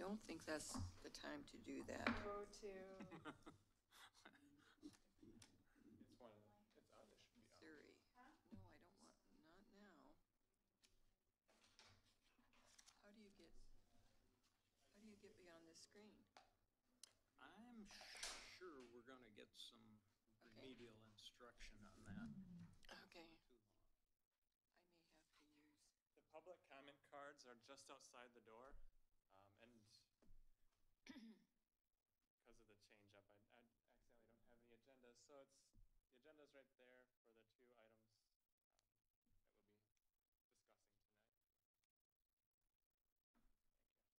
don't think that's the time to do that. Go to, It's one of the, it's on, it should be on. Siri. No, I don't want, not now. How do you get me on this screen? I'm sure we're going to get some Okay. remedial instruction on that. Okay, Too long. I may have to use, The public comment cards are just outside the door, and because of the change up, I accidentally don't have the agenda, so the agenda's right there for the two items that we'll be discussing tonight. Thank you. John's gonna be gone, is that what? so do they need to turn this one off? We I just feel like proceed interfering is without really the wrong. iPads? Would that be impossible? Or do you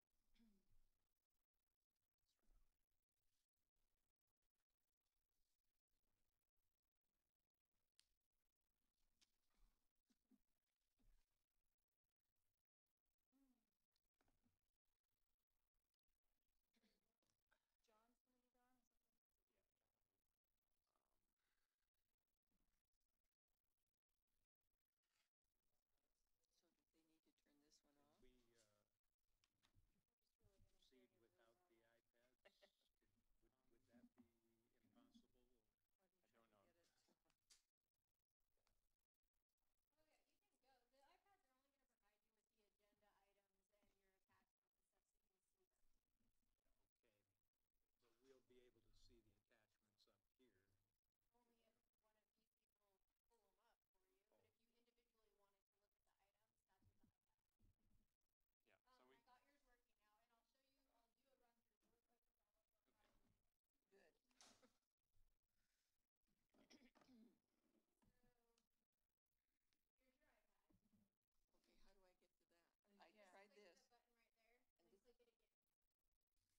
I try don't to know. get it to- Oh yeah, you can go. The iPads are only going to provide you with the agenda items and your attachments and stuff so you can see them. Okay, but we'll be able to see the attachments up here. Only if one of you people pull them up for you. But if you individually wanted to look at the items, that's what the iPad does. Yeah, so we, I got yours working now, and I'll show you, I'll do a run through really quick with all of them. Good. So, here's your iPad. Okay, how do I get to that? I Yeah. tried Click this. the button right there, And and this- click it again. Okay, good. So click the button again until the screen comes up, so you all have So the you're screen gonna up. enter this in the record, do you have anything else? So there's You don't have two anything else to enter keys into the record? here that have, one has join and one has leave. Click on the join. And then hit OK for the alerts. Oh, it says you must leave. Just hit OK. Oh, okay. okay. You're leaving it again. So what you've done now is you've now joined this meeting. So you can see the agenda here, the call to order, public comment, public hearing, and each item. So if you want to click on the first public hearing item,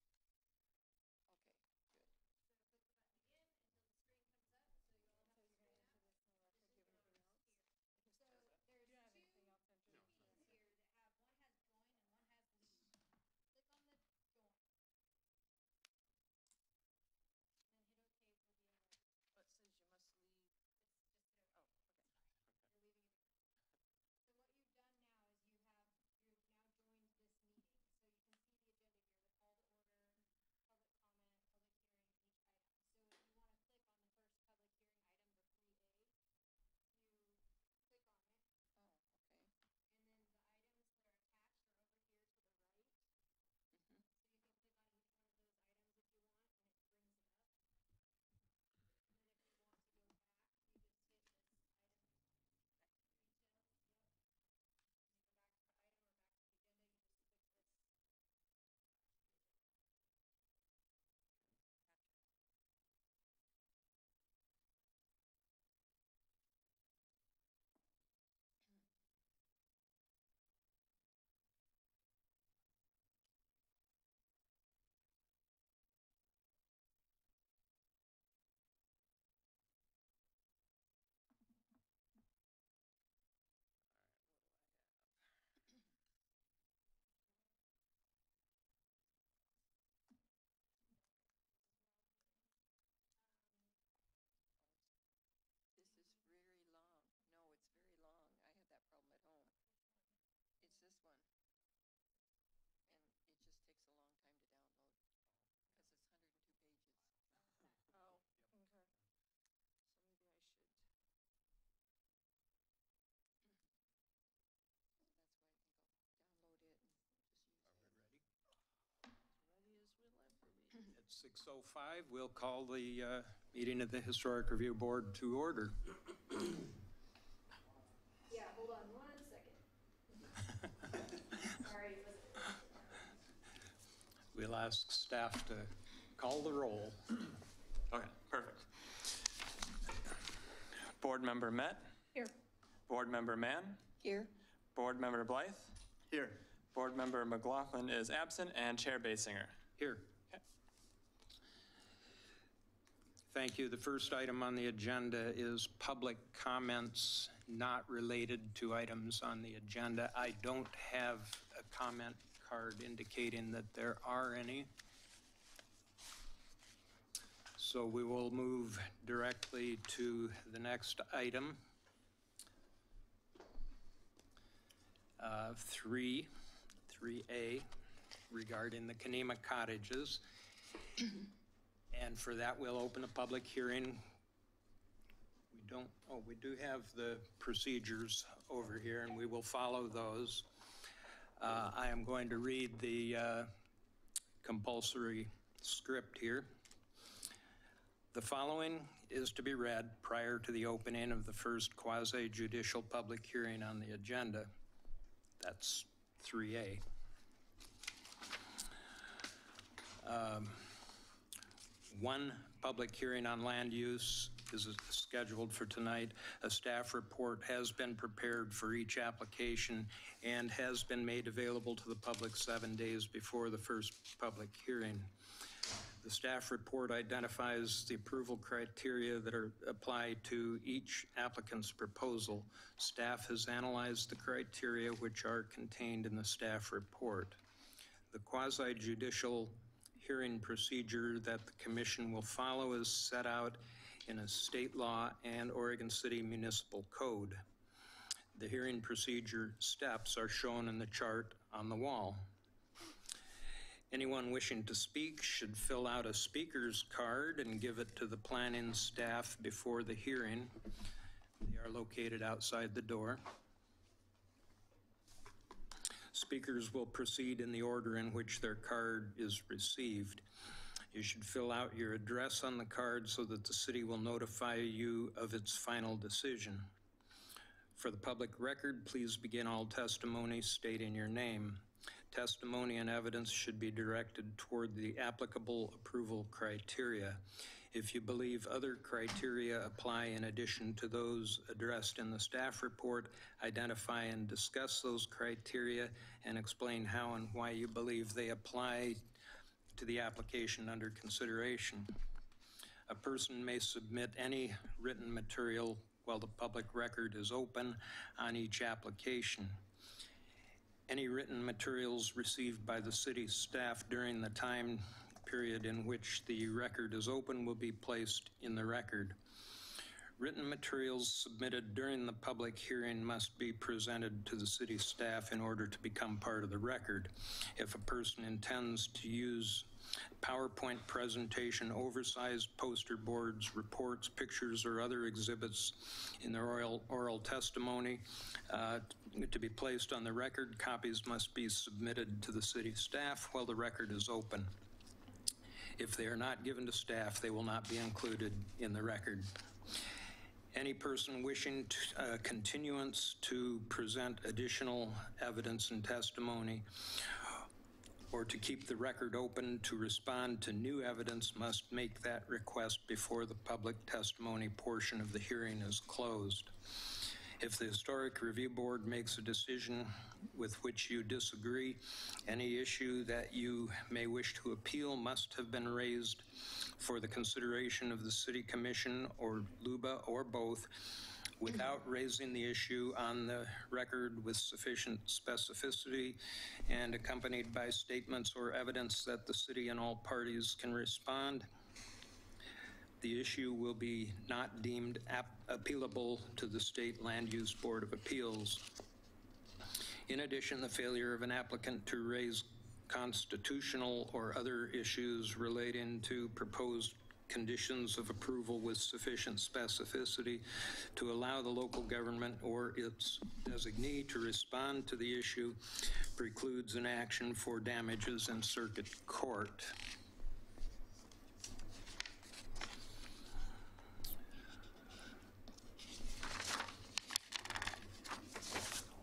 the 3A, you click on it, Oh, okay. and then the items that are attached are over here to the right. Mhm. So you can click on each one of those items if you want, and it brings it up. And then if you want to go back, you just hit this item detail, yep. And you go back to the item or back to the agenda, you just click this. Gotcha. All right, what do I have? This is very long. No, it's very long. I have that problem at home. It's this one. And it just takes a long time to download because it's 102 pages. Oh, Yep. okay. So maybe I should. So that's why I think I'll download it and just use Are we it. ready? As ready as we'll ever be. At 6:05, we'll call the meeting of the Historic Review Board to order. Yeah, hold on 1 second. Sorry, it was. We'll ask staff to call the roll. Okay, perfect. Board Member Met, Here. Board Member Mann, Here? Board Member Blythe, Here. Board Member McLaughlin is absent, and Chair Basinger. Here. Okay. Thank you. The first item on the agenda is public comments not related to items on the agenda. I don't have a comment card indicating that there are any. So we will move directly to the next item. 3A. regarding the Kanema cottages. And for that, we'll open a public hearing. We do have the procedures over here, and we will follow those. I am going to read the compulsory script here. The following is to be read prior to the opening of the first quasi-judicial public hearing on the agenda. That's 3A. One public hearing on land use is scheduled for tonight. A staff report has been prepared for each application and has been made available to the public 7 days before the first public hearing. The staff report identifies the approval criteria that are applied to each applicant's proposal. Staff has analyzed the criteria which are contained in the staff report. The quasi-judicial hearing procedure that the commission will follow is set out in a state law and Oregon City Municipal Code. The hearing procedure steps are shown in the chart on the wall. Anyone wishing to speak should fill out a speaker's card and give it to the planning staff before the hearing. They are located outside the door. Speakers will proceed in the order in which their card is received. You should fill out your address on the card so that the city will notify you of its final decision. For the public record, please begin all testimony stating your name. Testimony and evidence should be directed toward the applicable approval criteria. If you believe other criteria apply in addition to those addressed in the staff report, identify and discuss those criteria and explain how and why you believe they apply to the application under consideration. A person may submit any written material while the public record is open on each application. Any written materials received by the city staff during the time period in which the record is open will be placed in the record. Written materials submitted during the public hearing must be presented to the city staff in order to become part of the record. If a person intends to use PowerPoint presentation, oversized poster boards, reports, pictures, or other exhibits in their oral testimony to be placed on the record, copies must be submitted to the city staff while the record is open. If they are not given to staff, they will not be included in the record. Any person wishing continuance to present additional evidence and testimony or to keep the record open to respond to new evidence must make that request before the public testimony portion of the hearing is closed. If the Historic Review Board makes a decision with which you disagree, any issue that you may wish to appeal must have been raised for the consideration of the City Commission or LUBA or both without raising the issue on the record with sufficient specificity and accompanied by statements or evidence that the city and all parties can respond. The issue will be not deemed appealable to the State Land Use Board of Appeals. In addition, the failure of an applicant to raise constitutional or other issues relating to proposed conditions of approval with sufficient specificity to allow the local government or its designee to respond to the issue precludes an action for damages in circuit court.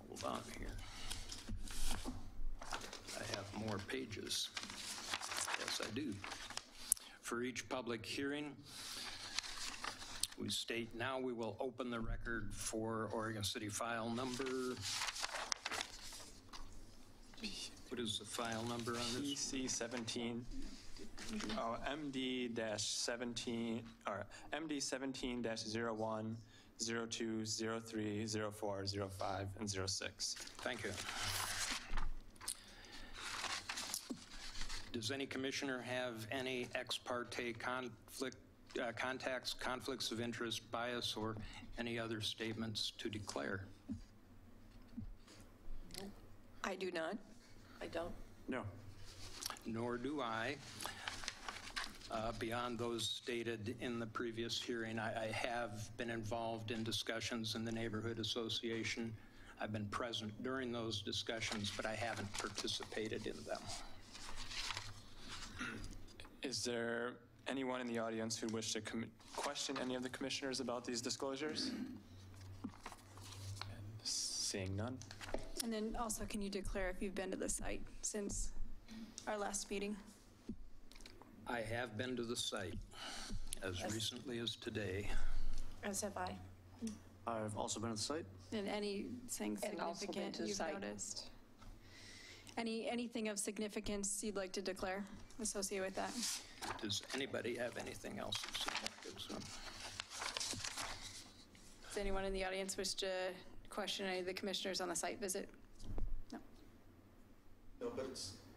Hold on here. I have more pages. Yes, I do. For each public hearing, we state now we will open the record for Oregon City file number. What is the file number on this? PC 17, MD-17, or MD-17-01, 02, 03, 04, 05, and 06. Thank you. Does any commissioner have any ex parte contacts, conflicts of interest, bias, or any other statements to declare? I do not. I don't. No. Nor do I. Beyond those stated in the previous hearing, I have been involved in discussions in the neighborhood association. I've been present during those discussions, but I haven't participated in them. Is there anyone in the audience who wish to question any of the commissioners about these disclosures? Seeing none. And then also, can you declare if you've been to the site since our last meeting? I have been to the site as recently as today. As have I. I've also been at the site. And anything And also been significant to the you've site. noticed? Anything of significance you'd like to declare associated with that? Does anybody have anything else of significance? Does anyone in the audience wish to question any of the commissioners on the site visit? No. No, but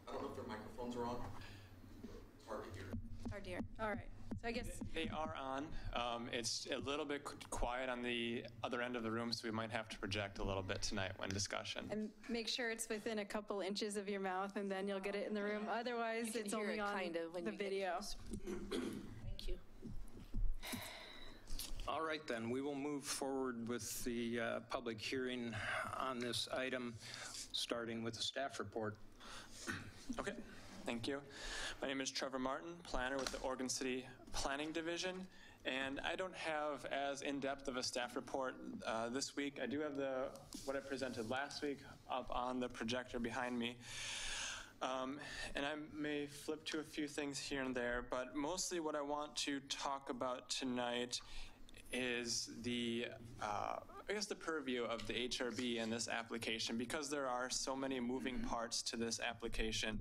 I don't know if their microphones are on. It's hard to hear. Hard to hear. All right. So I guess, They are on. It's a little bit quiet on the other end of the room, so we might have to project a little bit tonight when discussion. and make sure it's within a couple inches of your mouth, and then you'll get it in the room. Otherwise, You can it's hear only it on kind of when the you get video. close. Thank you. All right, then, we will move forward with the public hearing on this item, starting with the staff report. Okay, thank you. My name is Trevor Martin, planner with the Oregon City Planning Division, and I don't have as in-depth of a staff report this week. I do have what I presented last week up on the projector behind me. And I may flip to a few things here and there, but mostly what I want to talk about tonight is the purview of the HRB in this application, because there are so many moving parts to this application.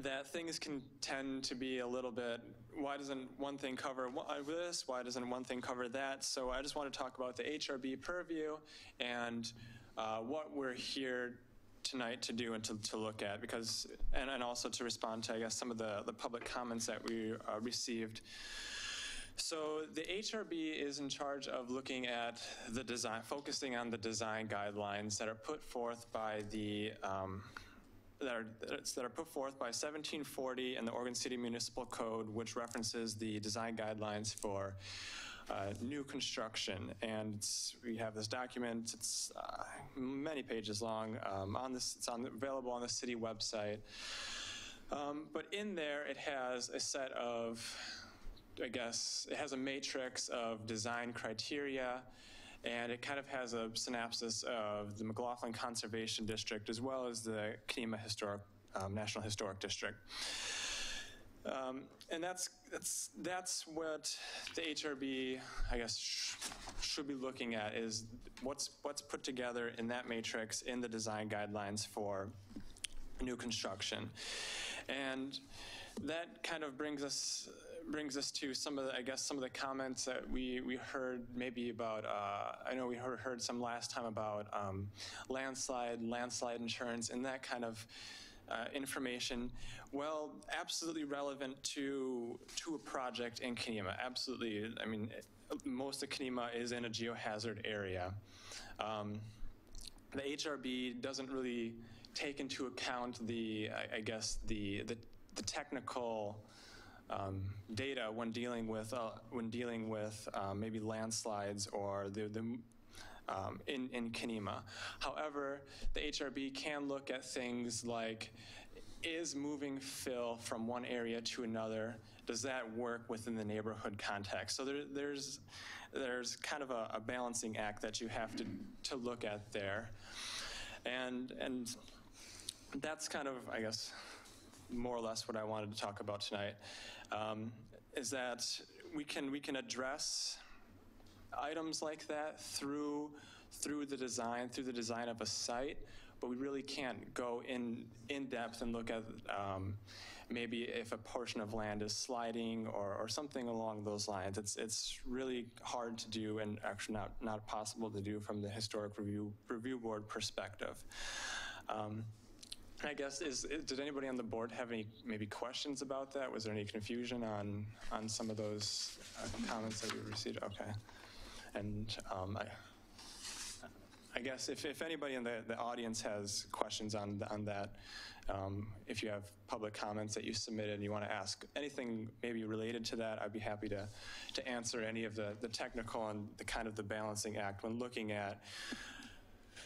That things can tend to be a little bit, why doesn't one thing cover this? Why doesn't one thing cover that? So I just want to talk about the HRB purview and what we're here tonight to do and to look at, because, and also to respond to, I guess, some of the public comments that we received. So the HRB is in charge of looking at the design, focusing on the design guidelines that are put forth by the that are put forth by 1740 and the Oregon City Municipal Code, which references the design guidelines for new construction. And we have this document. It's many pages long. It's available on the city website. But in there, it has a set of, I guess, it has a matrix of design criteria, and it kind of has a synopsis of the McLaughlin Conservation District as well as the Kenema National Historic District. And that's what the HRB, I guess, should be looking at, is what's put together in that matrix in the design guidelines for new construction. And that kind of brings us to some of the, I guess, some of the comments that we heard maybe about, I know we heard some last time about landslide insurance and that kind of information. Well, absolutely relevant to a project in Kenema. Absolutely. I mean, most of Kenema is in a geohazard area. The HRB doesn't really take into account the technical data when dealing with maybe landslides or in Kenema. However, the HRB can look at things like, is moving fill from one area to another, does that work within the neighborhood context? So there's kind of a balancing act that you have to look at there. And that's kind of, I guess, more or less what I wanted to talk about tonight, is that we can address items like that through the design of a site, but we really can't go in depth and look at maybe if a portion of land is sliding or something along those lines. It's really hard to do, and actually not possible to do from the Historic Review Board perspective. I guess, did anybody on the board have any maybe questions about that? Was there any confusion on some of those comments that we received? Okay. And I guess if anybody in the audience has questions on that, if you have public comments that you submitted and you want to ask anything maybe related to that, I'd be happy to answer any of the technical and the kind of the balancing act when looking at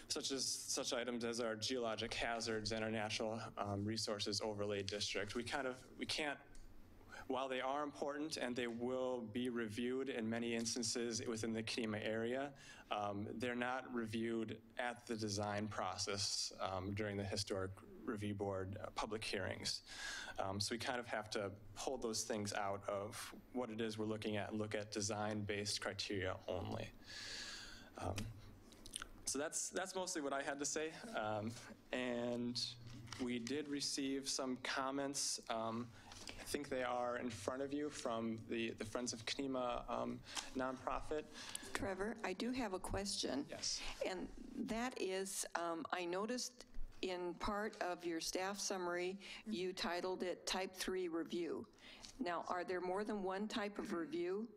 such items as our geologic hazards and our natural resources overlay district. We can't, while they are important and they will be reviewed in many instances within the Kenema area, they're not reviewed at the design process during the Historic Review Board public hearings. So we kind of have to pull those things out of what it is we're looking at and look at design-based criteria only. So that's mostly what I had to say. And we did receive some comments. I think they are in front of you from the Friends of Kenema nonprofit. Trevor, I do have a question. Yes. And that is, I noticed in part of your staff summary, you titled it Type 3 Review. Now, are there more than one type of review?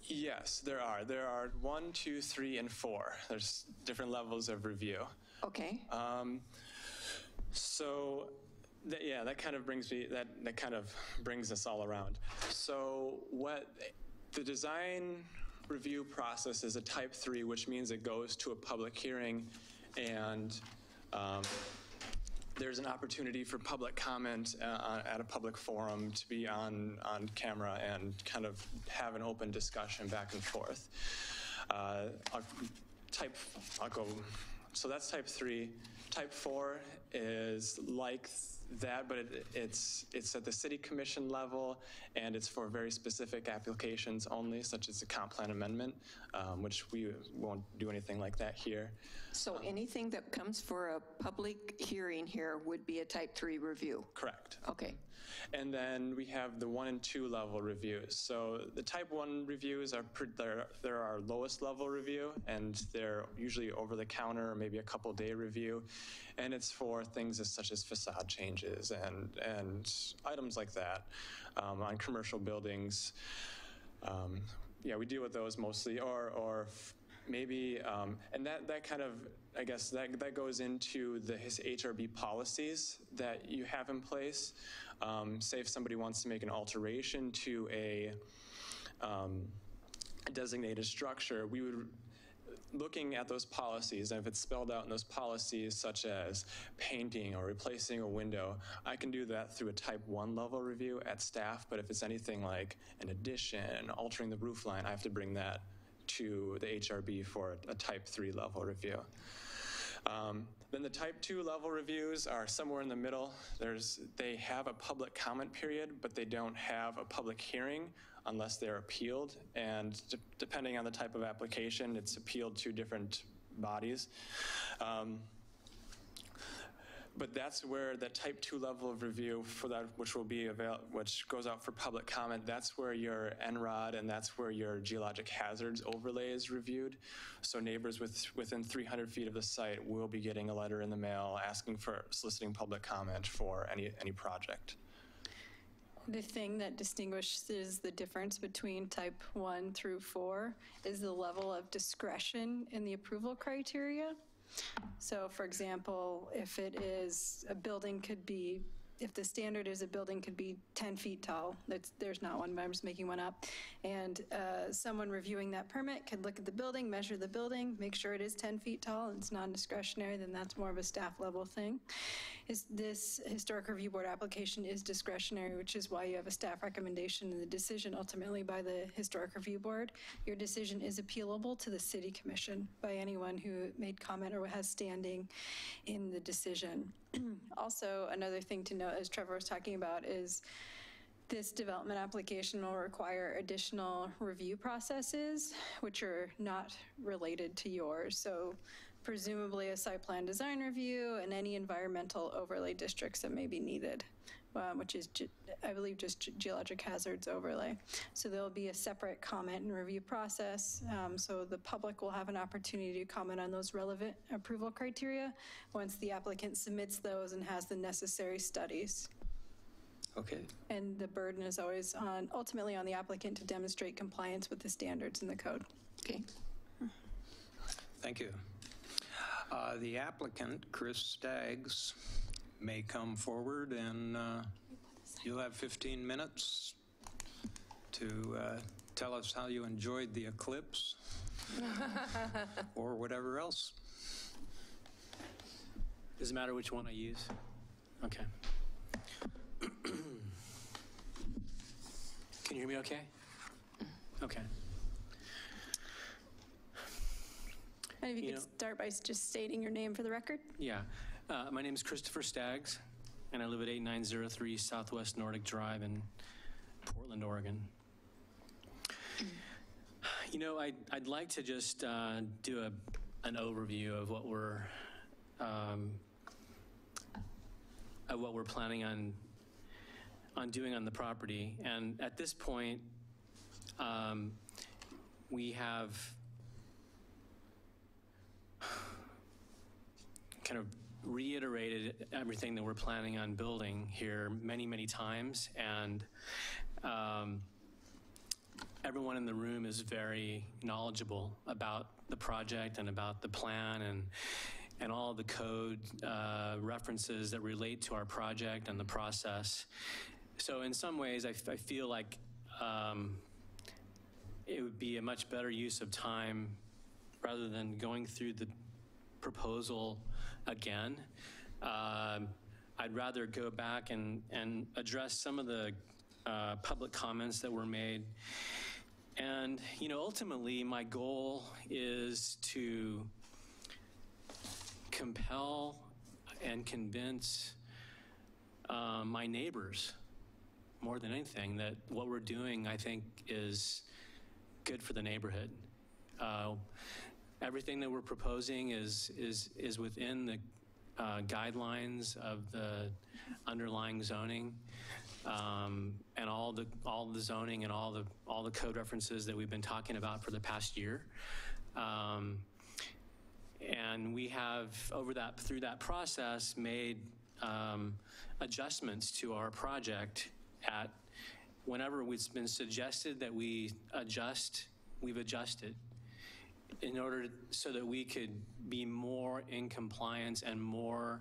Yes, there are. There are 1, 2, 3, and 4. There's different levels of review. Okay. So, that kind of brings me, that kind of brings us all around. So what the design review process is a type 3, which means it goes to a public hearing, and there's an opportunity for public comment at a public forum to be on camera and kind of have an open discussion back and forth. So that's type 3. Type 4 is like that, but it's at the city commission level, and it's for very specific applications only, such as the comp plan amendment, which we won't do anything like that here. So anything that comes for a public hearing here would be a type 3 review? Correct. Okay. And then we have the 1 and 2 level reviews. So the type 1 reviews are they're our lowest level review, and they're usually over the counter or maybe a couple day review. And it's for things such as facade changes and items like that on commercial buildings. Yeah, we deal with those mostly, or maybe, and that kind of, I guess that goes into the HRB policies that you have in place. Say if somebody wants to make an alteration to a designated structure, we would, looking at those policies, and if it's spelled out in those policies, such as painting or replacing a window, I can do that through a type 1 level review at staff, but if it's anything like an addition, altering the roof line, I have to bring that to the HRB for a type 3 level review. Then the type 2 level reviews are somewhere in the middle. They have a public comment period, but they don't have a public hearing unless they're appealed. And depending on the type of application, it's appealed to different bodies. But that's where the type 2 level of review for that, which goes out for public comment, that's where your NROD and that's where your geologic hazards overlay is reviewed. So neighbors within 300 feet of the site will be getting a letter in the mail soliciting public comment for any project. The thing that distinguishes the difference between type 1 through 4 is the level of discretion in the approval criteria. So for example, if it is a building could be, if the standard is a building could be 10 feet tall, there's not one, but I'm just making one up. And someone reviewing that permit could look at the building, measure the building, make sure it is 10 feet tall and it's non-discretionary, then that's more of a staff level thing. This Historic Review Board application is discretionary, which is why you have a staff recommendation and the decision ultimately by the Historic Review Board. Your decision is appealable to the City Commission by anyone who made comment or has standing in the decision. Also, another thing to note, as Trevor was talking about, is this development application will require additional review processes, which are not related to yours. So presumably a site plan design review and any environmental overlay districts that may be needed, which is, I believe, just geologic hazards overlay. So there'll be a separate comment and review process. So the public will have an opportunity to comment on those relevant approval criteria once the applicant submits those and has the necessary studies. Okay. And the burden is always ultimately on the applicant to demonstrate compliance with the standards in the code. Okay. Thank you. The applicant, Chris Staggs, may come forward, and you'll have 15 minutes to tell us how you enjoyed the eclipse or whatever else. Does it matter which one I use? Okay. Can you hear me okay? Okay. And if you You could know- start by just stating your name for the record? Yeah. My name is Christopher Staggs, and I live at 8903 Southwest Nordic Drive in Portland, Oregon. You know, I'd like to just do an overview of what we're planning on doing on the property. And at this point, we have kind of reiterated everything that we're planning on building here many, many times. And everyone in the room is very knowledgeable about the project and about the plan and all the code references that relate to our project and the process. So in some ways, I feel like it would be a much better use of time rather than going through the proposal again. I'd rather go back and address some of the public comments that were made. And, you know, ultimately, my goal is to compel and convince my neighbors, more than anything, that what we're doing, I think, is good for the neighborhood. Everything that we're proposing is within the guidelines of the underlying zoning, and all the zoning and all the code references that we've been talking about for the past year. And we have, through that process, made adjustments to our project whenever it's been suggested that we adjust, we've adjusted in order so that we could be more in compliance and more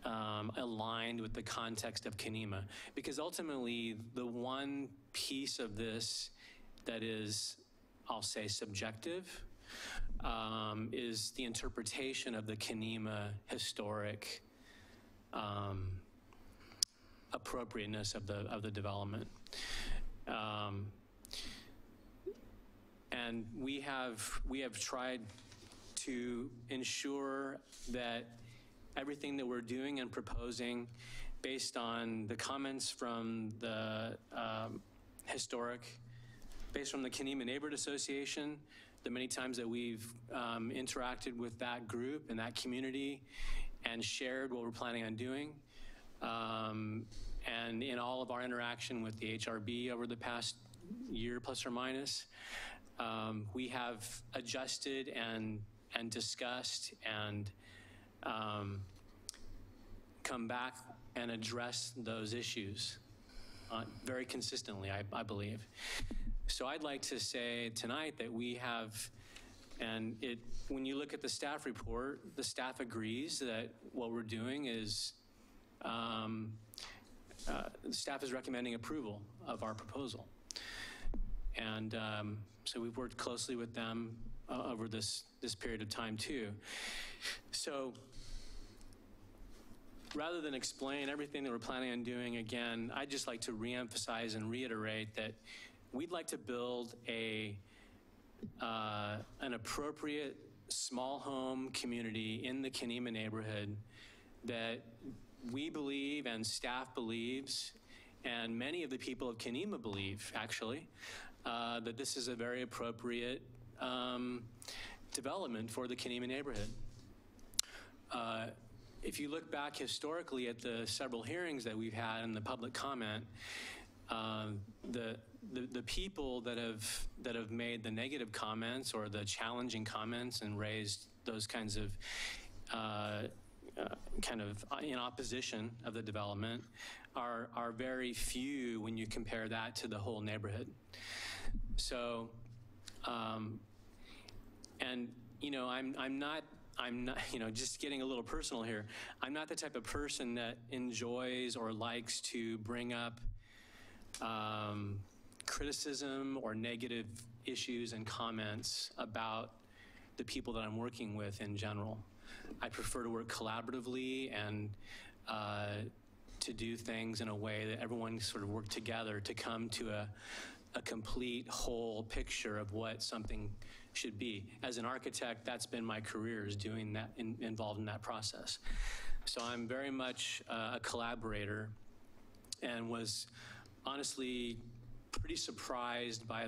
aligned with the context of Kenema. Because ultimately, the one piece of this that is, I'll say, subjective, is the interpretation of the Kenema historic appropriateness of the development. And we have tried to ensure that everything that we're doing and proposing, based on the comments from the based from the Kenema Neighborhood Association, the many times that we've interacted with that group and that community and shared what we're planning on doing, and in all of our interaction with the HRB over the past year plus or minus, we have adjusted and discussed and come back and address those issues very consistently, I believe. So I'd like to say tonight that we have, and when you look at the staff report, the staff agrees that what we're doing is, the staff is recommending approval of our proposal. And so we've worked closely with them over this period of time too. So rather than explain everything that we're planning on doing again, I'd just like to reemphasize and reiterate that we'd like to build an appropriate small home community in the Kenema neighborhood that we believe and staff believes, and many of the people of Kenema believe, actually, that this is a very appropriate development for the Kenema neighborhood. If you look back historically at the several hearings that we've had and the public comment, the people that have made the negative comments or the challenging comments and raised those kinds of kind of in opposition of the development are very few when you compare that to the whole neighborhood. So, and you know, I'm not I'm not, just getting a little personal here, I'm not the type of person that enjoys or likes to bring up criticism or negative issues and comments about the people that I'm working with in general. I prefer to work collaboratively and to do things in a way that everyone sort of work together to come to a complete whole picture of what something should be. As an architect, that's been my career, is doing that, involved in that process. So I'm very much a collaborator, and was honestly pretty surprised by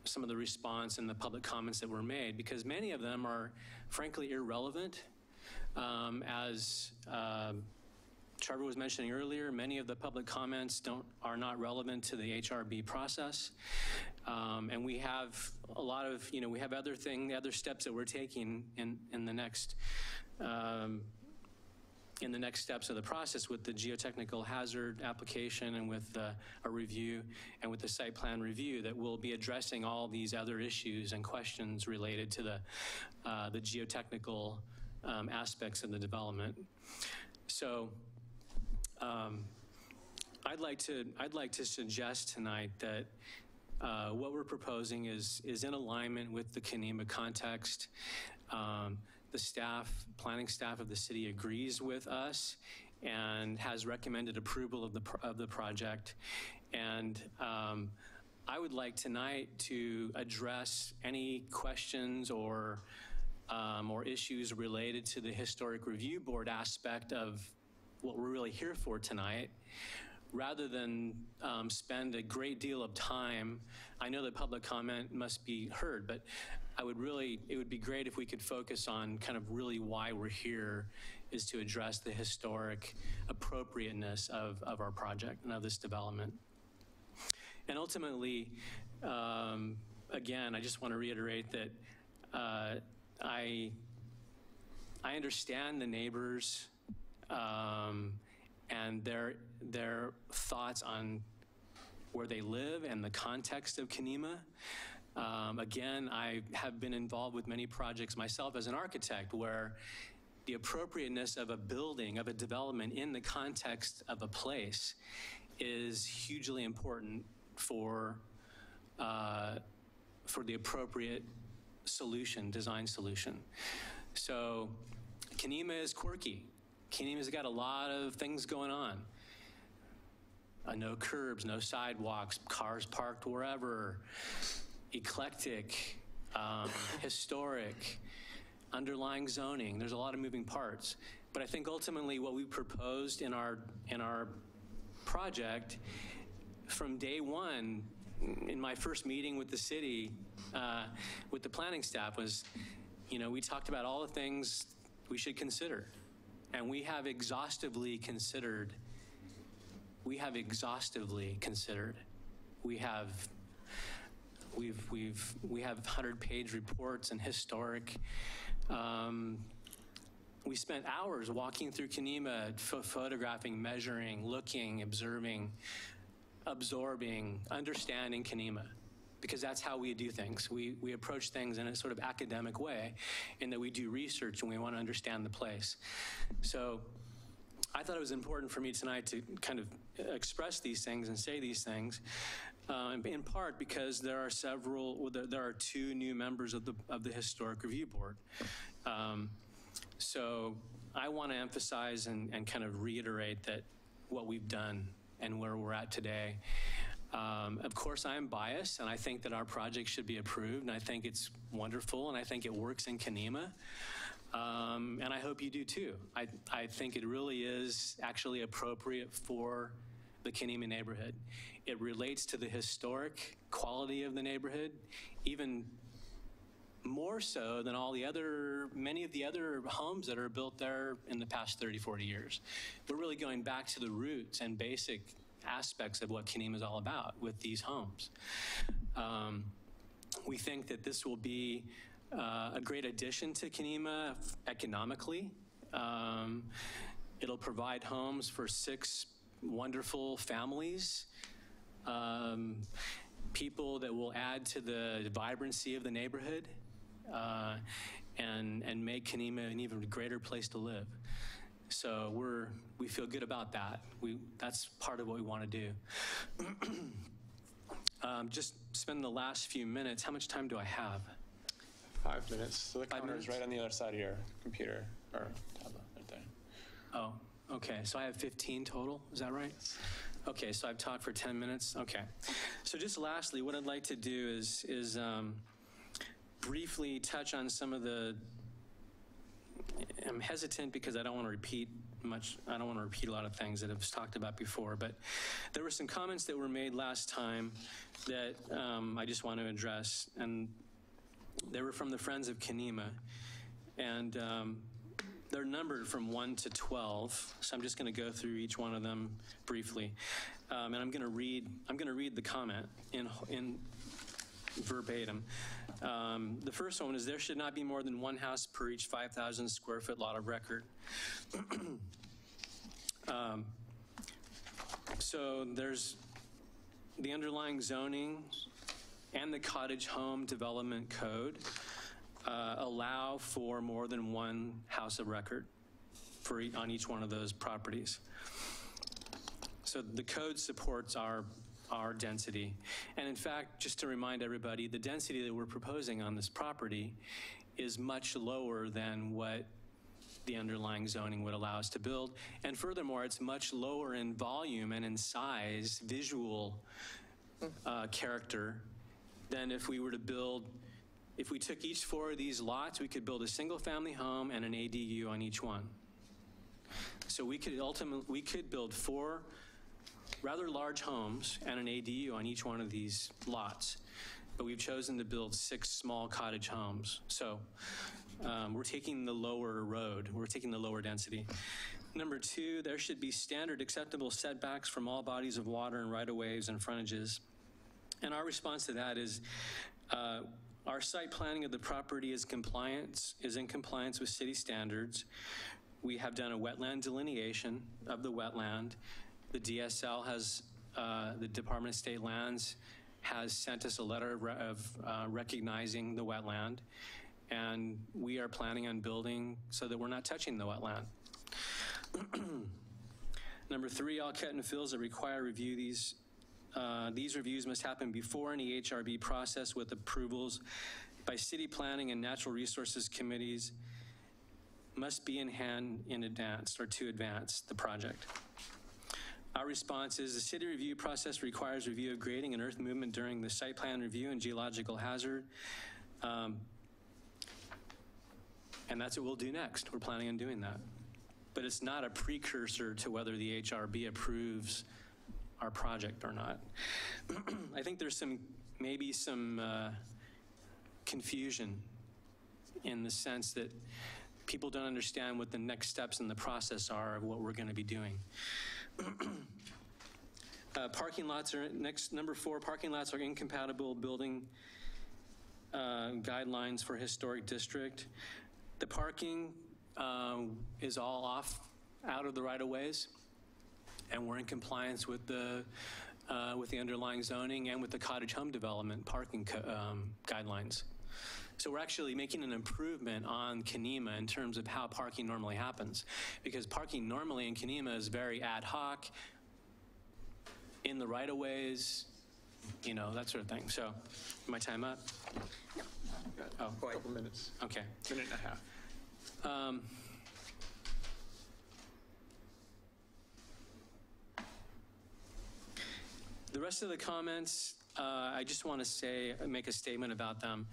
some of the response and the public comments that were made, because many of them are frankly irrelevant. As Trevor was mentioning earlier, many of the public comments are not relevant to the HRB process. And we have a lot of, we have other steps that we're taking in the next steps of the process with the geotechnical hazard application and with a review and with the site plan review that will be addressing all these other issues and questions related to the geotechnical aspects of the development. So I'd like to suggest tonight that what we're proposing is in alignment with the Kenema context. The planning staff of the city agrees with us and has recommended approval of the project. And I would like tonight to address any questions or issues related to the Historic Review Board aspect of what we're really here for tonight, rather than spend a great deal of time. I know that public comment must be heard, but it would be great if we could focus on kind of really why we're here, is to address the historic appropriateness of our project and of this development. And ultimately, again, I just want to reiterate that I understand the neighbors and their thoughts on where they live and the context of Kenema. Again, I have been involved with many projects myself as an architect where the appropriateness of a building, of a development in the context of a place is hugely important for the appropriate solution, design solution. So Kenema is quirky. Kenema's got a lot of things going on. No curbs, no sidewalks, cars parked wherever, eclectic, historic, underlying zoning. There's a lot of moving parts. But I think ultimately what we proposed in our project from day one, in my first meeting with the city, with the planning staff, was, we talked about all the things we should consider. And we have exhaustively considered. We have 100-page reports and historic. We spent hours walking through Kenema, photographing, measuring, looking, observing, absorbing, understanding Kenema, because that's how we do things. We approach things in a sort of academic way, in that we do research and we want to understand the place. So I thought it was important for me tonight to kind of express these things and say these things, in part because there are two new members of the Historic Review Board. So I want to emphasize and kind of reiterate that what we've done and where we're at today. Of course, I am biased, and I think that our project should be approved, and I think it's wonderful, and I think it works in Kenema. And I hope you do too. I think it really is actually appropriate for the Kenema neighborhood. It relates to the historic quality of the neighborhood, even more so than many of the other homes that are built there in the past 30, 40 years. We're really going back to the roots and basic aspects of what Kenema is all about with these homes. We think that this will be a great addition to Kenema economically. It'll provide homes for 6 wonderful families, people that will add to the vibrancy of the neighborhood. and make Kenema an even greater place to live. So we feel good about that. That's part of what we want to do. Just spend the last few minutes. How much time do I have? 5 minutes. So the counter is minutes? right on the other side of your computer or tablet right there. Oh, okay. So I have 15 total. Is that right? Okay. So I've talked for 10 minutes. Okay. So just lastly, what I'd like to do is briefly touch on some of the. I'm hesitant because I don't want to repeat much. I don't want to repeat a lot of things that I've talked about before, but there were some comments that were made last time that I just want to address, and they were from the Friends of Kenema, and they're numbered from 1 to 12. So I'm just going to go through each one of them briefly, and I'm going to read the comment in verbatim. The first one is there should not be more than one house per each 5,000 square foot lot of record. So there's the underlying zoning and the cottage home development code allow for more than one house of record on each one of those properties. So the code supports our density. And in fact, just to remind everybody, the density that we're proposing on this property is much lower than what the underlying zoning would allow us to build. And furthermore, it's much lower in volume and in size, visual character, than if we were to build, if we took each 4 of these lots, we could build a single family home and an ADU on each one. So we could build 4 rather large homes and an ADU on each one of these lots, but we've chosen to build 6 small cottage homes. So we're taking the lower road, we're taking the lower density. Number 2, there should be standard acceptable setbacks from all bodies of water and right-of-ways and frontages. And our response to that is our site planning of the property is in compliance with city standards. We have done a wetland delineation of the wetland. The DSL has, the Department of State Lands has sent us a letter of recognizing the wetland, and we are planning on building so that we're not touching the wetland. Number 3, all cut and fills that require review, these reviews must happen before any HRB process with approvals by city planning and natural resources committees must be in hand in advance or to advance the project. Our response is the city review process requires review of grading and earth movement during the site plan review and geological hazard. And that's what we'll do next. We're planning on doing that. But it's not a precursor to whether the HRB approves our project or not. I think there's maybe some confusion in the sense that people don't understand what the next steps in the process are of what we're going to be doing. Parking lots are next. Number 4, parking lots are incompatible building guidelines for historic district. The parking is all out of the right-of-ways, and we're in compliance with the underlying zoning and with the cottage home development parking guidelines. So we're actually making an improvement on Kenema in terms of how parking normally happens, because parking normally in Kenema is very ad hoc, in the right-of-ways, that sort of thing. So, my time up? Got a couple minutes. Okay. Minute and a half. The rest of the comments, I just want to make a statement about them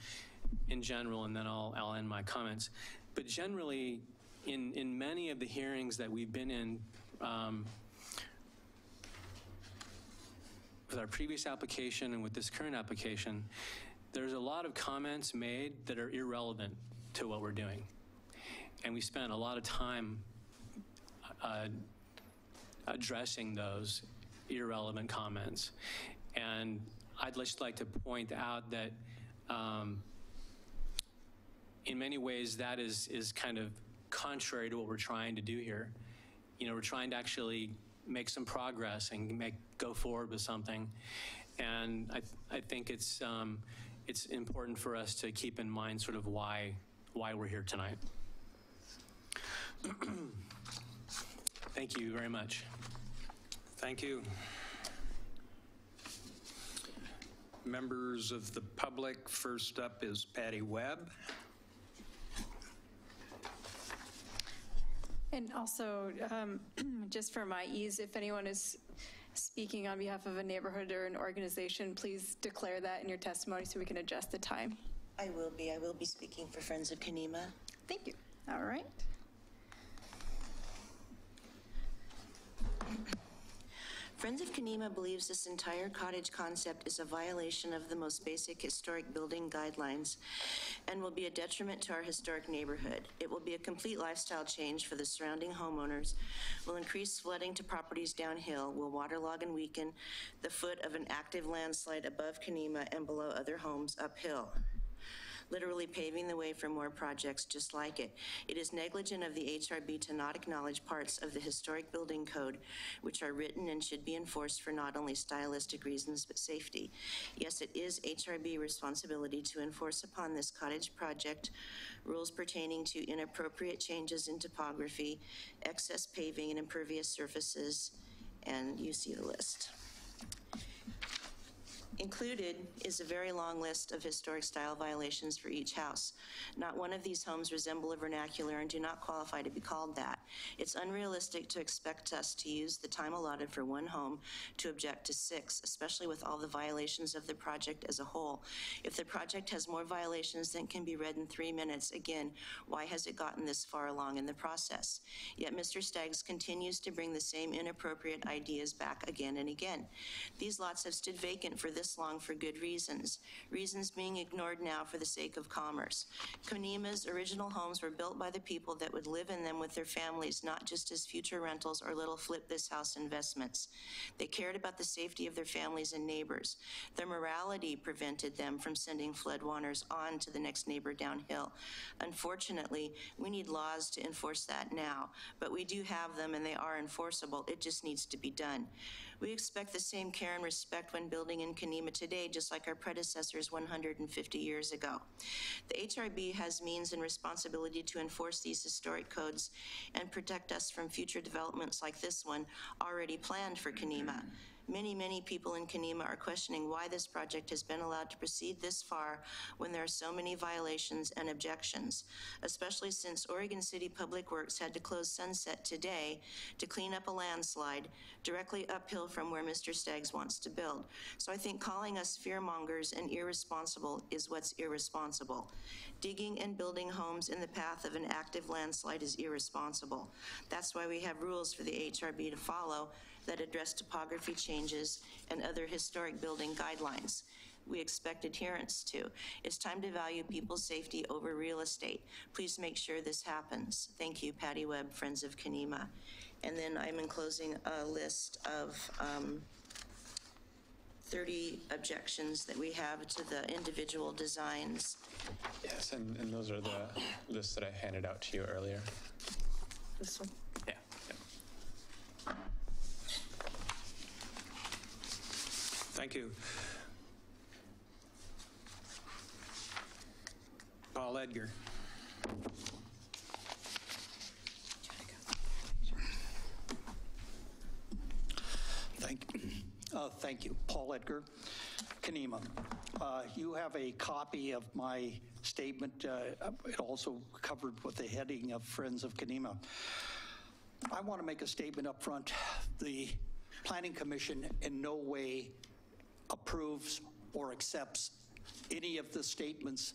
in general, and then I'll end my comments. But generally, in many of the hearings that we've been in with our previous application and with this current application, there's a lot of comments made that are irrelevant to what we're doing. And we spent a lot of time addressing those irrelevant comments. And I'd just like to point out that in many ways that is kind of contrary to what we're trying to do here. We're trying to actually make some progress and go forward with something. And I think it's it's important for us to keep in mind sort of why we're here tonight. Thank you very much. Thank you. Members of the public, first up is Patty Webb. And also, just for my ease, if anyone is speaking on behalf of a neighborhood or an organization, please declare that in your testimony so we can adjust the time. I will be speaking for Friends of Kenema. Thank you. All right. Friends of Kenema believes this entire cottage concept is a violation of the most basic historic building guidelines and will be a detriment to our historic neighborhood. It will be a complete lifestyle change for the surrounding homeowners, will increase flooding to properties downhill, will waterlog and weaken the foot of an active landslide above Kenema and below other homes uphill, literally paving the way for more projects just like it. It is negligent of the HRB to not acknowledge parts of the historic building code, which are written and should be enforced for not only stylistic reasons, but safety. Yes, it is HRB responsibility to enforce upon this cottage project rules pertaining to inappropriate changes in topography, excess paving and impervious surfaces, and you see the list. Included is a very long list of historic style violations for each house. Not one of these homes resemble a vernacular and do not qualify to be called that. It's unrealistic to expect us to use the time allotted for one home to object to 6, especially with all the violations of the project as a whole. If the project has more violations than can be read in 3 minutes, again, why has it gotten this far along in the process? Yet Mr. Staggs continues to bring the same inappropriate ideas back again and again. These lots have stood vacant for this long for good reasons being ignored now for the sake of commerce. Kenema's original homes were built by the people that would live in them with their families, not just as future rentals or little flip this house investments. They cared about the safety of their families and neighbors. Their morality prevented them from sending floodwaters on to the next neighbor downhill. Unfortunately, we need laws to enforce that now, but we do have them and they are enforceable. It just needs to be done. We expect the same care and respect when building in Kenema today, just like our predecessors 150 years ago. The HRB has means and responsibility to enforce these historic codes and protect us from future developments like this one already planned for Kenema. Many people in Kenema are questioning why this project has been allowed to proceed this far when there are so many violations and objections, especially since Oregon City Public Works had to close Sunset today to clean up a landslide directly uphill from where Mr. Staggs wants to build. So I think calling us fearmongers and irresponsible is what's irresponsible. Digging and building homes in the path of an active landslide is irresponsible. That's why we have rules for the HRB to follow that address topography changes and other historic building guidelines. We expect adherence to. It's time to value people's safety over real estate. Please make sure this happens. Thank you, Patty Webb, Friends of Kenema. And then I'm enclosing a list of 30 objections that we have to the individual designs. Yes, and those are the lists that I handed out to you earlier. This one? Yeah. Thank you. Paul Edgar. Thank you. Paul Edgar, Kenema. You have a copy of my statement. It also covered with the heading of Friends of Kenema. I want to make a statement up front. The Planning Commission in no way approves or accepts any of the statements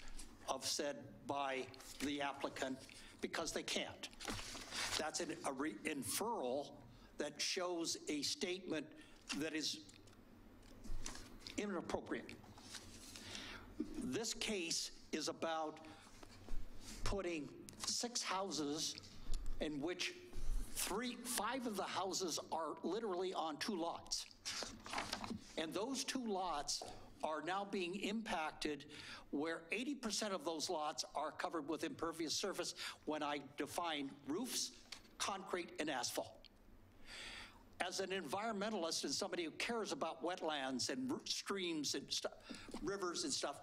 said by the applicant because they can't. That's an inferral that shows a statement that is inappropriate. This case is about putting 6 houses in which 5 of the houses are literally on 2 lots. And those 2 lots are now being impacted where 80% of those lots are covered with impervious surface when I define roofs, concrete, and asphalt. As an environmentalist and somebody who cares about wetlands and streams and rivers and stuff,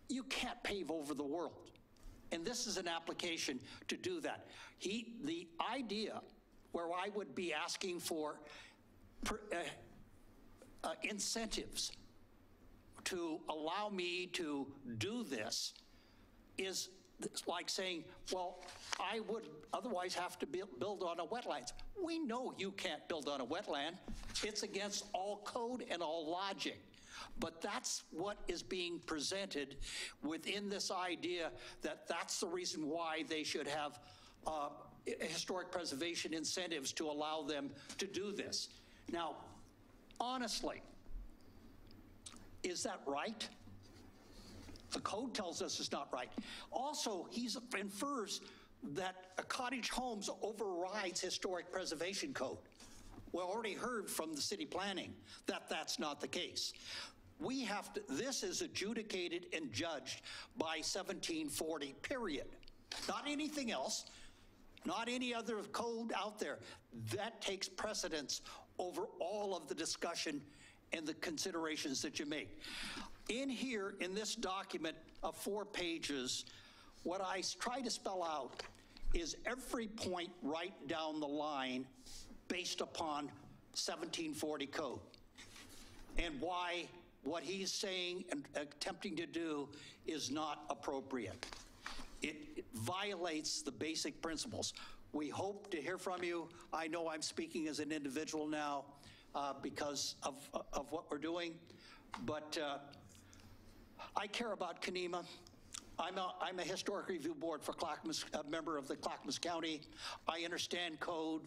You can't pave over the world. And this is an application to do that. The idea where I would be asking for incentives to allow me to do this is like saying, well, I would otherwise have to build on a wetlands. We know you can't build on a wetland. It's against all code and all logic. But that's what is being presented within this idea that that's the reason why they should have historic preservation incentives to allow them to do this. Now, honestly, is that right? The code tells us it's not right. Also, he infers that a cottage homes overrides historic preservation code. We already heard from the city planning that that's not the case. We have to, this is adjudicated and judged by 1740, period. Not anything else, not any other code out there. That takes precedence over all of the discussion and the considerations that you make. In here, in this document of 4 pages, what I try to spell out is every point right down the line based upon 1740 code and why what he's saying and attempting to do is not appropriate. It violates the basic principles. We hope to hear from you. I know I'm speaking as an individual now because of what we're doing, but I care about Kenema. I'm a historic review board for Clackamas, a member of the Clackamas County. I understand code,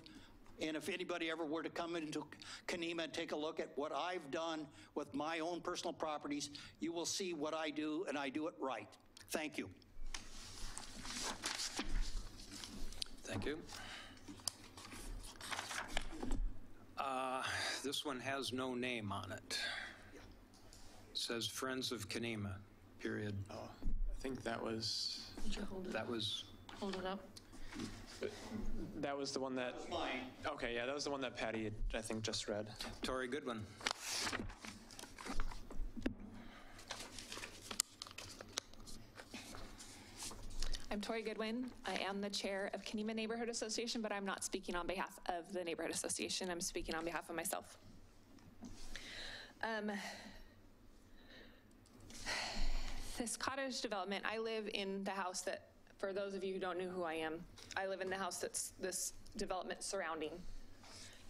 and if anybody ever were to come into Kenema and take a look at what I've done with my own personal properties, you will see what I do, and I do it right. Thank you. Thank you. This one has no name on it. It says Friends of Kenema, period. Oh, I think that was... That was... Hold it up. That was the one that... That's mine. Okay, yeah, that was the one that Patty had, I think, just read. Tori Goodwin. I'm Tori Goodwin. I am the chair of Kenema Neighborhood Association, but I'm not speaking on behalf of the Neighborhood Association. I'm speaking on behalf of myself. This cottage development, I live in the house that, for those of you who don't know who I am, I live in the house that's this development surrounding.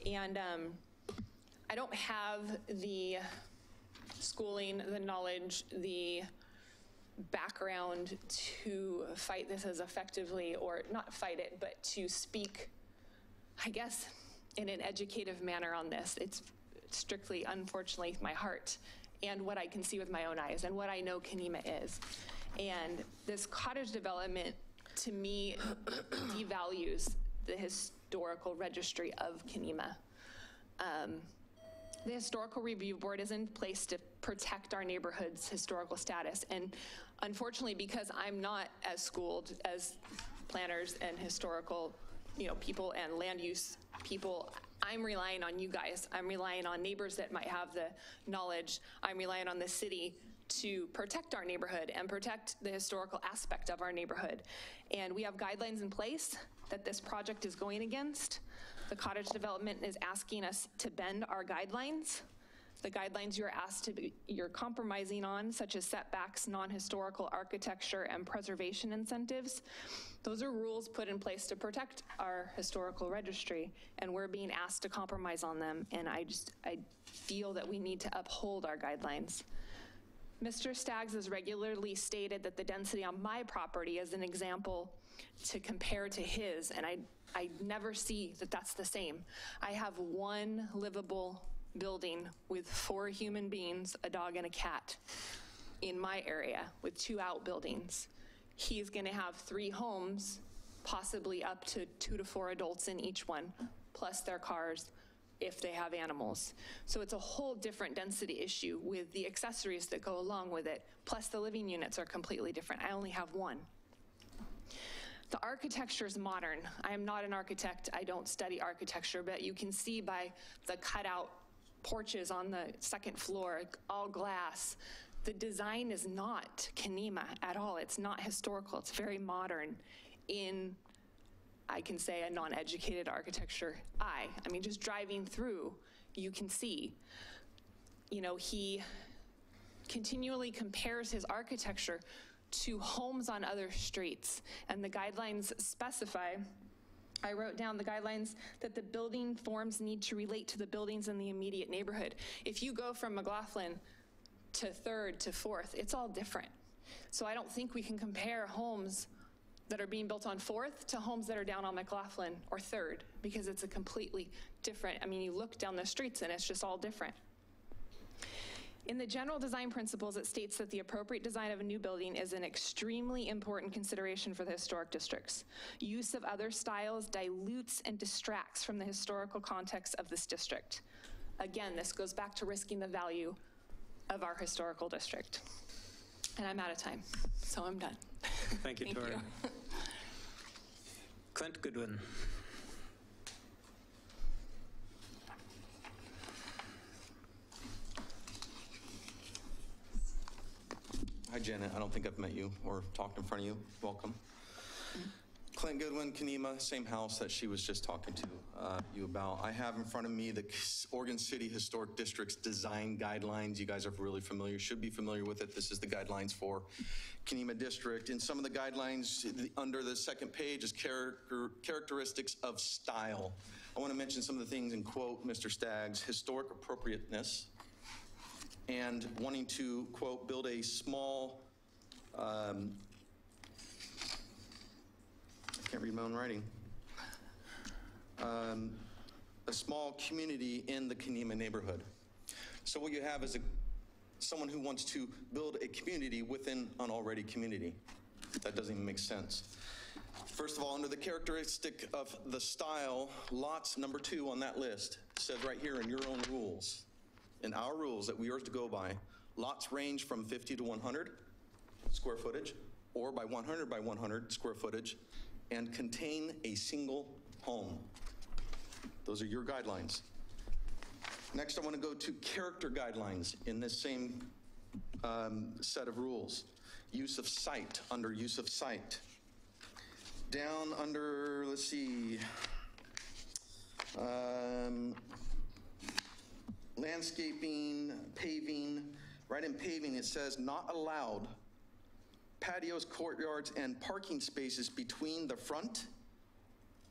And I don't have the schooling, the knowledge, the background to fight this as effectively, or not fight it, but to speak, I guess, in an educative manner on this. It's strictly, unfortunately, my heart and what I can see with my own eyes and what I know Kenema is. And this cottage development, to me, devalues the historical registry of Kenema. The Historical Review Board is in place to protect our neighborhood's historical status. And unfortunately, because I'm not as schooled as planners and historical, people and land use people, I'm relying on you guys. I'm relying on neighbors that might have the knowledge. I'm relying on the city to protect our neighborhood and protect the historical aspect of our neighborhood. And we have guidelines in place that this project is going against. The cottage development is asking us to bend our guidelines. The guidelines you're compromising on, such as setbacks, non-historical architecture, and preservation incentives. Those are rules put in place to protect our historical registry, and we're being asked to compromise on them, and I feel that we need to uphold our guidelines. Mr. Staggs has regularly stated that the density on my property is an example to compare to his, and I never see that that's the same. I have one livable building with 4 human beings, a dog and a cat in my area with 2 outbuildings. He's gonna have 3 homes, possibly up to 2 to 4 adults in each one, plus their cars if they have animals. So it's a whole different density issue with the accessories that go along with it, plus the living units are completely different. I only have 1. The architecture is modern. I am not an architect. I don't study architecture, but you can see by the cutout porches on the 2nd floor, all glass. The design is not Kenema at all. It's not historical. It's very modern in, I can say, a non-educated architecture eye. I mean, just driving through, you can see, you know, he continually compares his architecture to homes on other streets. And the guidelines specify, I wrote down the guidelines that the building forms need to relate to the buildings in the immediate neighborhood. If you go from McLaughlin to 3rd to 4th, it's all different. So I don't think we can compare homes that are being built on 4th to homes that are down on McLaughlin or 3rd, because it's a completely different, I mean, you look down the streets and it's just all different. In the general design principles, it states that the appropriate design of a new building is an extremely important consideration for the historic districts. Use of other styles dilutes and distracts from the historical context of this district. Again, this goes back to risking the value of our historical district. And I'm out of time, so I'm done. Thank you, Tori. Clint Goodwin. Hi, Janet. I don't think I've met you or talked in front of you. Welcome. Clint Goodwin, Kenema, same house that she was just talking to you about. I have in front of me the Oregon City Historic District's design guidelines. You guys are really familiar, should be familiar with it. This is the guidelines for Kenema District. And some of the guidelines under the second page is characteristics of style. I want to mention some of the things in quote Mr. Staggs: historic appropriateness, and wanting to, quote, build a small, I can't read my own writing, a small community in the Kenema neighborhood. So what you have is someone who wants to build a community within an already community. That doesn't even make sense. First of all, under the characteristic of the style, lots number 2 on that list says right here in your own rules, in our rules that we are to go by, lots range from 50 to 100 square footage, or by 100 by 100 square footage, and contain a single home. Those are your guidelines. Next, I want to go to character guidelines in this same set of rules. Use of site, under use of site. Down under, let's see, landscaping, paving. Right in paving, it says not allowed patios, courtyards, and parking spaces between the front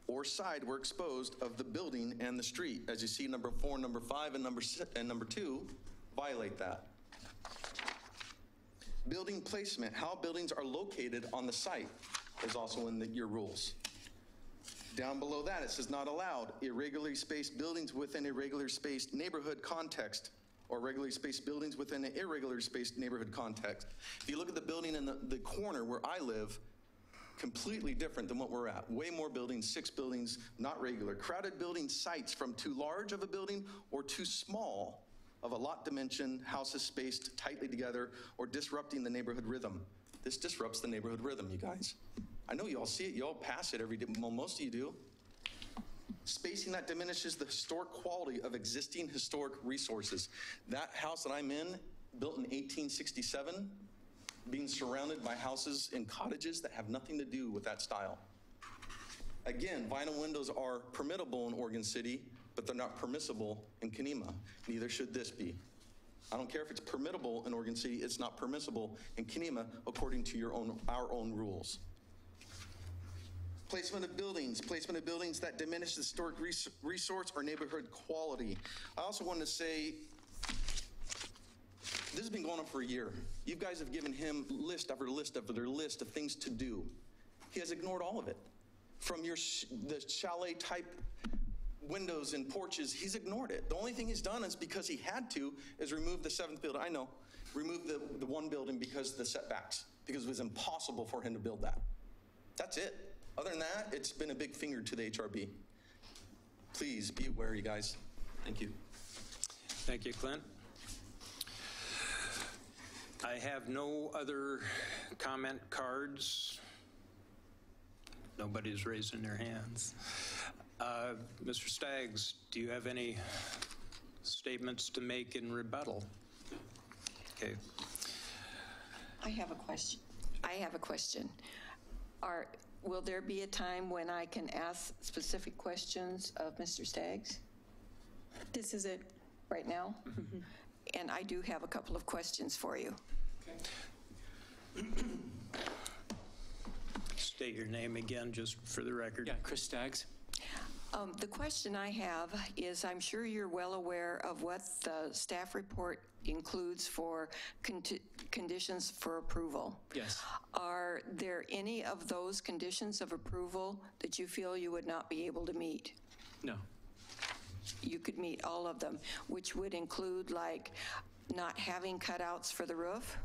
or side were exposed of the building and the street. As you see, number 4, number 5, and number 2 violate that. Building placement, how buildings are located on the site, is also in your rules. Down below that, it says not allowed irregularly spaced buildings within a regular spaced neighborhood context, or regularly spaced buildings within an irregular spaced neighborhood context. If you look at the building in the corner where I live, completely different than what we're at. Way more buildings, 6 buildings, not regular. Crowded building sites from too large of a building or too small of a lot dimension, houses spaced tightly together, or disrupting the neighborhood rhythm. This disrupts the neighborhood rhythm, you guys. I know you all see it, you all pass it every day, well, most of you do. Spacing that diminishes the historic quality of existing historic resources. That house that I'm in, built in 1867, being surrounded by houses and cottages that have nothing to do with that style. Again, vinyl windows are permittable in Oregon City, but they're not permissible in Kenema. Neither should this be. I don't care if it's permittable in Oregon City, it's not permissible in Kenema according to our own rules. Placement of buildings that diminish the historic resource or neighborhood quality. I also want to say, this has been going on for a year. You guys have given him list after list after list of things to do. He has ignored all of it. From the chalet type windows and porches, he's ignored it. The only thing he's done is because he had to, is remove the 7th building. I know, remove the 1 building because of the setbacks, because it was impossible for him to build that. That's it. Other than that, it's been a big finger to the HRB. Please be aware, you guys. Thank you. Thank you, Clint. I have no other comment cards. Nobody's raising their hands. Mr. Staggs, do you have any statements to make in rebuttal? Okay. I have a question. Will there be a time when I can ask specific questions of Mr. Staggs This is it. right now? And I do have a couple of questions for you. State your name again, just for the record. Yeah, Chris Staggs. The question I have is, I'm sure you're well aware of what the staff report includes for conditions for approval. Yes. Are there any of those conditions of approval that you feel you would not be able to meet? No. You could meet all of them, which would include like not having cutouts for the roof?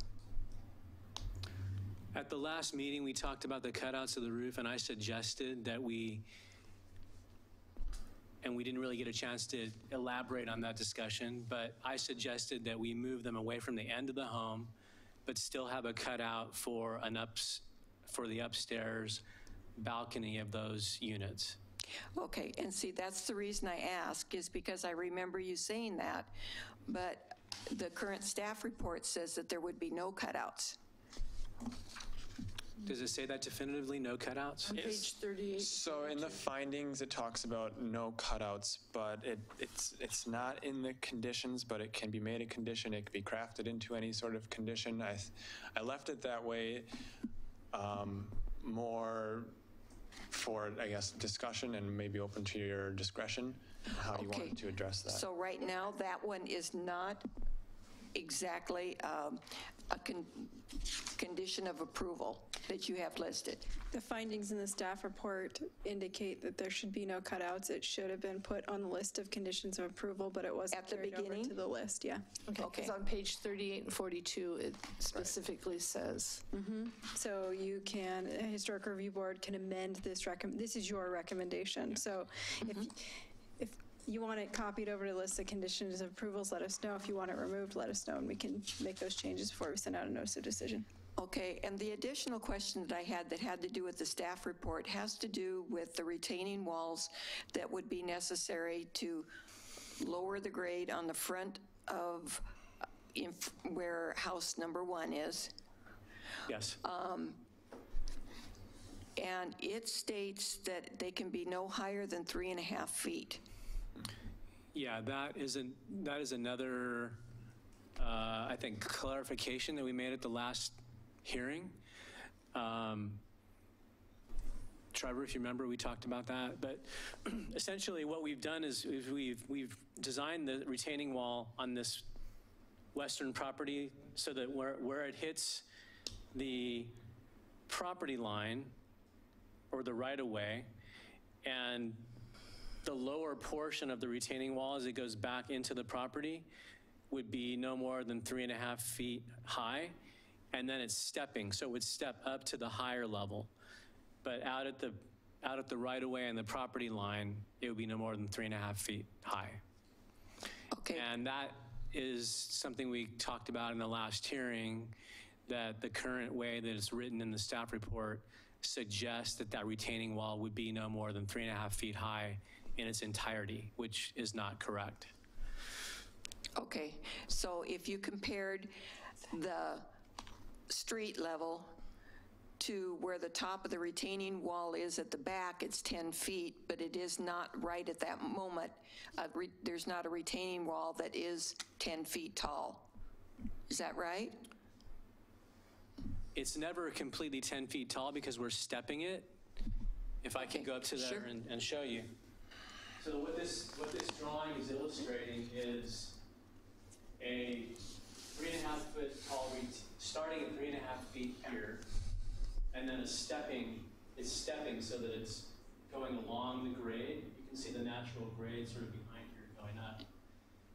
At the last meeting, we talked about the cutouts of the roof, and I suggested that we didn't really get a chance to elaborate on that discussion, but I suggested that we move them away from the end of the home, but still have a cutout for for the upstairs balcony of those units. Okay, and see, that's the reason I ask, is because I remember you saying that, but the current staff report says that there would be no cutouts. Does it say that definitively, no cutouts? On page 38. So in the findings, it talks about no cutouts, but it's not in the conditions, but it can be made a condition. It can be crafted into any sort of condition. I left it that way more for, I guess, discussion and maybe open to your discretion, how you wanted to address that. So right now, that one is not exactly a condition of approval that you have listed. The findings in the staff report indicate that there should be no cutouts. It should have been put on the list of conditions of approval, but it wasn't At the carried over beginning? to the list, yeah. Okay, because on page 38 and 42, it specifically says. So you can, a historic review board can amend this this is your recommendation. So if you want it copied over to the list of conditions of approvals, let us know. If you want it removed, let us know, and we can make those changes before we send out a notice of decision. Okay, and the additional question that I had that had to do with the staff report has to do with the retaining walls that would be necessary to lower the grade on the front of where house number 1 is. Yes. And it states that they can be no higher than 3.5 feet. Yeah, that is another, I think, clarification that we made at the last hearing. Trevor, if you remember, we talked about that. But essentially what we've done is we've designed the retaining wall on this western property so that where it hits the property line or the right-of-way, and the lower portion of the retaining wall as it goes back into the property would be no more than 3.5 feet high, and then it's stepping, so it would step up to the higher level. But out at the right-of-way and the property line, it would be no more than 3.5 feet high. Okay. And that is something we talked about in the last hearing, that the current way that it's written in the staff report suggests that that retaining wall would be no more than 3.5 feet high in its entirety, which is not correct. Okay, so if you compared the street level to where the top of the retaining wall is at the back, it's 10 feet, but it is not right at that moment. There's not a retaining wall that is 10 feet tall. Is that right? It's never completely 10 feet tall because we're stepping it. If I can go up to there sure. and show you. So what this drawing is illustrating is a 3.5 foot tall, starting at 3.5 feet here, and then it's stepping so that it's going along the grade. You can see the natural grade sort of behind here going up.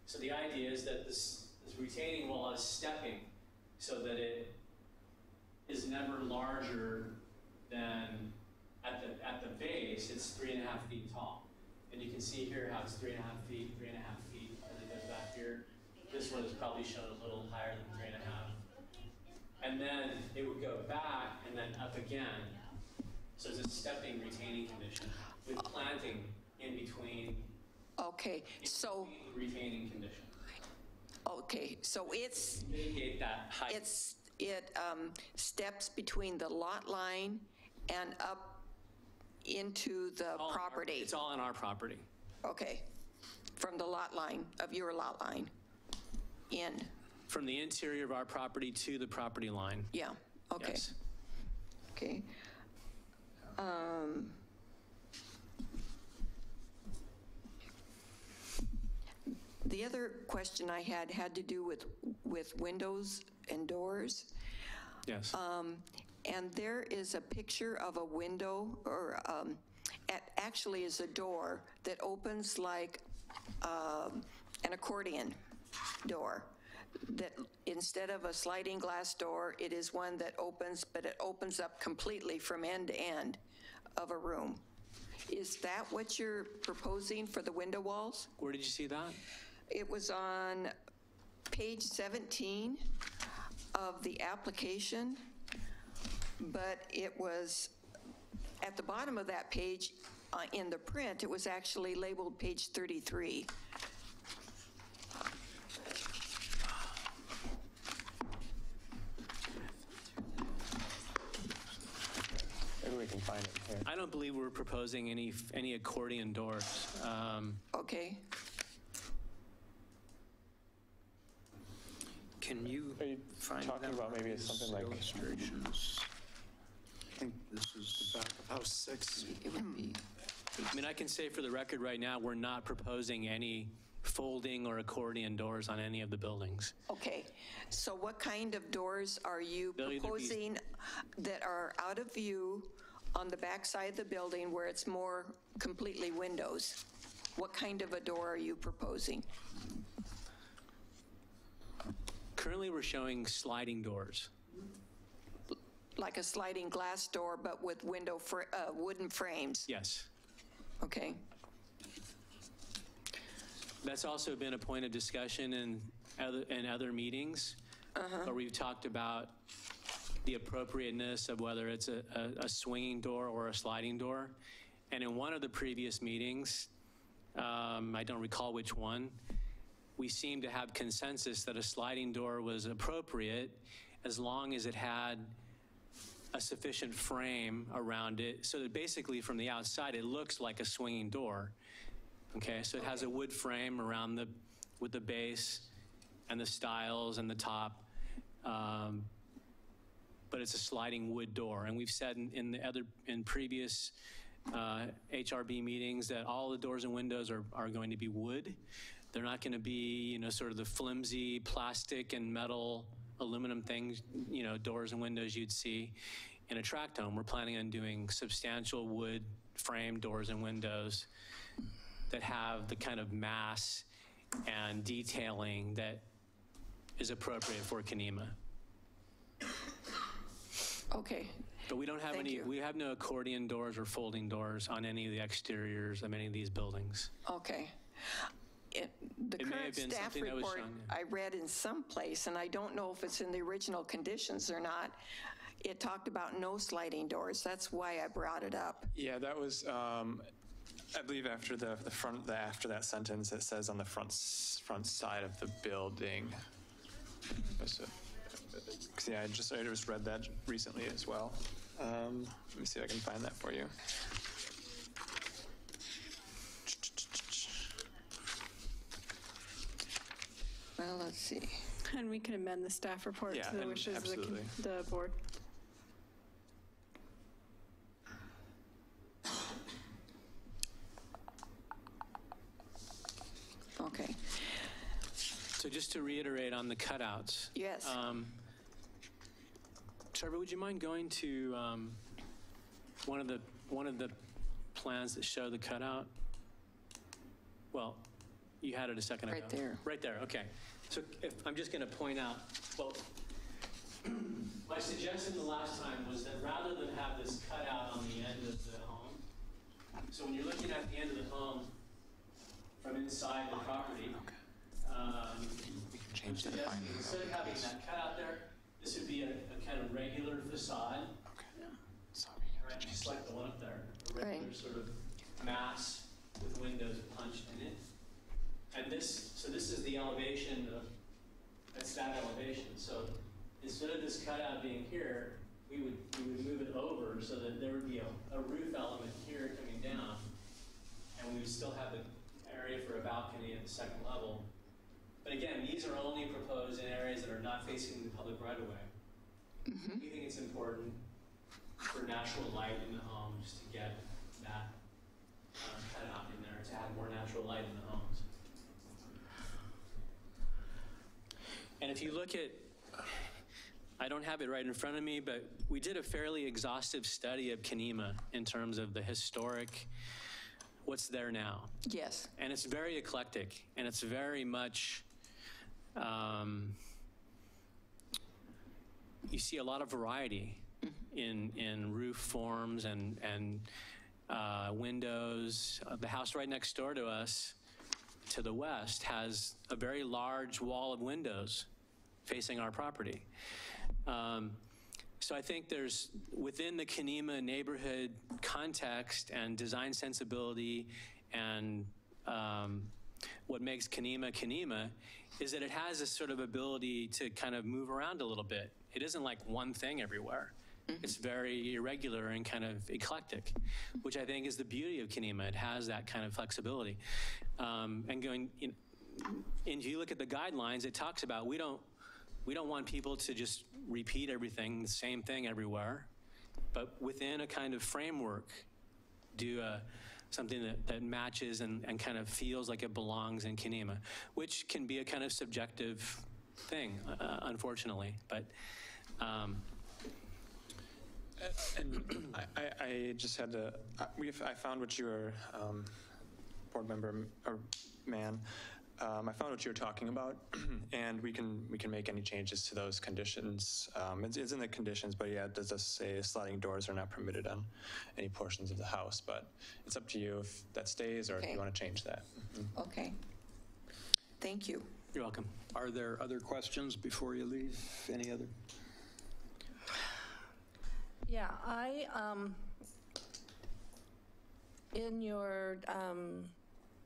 So the idea is that this retaining wall is stepping so that it is never larger than at the base, it's 3.5 feet tall. And you can see here how it's 3.5 feet, 3.5 feet as it goes back here. This one is probably shown a little higher than 3.5. And then it would go back and then up again. So it's a stepping retaining condition with planting in between. Okay, so. Retaining condition. Okay, so it's. Mitigate that height. it steps between the lot line and up into the property. It's all on our property. Okay, from the lot line, of your lot line, in, From the interior of our property to the property line. yeah, okay. Yes. Okay. The other question I had to do with windows and doors. Yes. And there is a picture of a window, or actually is a door that opens like an accordion door. That instead of a sliding glass door, it is one that opens, but it opens up completely from end to end of a room. Is that what you're proposing for the window walls? Where did you see that? It was on page 17 of the application, but it was at the bottom of that page in the print, it was actually labeled page 33. Maybe we can find it here. I don't believe we're proposing any accordion doors. Okay. Can you Are you find talking them about maybe on something these like- illustrations? I think This is back of house 6. It would be, I mean, I can say for the record right now, we're not proposing any folding or accordion doors on any of the buildings. okay. So what kind of doors are you They'll either be- proposing that are out of view on the back side of the building where it's more completely windows? What kind of a door are you proposing? Currently, we're showing sliding doors. Like a sliding glass door, but with wooden frames? Yes. Okay. That's also been a point of discussion in other meetings, where we've talked about the appropriateness of whether it's a swinging door or a sliding door. And in one of the previous meetings, I don't recall which one, we seemed to have consensus that a sliding door was appropriate as long as it had a sufficient frame around it, so that basically from the outside it looks like a swinging door. Okay, so it has a wood frame around with the base and the stiles and the top, but it's a sliding wood door. And we've said in previous HRB meetings that all the doors and windows are going to be wood. They're not going to be, sort of the flimsy plastic and metal, aluminum things, doors and windows you'd see in a tract home. We're planning on doing substantial wood frame doors and windows that have the kind of mass and detailing that is appropriate for Kenema. Okay. But we don't have Thank you. we have no accordion doors or folding doors on any of the exteriors of any of these buildings. Okay. The It may have current been staff something that was report shown, yeah. I read in some place, and I don't know if it's in the original conditions or not, it talked about no sliding doors. That's why I brought it up. Yeah, that was, I believe after after that sentence, it says on the front side of the building. Yeah, I just read that recently as well. Let me see if I can find that for you. Well, let's see. And we can amend the staff report Yeah, to the and wishes of absolutely. the board. Okay. So just to reiterate on the cutouts. Yes. Trevor, would you mind going to one of the plans that show the cutout? Well, you had it a second ago. Right there. Right there, okay. So I'm just going to point out, well, my suggestion the last time was that rather than have this cutout on the end of the home, so when you're looking at the end of the home from inside the property, We can change that. suggesting instead of having that cutout there, this would be a kind of regular facade, right, just like the one up there, a regular Right. sort of mass with windows punched in it. And this is the elevation of, that's that elevation. So instead of this cutout being here, we would move it over so that there would be a roof element here coming down, and we would still have the area for a balcony at the second level. But again, these are only proposed in areas that are not facing the public right of way. We think it's important for natural light in the homes to get that cutout in there, to add more natural light in the homes. And if you look at, I don't have it right in front of me, but we did a fairly exhaustive study of Kenema in terms of the historic, what's there now. Yes. And it's very eclectic, and it's very much, you see a lot of variety in roof forms and windows. The house right next door to us, to the west, has a very large wall of windows facing our property. So I think there's, within the Kenema neighborhood context and design sensibility, and what makes Kenema Kenema is that it has this sort of ability to kind of move around a little bit. It isn't like one thing everywhere. It's very irregular and kind of eclectic, which I think is the beauty of Kenema. It has that kind of flexibility. And going, and if you look at the guidelines, it talks about we don't want people to just repeat everything, the same thing everywhere, but within a kind of framework, do something that matches and kind of feels like it belongs in Kenema, which can be a kind of subjective thing, unfortunately. But and I just had to, I found what you were, board member, or man, I found what you were talking about, and we can make any changes to those conditions. It's in the conditions, but yeah, it does say sliding doors are not permitted on any portions of the house, but it's up to you if that stays or if you want to change that. Okay. Thank you. You're welcome. Are there other questions before you leave? Any other? Yeah, in your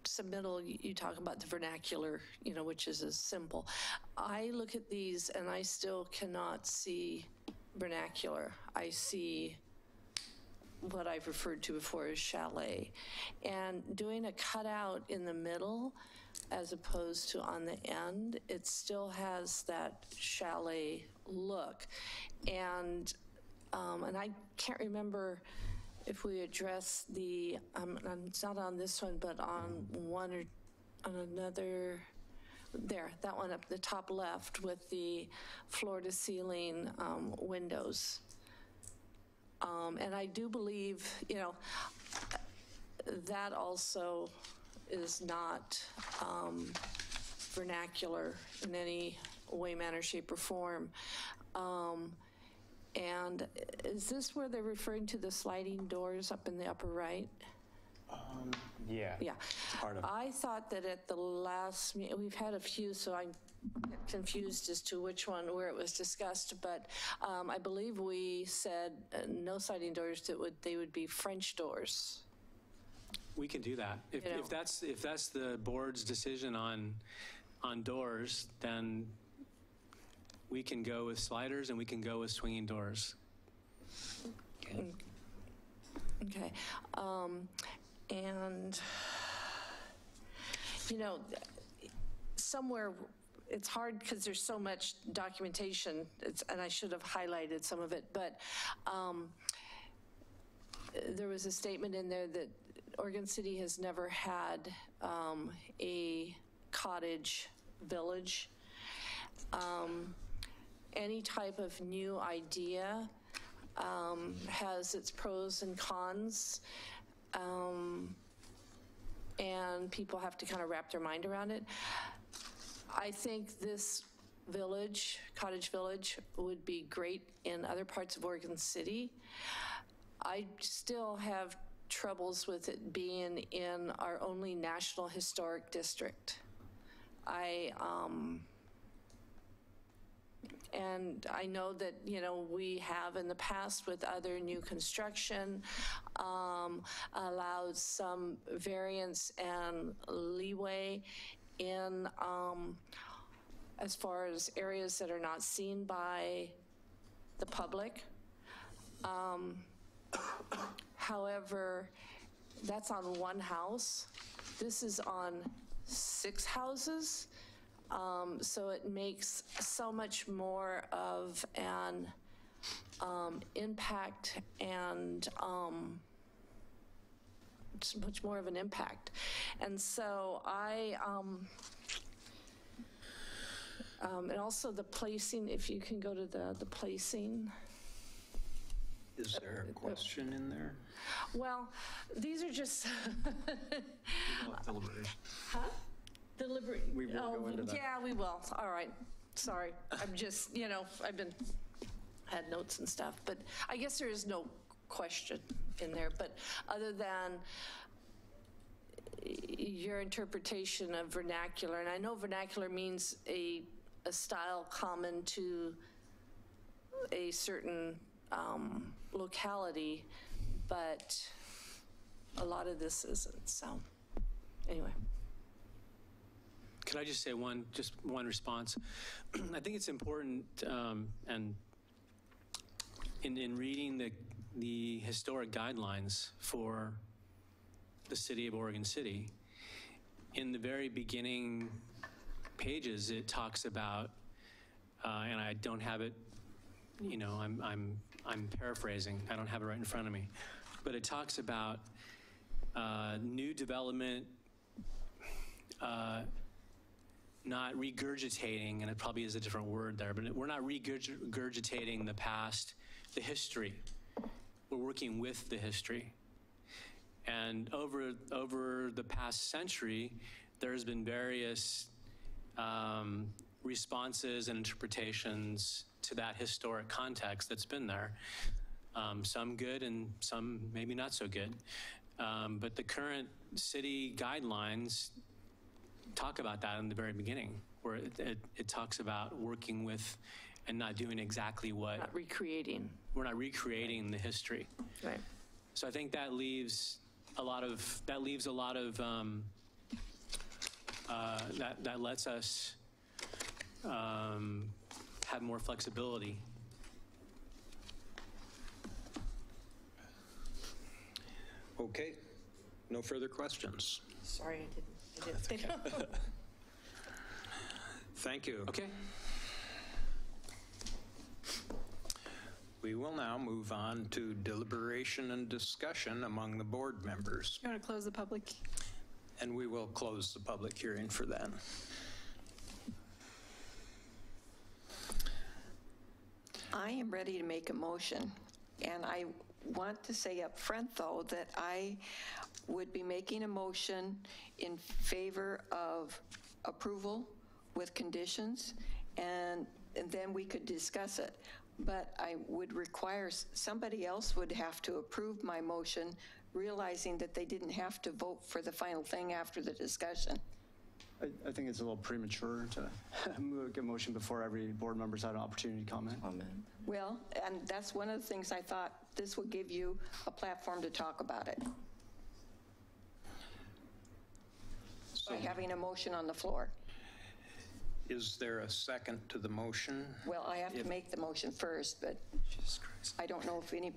submittal, you talk about the vernacular, which is as simple. I look at these and I still cannot see vernacular. I see what I've referred to before as chalet. And doing a cutout in the middle as opposed to on the end, it still has that chalet look. And I can't remember if we address the, it's not on this one, but on one or on another, there, that one up the top left with the floor to ceiling windows. And I do believe, that also is not vernacular in any way, manner, shape, or form. And is this where they're referring to the sliding doors up in the upper right? Yeah. Yeah. Part of it. I thought that at the last, we've had a few, so I'm confused as to which one, where it was discussed, but I believe we said no sliding doors, they would be French doors. We can do that. If that's the board's decision on doors, then we can go with sliders and we can go with swinging doors. Okay. And, somewhere, it's hard because there's so much documentation, and I should have highlighted some of it, but there was a statement in there that Oregon City has never had a cottage village. Any type of new idea has its pros and cons, and people have to kind of wrap their mind around it. I think this village, cottage village, would be great in other parts of Oregon City. I still have troubles with it being in our only National Historic District. And I know that, we have in the past with other new construction allowed some variance and leeway in as far as areas that are not seen by the public. However, that's on one house. This is on 6 houses. So it makes so much more of an impact and it's much more of an impact. And so and also the placing, if you can go to the placing. Is there a question in there? Well, these are just. Deliberation. Huh? Deliberate. We will go into that. Yeah, we will. All right. Sorry. I'm just, I've had notes and stuff, but I guess there is no question in there. But other than your interpretation of vernacular, and I know vernacular means a style common to a certain locality, but a lot of this isn't. So anyway. Could I just say just one response? I think it's important, and in reading the historic guidelines for the city of Oregon City, in the very beginning pages, it talks about, and I don't have it, I'm paraphrasing. I don't have it right in front of me, but it talks about new development. Not regurgitating, and it probably is a different word there, but we're not regurgitating the past, the history. We're working with the history. And over the past century, there's been various responses and interpretations to that historic context that's been there. Some good and some maybe not so good. But the current city guidelines talk about that in the very beginning, where it talks about working with and not doing exactly what. Not recreating. We're not recreating the history. Right. So I think that leaves a lot of that lets us have more flexibility. Okay, no further questions. Sorry, I didn't say no. Thank you. Okay. We will now move on to deliberation and discussion among the board members, You want to close the public? and we will close the public hearing for that. I am ready to make a motion, and I want to say up front, though, that I would be making a motion in favor of approval with conditions, and then we could discuss it. But I would require, somebody else would have to approve my motion, realizing that they didn't have to vote for the final thing after the discussion. I think it's a little premature to make a motion before every board member's had an opportunity to comment. Well, and that's one of the things I thought, this would give you a platform to talk about it. By having a motion on the floor. Is there a second to the motion? Well, I have to make the motion first, but I don't know if any,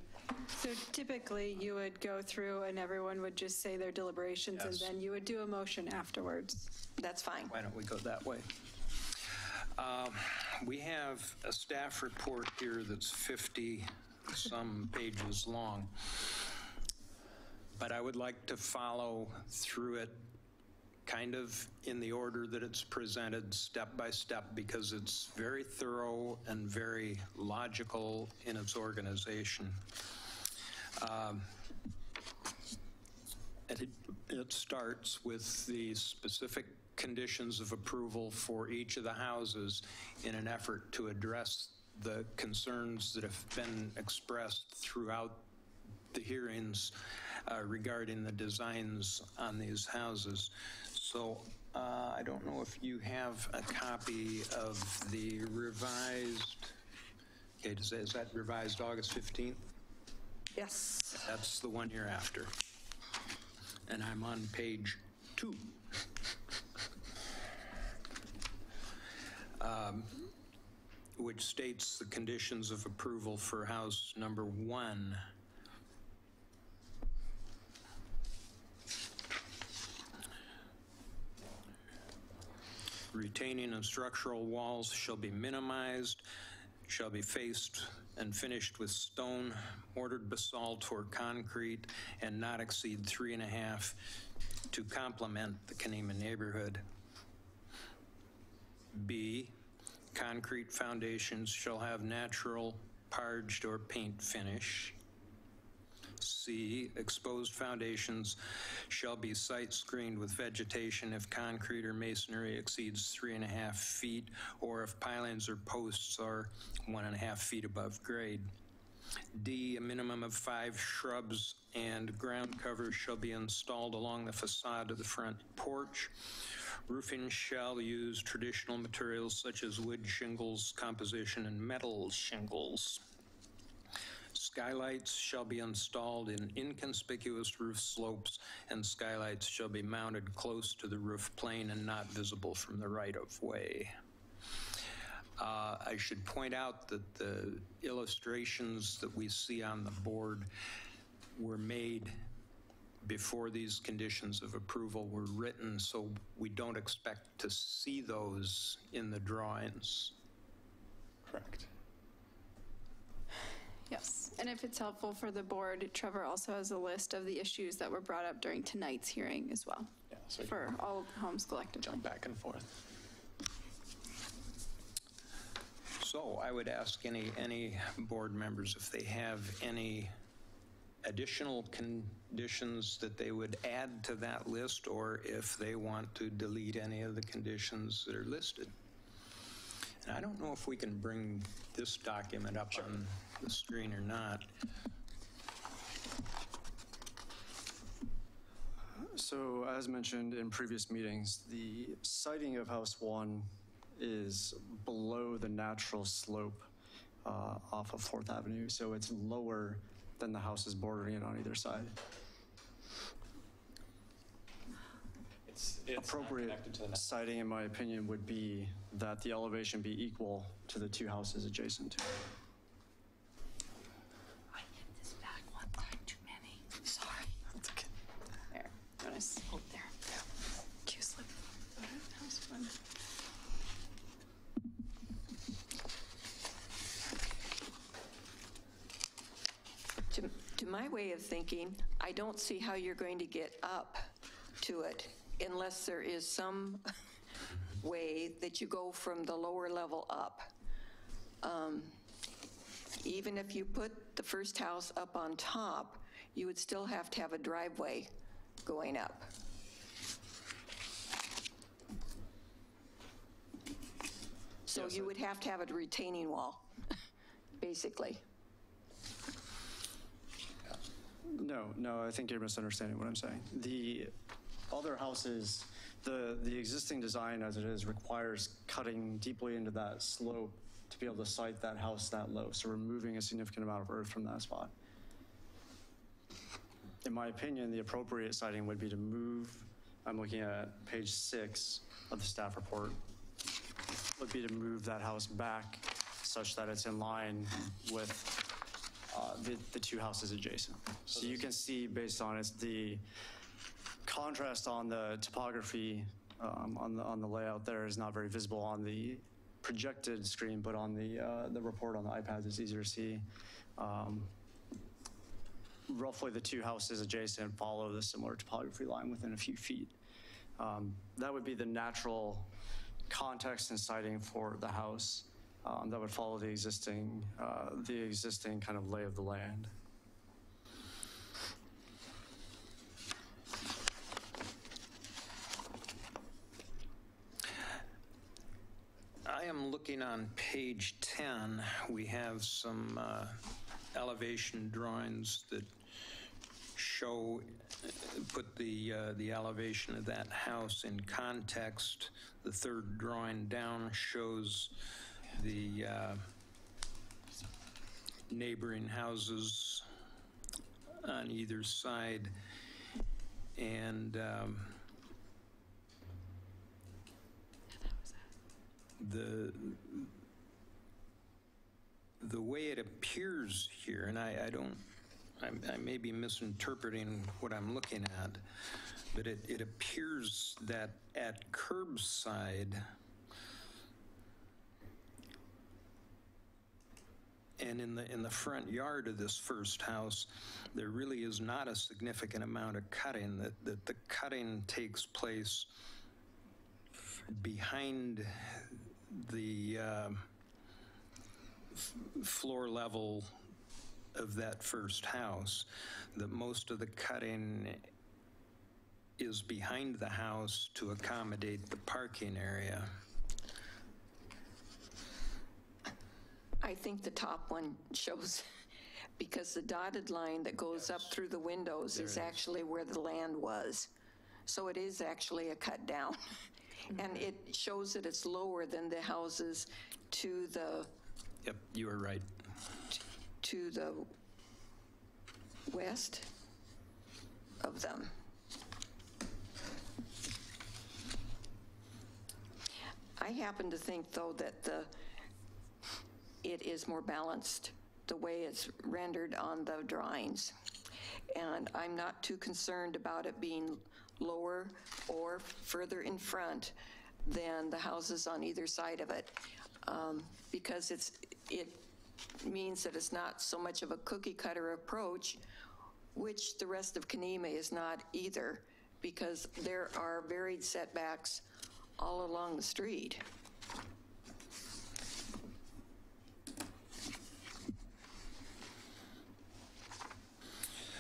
So typically, you would go through and everyone would just say their deliberations, and Yes. then you would do a motion afterwards. that's fine. Why don't we go that way? We have a staff report here that's 50-some pages long, but I would like to follow through it kind of in the order that it's presented, step by step, because it's very thorough and very logical in its organization. It starts with the specific conditions of approval for each of the houses in an effort to address the concerns that have been expressed throughout the hearings regarding the designs on these houses. So I don't know if you have a copy of the revised, okay, is that revised August 15th? Yes. That's the one you're after. And I'm on page 2. which states the conditions of approval for house number 1. Retaining and structural walls shall be minimized, shall be faced and finished with stone, mortared basalt or concrete, and not exceed 3.5 to complement the Kenema neighborhood. B, concrete foundations shall have natural, parged, or paint finish. C, exposed foundations shall be site screened with vegetation if concrete or masonry exceeds 3.5 feet, or if pilings or posts are 1.5 feet above grade. D, a minimum of 5 shrubs and ground cover shall be installed along the facade of the front porch. Roofing shall use traditional materials such as wood shingles, composition, and metal shingles. Skylights shall be installed in inconspicuous roof slopes, and skylights shall be mounted close to the roof plane and not visible from the right-of-way. I should point out that the illustrations that we see on the board were made before these conditions of approval were written, so we don't expect to see those in the drawings. Correct. Yes, and if it's helpful for the board, Trevor also has a list of the issues that were brought up during tonight's hearing as well, Yeah, so we for all homes collectively. jump back and forth. So I would ask any board members if they have any additional conditions that they would add to that list, or if they want to delete any of the conditions that are listed. And I don't know if we can bring this document up on the screen or not. So as mentioned in previous meetings, the siting of House 1 is below the natural slope off of 4th Avenue, so it's lower than the houses bordering it on either side. It's Appropriate connected to the siting, in my opinion, would be that the elevation be equal to the 2 houses adjacent to it. I hit this back one time too many. Sorry. There, notice. Oh, there. Q-slip. House 1. To my way of thinking, I don't see how you're going to get up to it unless there is some way that you go from the lower level up. Even if you put the first house up on top, you would still have to have a driveway going up. So Yes, you would have to have a retaining wall, basically. No, I think you're misunderstanding what I'm saying. The other houses, the existing design as it is requires cutting deeply into that slope to be able to site that house that low, so removing a significant amount of earth from that spot. In my opinion, the appropriate siting would be to move, I'm looking at page 6 of the staff report, would be to move that house back such that it's in line with the 2 houses adjacent. So you can see based on it's the contrast on the topography on the layout there is not very visible on the projected screen, but on the report on the iPads it's easier to see. Roughly the 2 houses adjacent follow the similar topography line within a few feet. That would be the natural context and siting for the house. That would follow the existing kind of lay of the land. I am looking on page 10. We have some elevation drawings that show, put the elevation of that house in context. The third drawing down shows the neighboring houses on either side, and the way it appears here, and I may be misinterpreting what I'm looking at, but it appears that at curbside and in the front yard of this first house, there really is not a significant amount of cutting. That the cutting takes place behind the floor level of that first house, that most of the cutting is behind the house to accommodate the parking area. I think the top one shows, because the dotted line that goes up through the windows is actually where the land was. So it is actually a cut down. And it shows that it's lower than the houses to the... Yep, you are right. To the west of them. I happen to think, though, that it is more balanced the way it's rendered on the drawings. And I'm not too concerned about it being lower or further in front than the houses on either side of it, because it means that it's not so much of a cookie cutter approach, which the rest of Kenema is not either, because there are varied setbacks all along the street.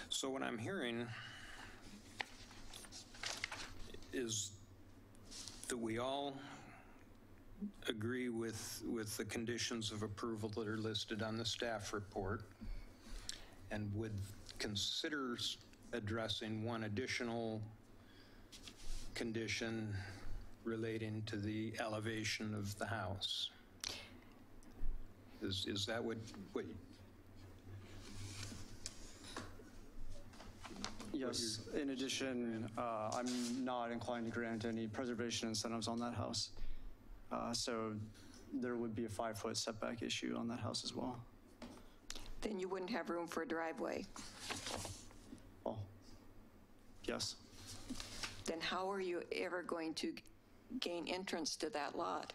So what I'm hearing is that we all agree with the conditions of approval that are listed on the staff report and would consider addressing one additional condition relating to the elevation of the house. Is that what Yes, in addition, I'm not inclined to grant any preservation incentives on that house. So there would be a 5-foot setback issue on that house as well. Then you wouldn't have room for a driveway. Well, yes. Then how are you ever going to gain entrance to that lot?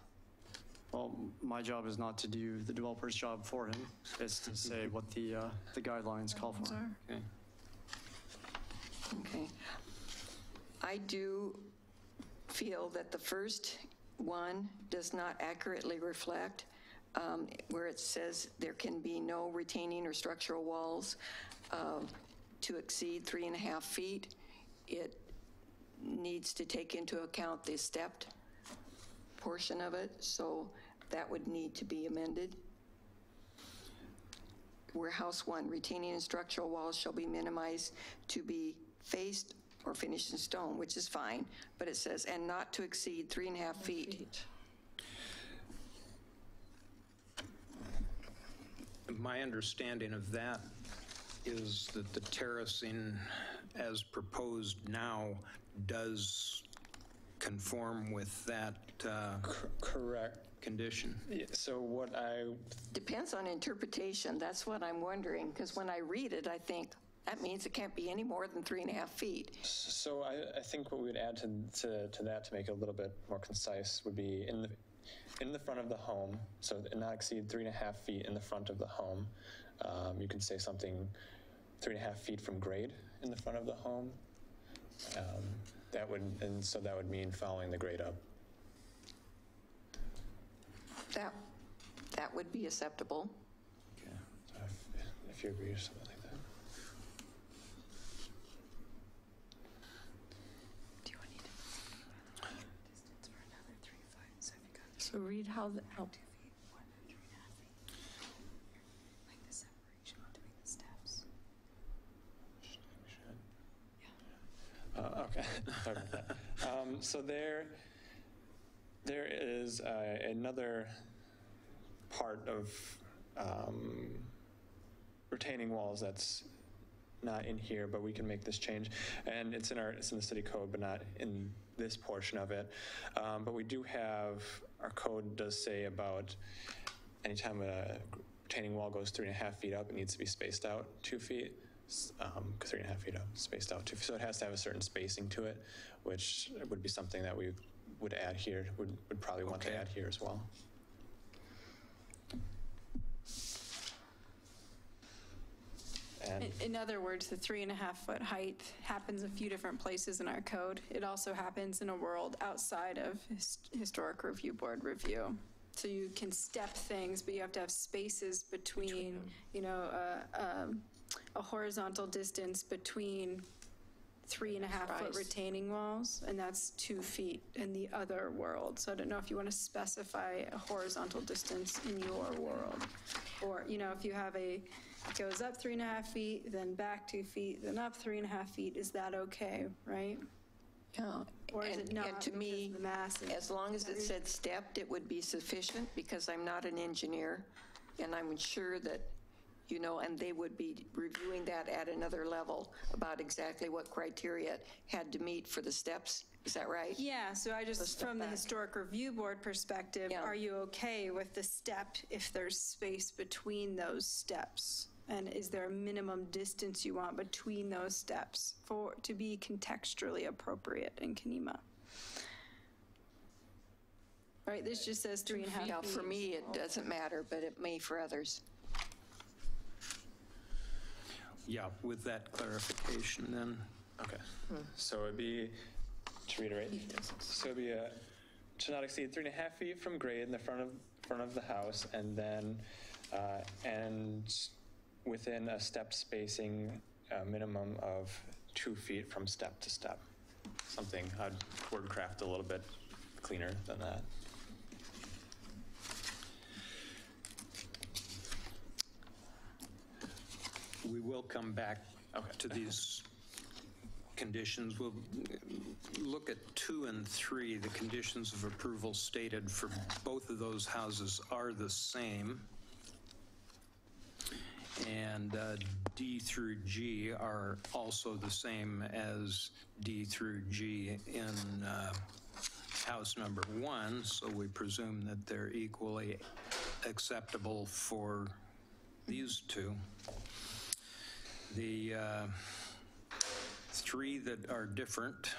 Well, my job is not to do the developer's job for him. It's to say what the guidelines call for. Okay. Okay. I do feel that the first one does not accurately reflect where it says there can be no retaining or structural walls to exceed 3.5 feet. It needs to take into account the stepped portion of it, so that would need to be amended. Where house 1, retaining and structural walls shall be minimized to be faced or finished in stone, which is fine, but it says, and not to exceed 3.5 feet. My understanding of that is that the terracing as proposed now does conform with that Correct. condition. Yeah, so what I... Depends on interpretation. That's what I'm wondering, because when I read it, I think, that means it can't be any more than 3.5 feet. So I think what we would add to that to make it a little bit more concise would be in the front of the home, so not exceed 3.5 feet in the front of the home. You could say something 3.5 feet from grade in the front of the home. That would mean following the grade up. That would be acceptable. Okay. So if you agree or something like that. So read how the, Like the separation between the steps. Okay, sorry about that. So there is another part of retaining walls that's not in here, but we can make this change, and it's in the city code, but not in this portion of it. But we do have our code does say about anytime a retaining wall goes 3.5 feet up, it needs to be spaced out 2 feet. 3.5 feet up, spaced out 2 feet. So it has to have a certain spacing to it, which would be something that we would add here, would probably want to add here as well. And In other words, the 3.5-foot height happens a few different places in our code. It also happens in a world outside of historic review board review. So you can step things, but you have to have spaces between you know, a horizontal distance between 3.5-foot retaining walls, and that's 2 feet in the other world. So I don't know if you want to specify a horizontal distance in your world. Or, you know, if you have it goes up 3.5 feet, then back 2 feet, then up 3.5 feet, is that okay, right? Yeah. Or is it not? And to me, because of the mass as long as it said stepped, it would be sufficient, because I'm not an engineer, and I'm sure that, you know, and they would be reviewing that at another level about exactly what criteria it had to meet for the steps. Is that right? Yeah, so I just, from the historic review board perspective, Yeah. are you okay with the step if there's space between those steps? And is there a minimum distance you want between those steps to be contextually appropriate in Kenema? Right, this just says 3.5 feet. Now, for me, it doesn't matter, but it may for others. Yeah, with that clarification then. okay, so it'd be, to reiterate, so it'd be to not exceed 3.5 feet from grade in the front of the house, and then and within a step spacing, a minimum of 2 feet from step to step. Something I'd word craft a little bit cleaner than that. We will come back to these conditions. We'll look at 2 and 3. The conditions of approval stated for both of those houses are the same. And D through G are also the same as D through G in house number 1, so we presume that they're equally acceptable for these 2. The 3 that are different.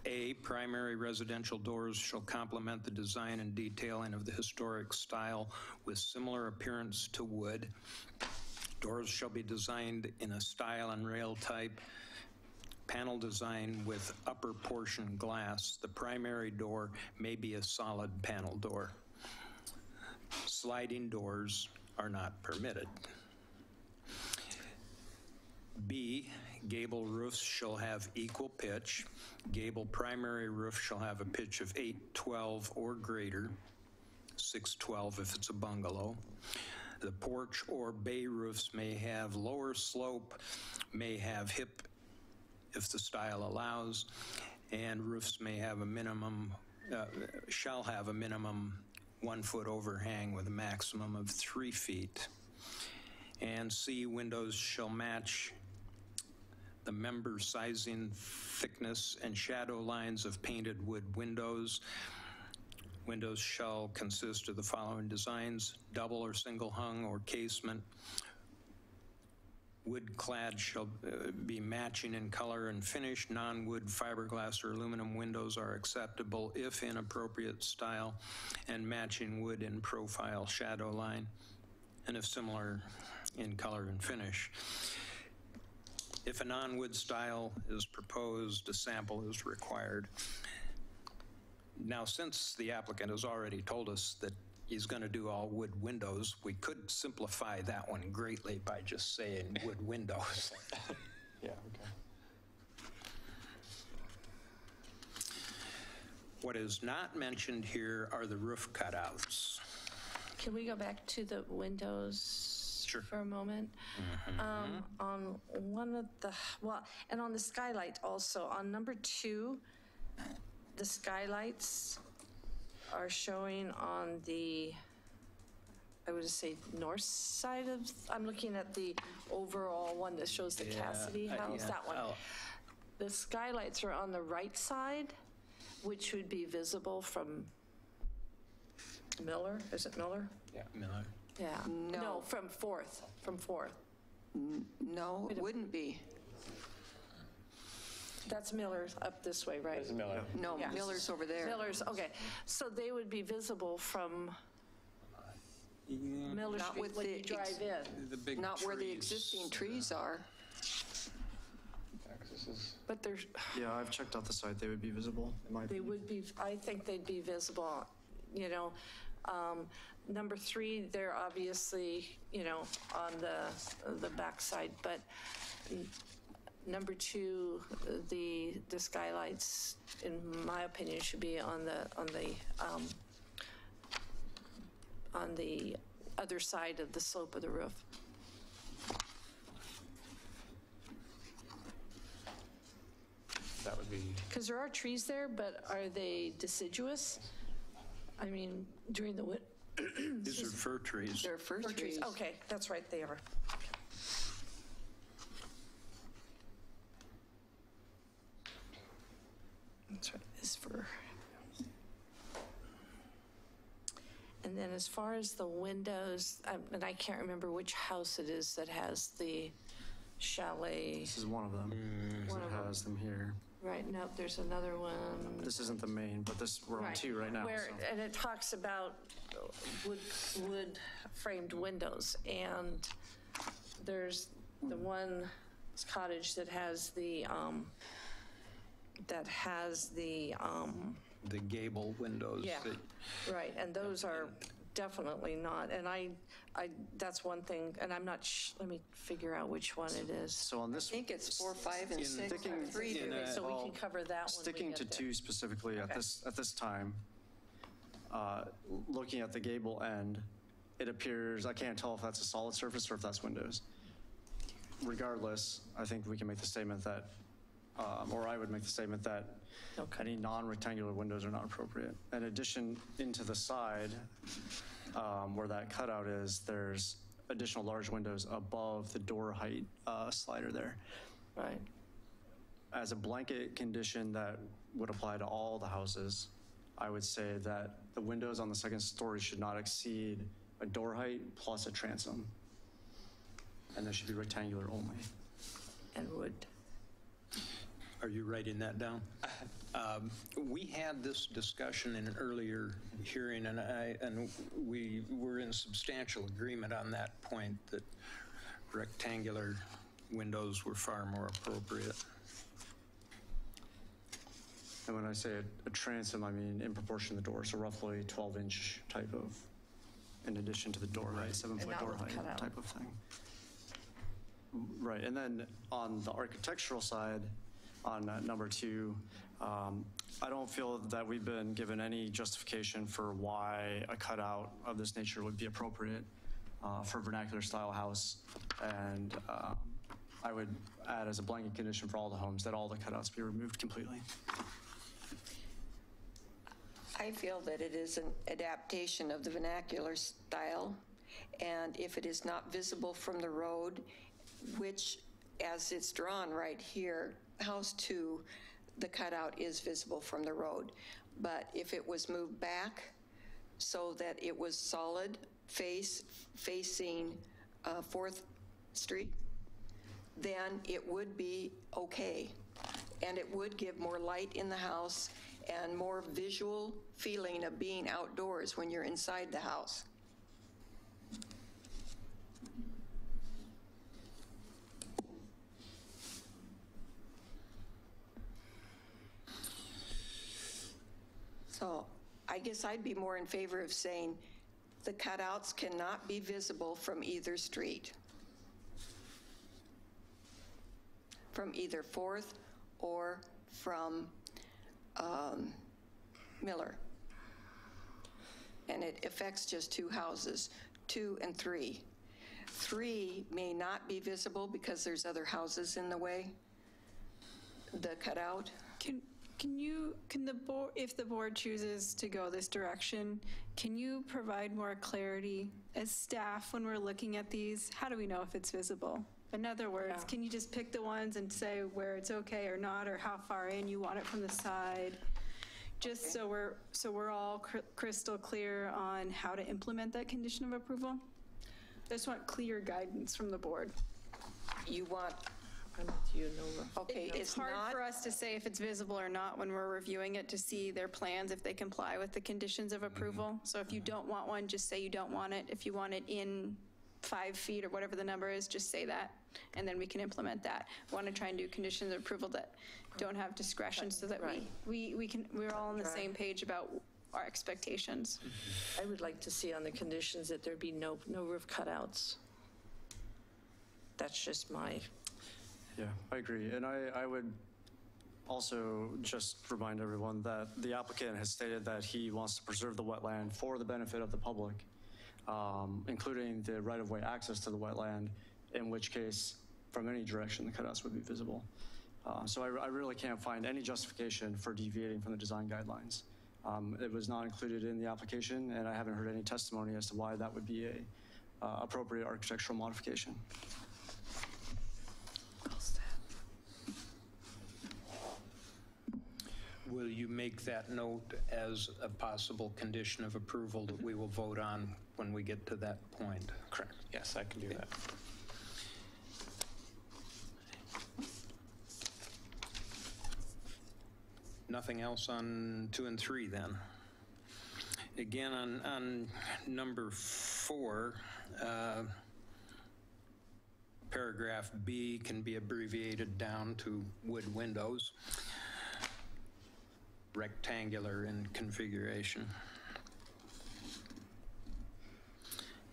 A, primary residential doors shall complement the design and detailing of the historic style with similar appearance to wood. Doors shall be designed in a style and rail type panel design with upper portion glass. The primary door may be a solid panel door. Sliding doors are not permitted. B, gable roofs shall have equal pitch. Gable primary roof shall have a pitch of 812 or greater, 612 if it's a bungalow. The porch or bay roofs may have lower slope, may have hip if the style allows, and roofs may have a minimum, shall have a minimum 1 foot overhang with a maximum of 3 feet. And C, windows shall match the member sizing, thickness, and shadow lines of painted wood windows. Windows shall consist of the following designs: double or single hung or casement. Wood clad shall be matching in color and finish. Non-wood fiberglass or aluminum windows are acceptable if in appropriate style, and matching wood in profile shadow line, and if similar in color and finish. If a non-wood style is proposed, a sample is required. Now, since the applicant has already told us that he's going to do all wood windows, we could simplify that one greatly by just saying wood windows. Yeah, okay. What is not mentioned here are the roof cutouts. Can we go back to the windows for a moment? On one of the, well, and on the skylight also, on number 2, the skylights are showing on the, I would say, north side of, I'm looking at the overall one that shows the Cassidy house, that one. The skylights are on the right side, Which would be visible from Miller? Is it Miller? Yeah, Miller. Yeah. No. From Fourth. No, it wouldn't be. That's Miller's up this way, right? Miller. No, Yeah. Miller's over there. Miller's, okay. So they would be visible from Miller Not Street with when the you drive in. The big Not where the trees. existing trees are. But there's, Yeah, I've checked out the site. They would be visible, in my they opinion. would be, I think they'd be visible, you know. Number 3, they're obviously, you know, on the backside, but number 2, the skylights, in my opinion, should be on the other side of the slope of the roof. That would be, Because there are trees there, but are they deciduous? I mean, during the winter. These are fir trees. They're fir trees. Okay, that's right, they are. That's right, it's fir. And then as far as the windows, and I can't remember which house it is that has the chalet. This is one of them. 'Cause One it of them. has them here. Right, no, there's another one. This isn't the main, but we're on Right. 2 right now. Where, so. and it talks about wood framed windows, and there's the one cottage that has the The gable windows. yeah, that- right, and those are definitely not, and I that's one thing, and I'm not, let me figure out which one it is. So on this, I think it's 4, 5, and 6. sticking- 3 do. in a- So we can cover that one. sticking to 2 specifically at this time, looking at the gable end, it appears, I can't tell if that's a solid surface or if that's windows. Regardless, I think we can make the statement that, or I would make the statement that any non-rectangular windows are not appropriate. In addition, into the side, where that cutout is, there's additional large windows above the door height slider there. Right. As a blanket condition that would apply to all the houses, I would say that the windows on the second story should not exceed a door height plus a transom. And they should be rectangular only. And wood. Are you writing that down? We had this discussion in an earlier hearing, and we were in substantial agreement on that point, that rectangular windows were far more appropriate. And when I say a transom, I mean in proportion to the door, so roughly 12-inch type of, in addition to the door height, 7-foot not door with height cutout. type of thing. Right, and then on the architectural side, on number 2, I don't feel that we've been given any justification for why a cutout of this nature would be appropriate for a vernacular style house. And I would add as a blanket condition for all the homes that all the cutouts be removed completely. I feel that it is an adaptation of the vernacular style, and if it is not visible from the road, which, as it's drawn right here, house 2, the cutout is visible from the road. But if it was moved back so that it was solid facing 4th Street, then it would be okay. And it would give more light in the house and more visual feeling of being outdoors when you're inside the house. So I guess I'd be more in favor of saying the cutouts cannot be visible from either street, from either 4th or from Miller. And it affects just 2 houses, 2 and 3. 3 may not be visible because there's other houses in the way, the cutout. Can the board, if the board chooses to go this direction, can you provide more clarity as staff when we're looking at these? How do we know if it's visible? In other words, can you just pick the ones and say where it's okay or not, or how far in you want it from the side? Just so we're all crystal clear on how to implement that condition of approval. I just want clear guidance from the board. You want, I'm with you, Nova. okay, It's hard for us to say if it's visible or not when we're reviewing it to see their plans, if they comply with the conditions of approval. So if you don't want one, just say you don't want it. If you want it in 5 feet or whatever the number is, just say that, and then we can implement that. We want to try and do conditions of approval that don't have discretion so that we're all on the same page about our expectations. I would like to see on the conditions that there be no roof cutouts. That's just my, Yeah, I agree. And I would also just remind everyone that the applicant has stated that he wants to preserve the wetland for the benefit of the public, including the right-of-way access to the wetland, in which case, from any direction, the cutouts would be visible. So I really can't find any justification for deviating from the design guidelines. It was not included in the application, and I haven't heard any testimony as to why that would be a appropriate architectural modification. Will you make that note as a possible condition of approval that we will vote on when we get to that point? Correct. Yes, I can do that. Nothing else on 2 and 3 then? Again, on number 4, paragraph B can be abbreviated down to wood windows, rectangular in configuration.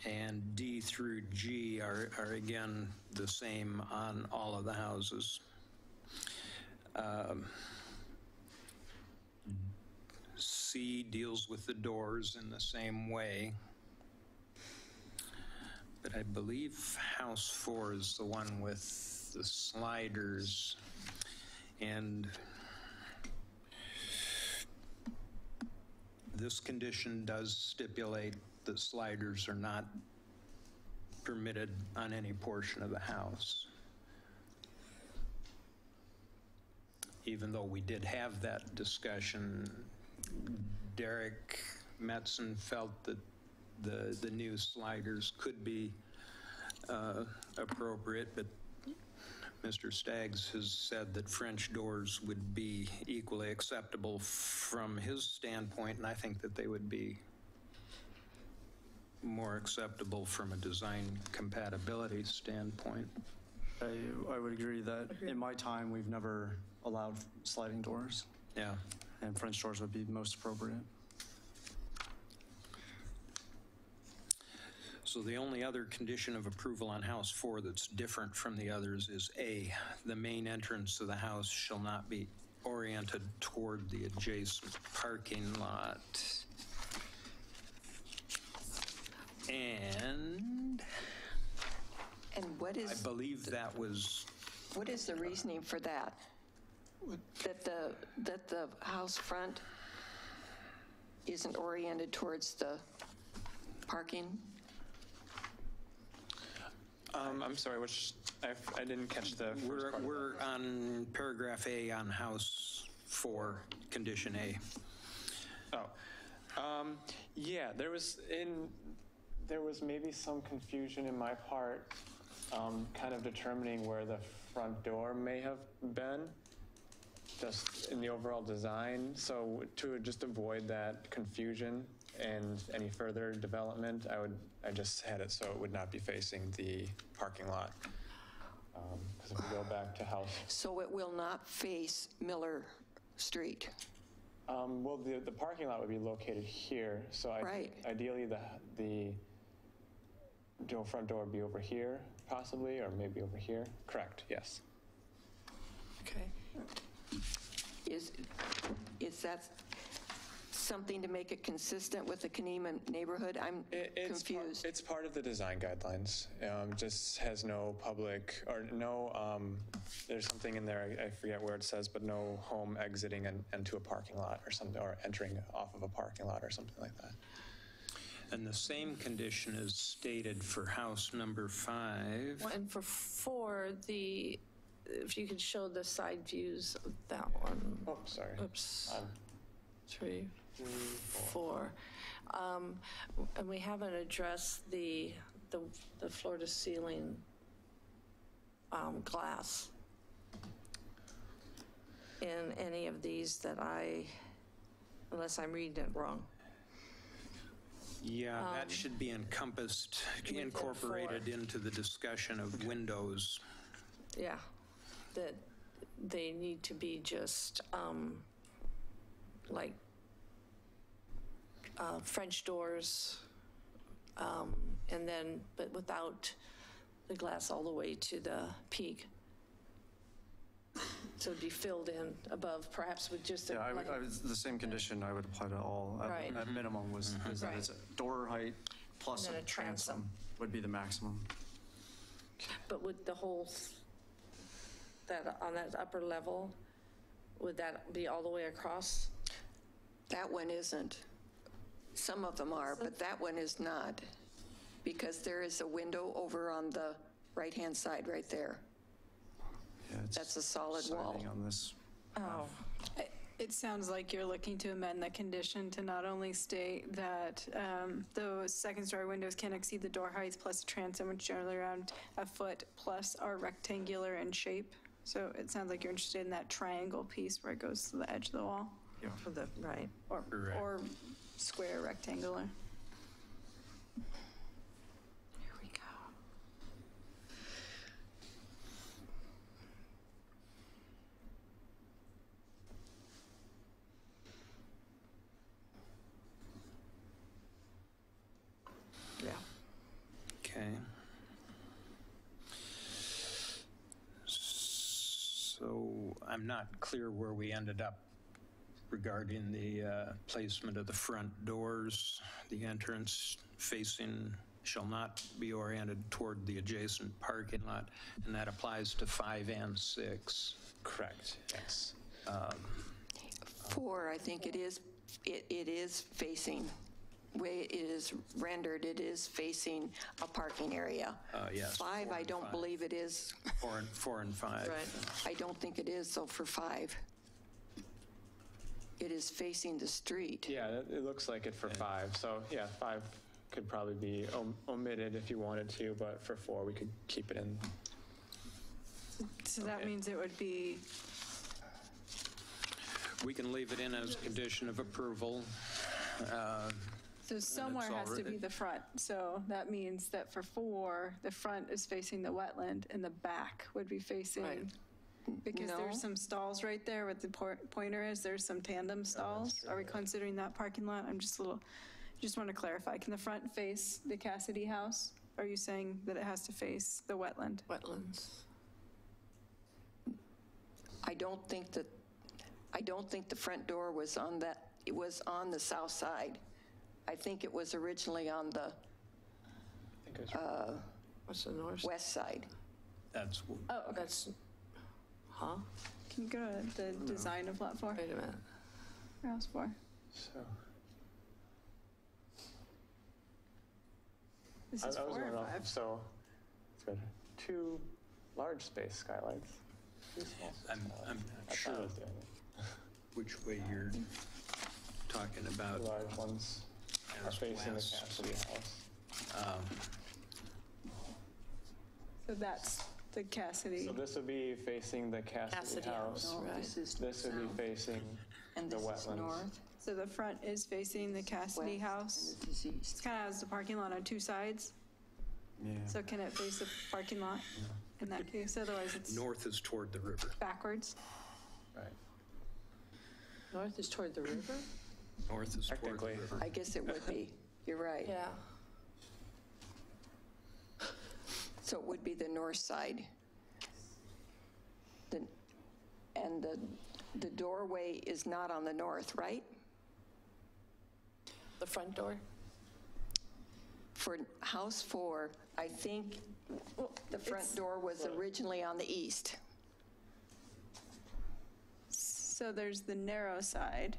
And D through G are again the same on all of the houses. C deals with the doors in the same way. But I believe house 4 is the one with the sliders, and this condition does stipulate that sliders are not permitted on any portion of the house. Even though we did have that discussion, Derek Metzen felt that the new sliders could be appropriate, but Mr. Staggs has said that French doors would be equally acceptable from his standpoint, and I think that they would be more acceptable from a design compatibility standpoint. I would agree that in my time, we've never allowed sliding doors. Yeah. And French doors would be most appropriate. So the only other condition of approval on house 4 that's different from the others is A, the main entrance to the house shall not be oriented toward the adjacent parking lot. And what I is, believe that was, what is the reasoning for that? That the house front isn't oriented towards the parking? I'm sorry, I didn't catch the first part. we're on paragraph A on house 4, condition A. Yeah, there was maybe some confusion in my part, kind of determining where the front door may have been, just in the overall design. So to just avoid that confusion and any further development, I just had it so it would not be facing the parking lot. Because if we go back to house. So it will not face Miller Street? Well, the parking lot would be located here, so ideally the front door would be over here, possibly, or maybe over here. Correct, yes. Okay. Is that something to make it consistent with the Kenema neighborhood? I'm confused. It's part of the design guidelines. Just has no public, or no, there's something in there, I forget where it says, but no home exiting into a parking lot or something, or entering off of a parking lot or something like that. And the same condition is stated for house number 5. and for 4, if you could show the side views of that one. Oh, sorry. Oops. 3, 4. And we haven't addressed the floor-to-ceiling glass in any of these that unless I'm reading it wrong. Yeah, that should be incorporated into the discussion of windows. Yeah, that they need to be just like French doors, and then, but without the glass all the way to the peak. So it'd be filled in above, perhaps with just a. Yeah, the same condition I would apply to all. Right. At minimum was is that it's door height plus And then a a transom. would be the maximum. But would the whole, on that upper level, would that be all the way across? That one isn't. Some of them are, but that one is not, because there is a window over on the right-hand side right there. Yeah, it's That's a solid wall. siding on this. Oh. It sounds like you're looking to amend the condition to not only state that those second-story windows can't exceed the door heights plus a transom, which generally around a foot plus are rectangular in shape. So it sounds like you're interested in that triangle piece where it goes to the edge of the wall, For the, right. Correct. or square rectangular. Here we go. Yeah. Okay. So I'm not clear where we ended up regarding the placement of the front doors. The entrance facing shall not be oriented toward the adjacent parking lot, and that applies to 5 and 6. Correct, yes. 4, I think it is facing, way it is rendered, it is facing a parking area. Yes, 5, 4 I and don't 5. believe it is. 4 and 5. Right. I don't think it is, though, for 5. It is facing the street. Yeah, it looks like it for 5. So yeah, 5 could probably be omitted if you wanted to, but for 4, we could keep it in. So that means it would be, We can leave it in as a condition of approval. so somewhere has to be already- the front. So that means that for 4, the front is facing the wetland and the back would be facing. Right. Because No. there's some stalls right there where the pointer is. There's some tandem stalls. Are we considering that parking lot? I'm just just want to clarify. Can the front face the Cassidy house? Are you saying that it has to face the wetland? Wetlands. I don't think the front door was on that, it was on the south side. I think it was originally on the What's the north? west side. That's, Oh, okay. That's, huh? Can you go to the design of lot 4? Wait a minute. Or house 4? So This I is was 4 going or off, 5? so it's good. 2 large space skylights. 2 small space I'm skylights. That's how I sure was doing it. which way you're talking about. The large ones are as facing the west. Cassidy house. So that's the Cassidy. So this would be facing the Cassidy Cassidy house. house. Right. This is This would be facing and the this is wetlands. north. So the front is facing the Cassidy west, house. and this is It east. kind of has the parking lot on 2 sides. Yeah. So can it face the parking lot in that case? Otherwise, it's North is toward the river. backwards. Right. North is toward the river? North is toward the Technically. river. I guess it would be. You're right. Yeah. So it would be the north side. And the doorway is not on the north, right? The front door? For house 4, I think the front door was originally on the east. So there's the narrow side,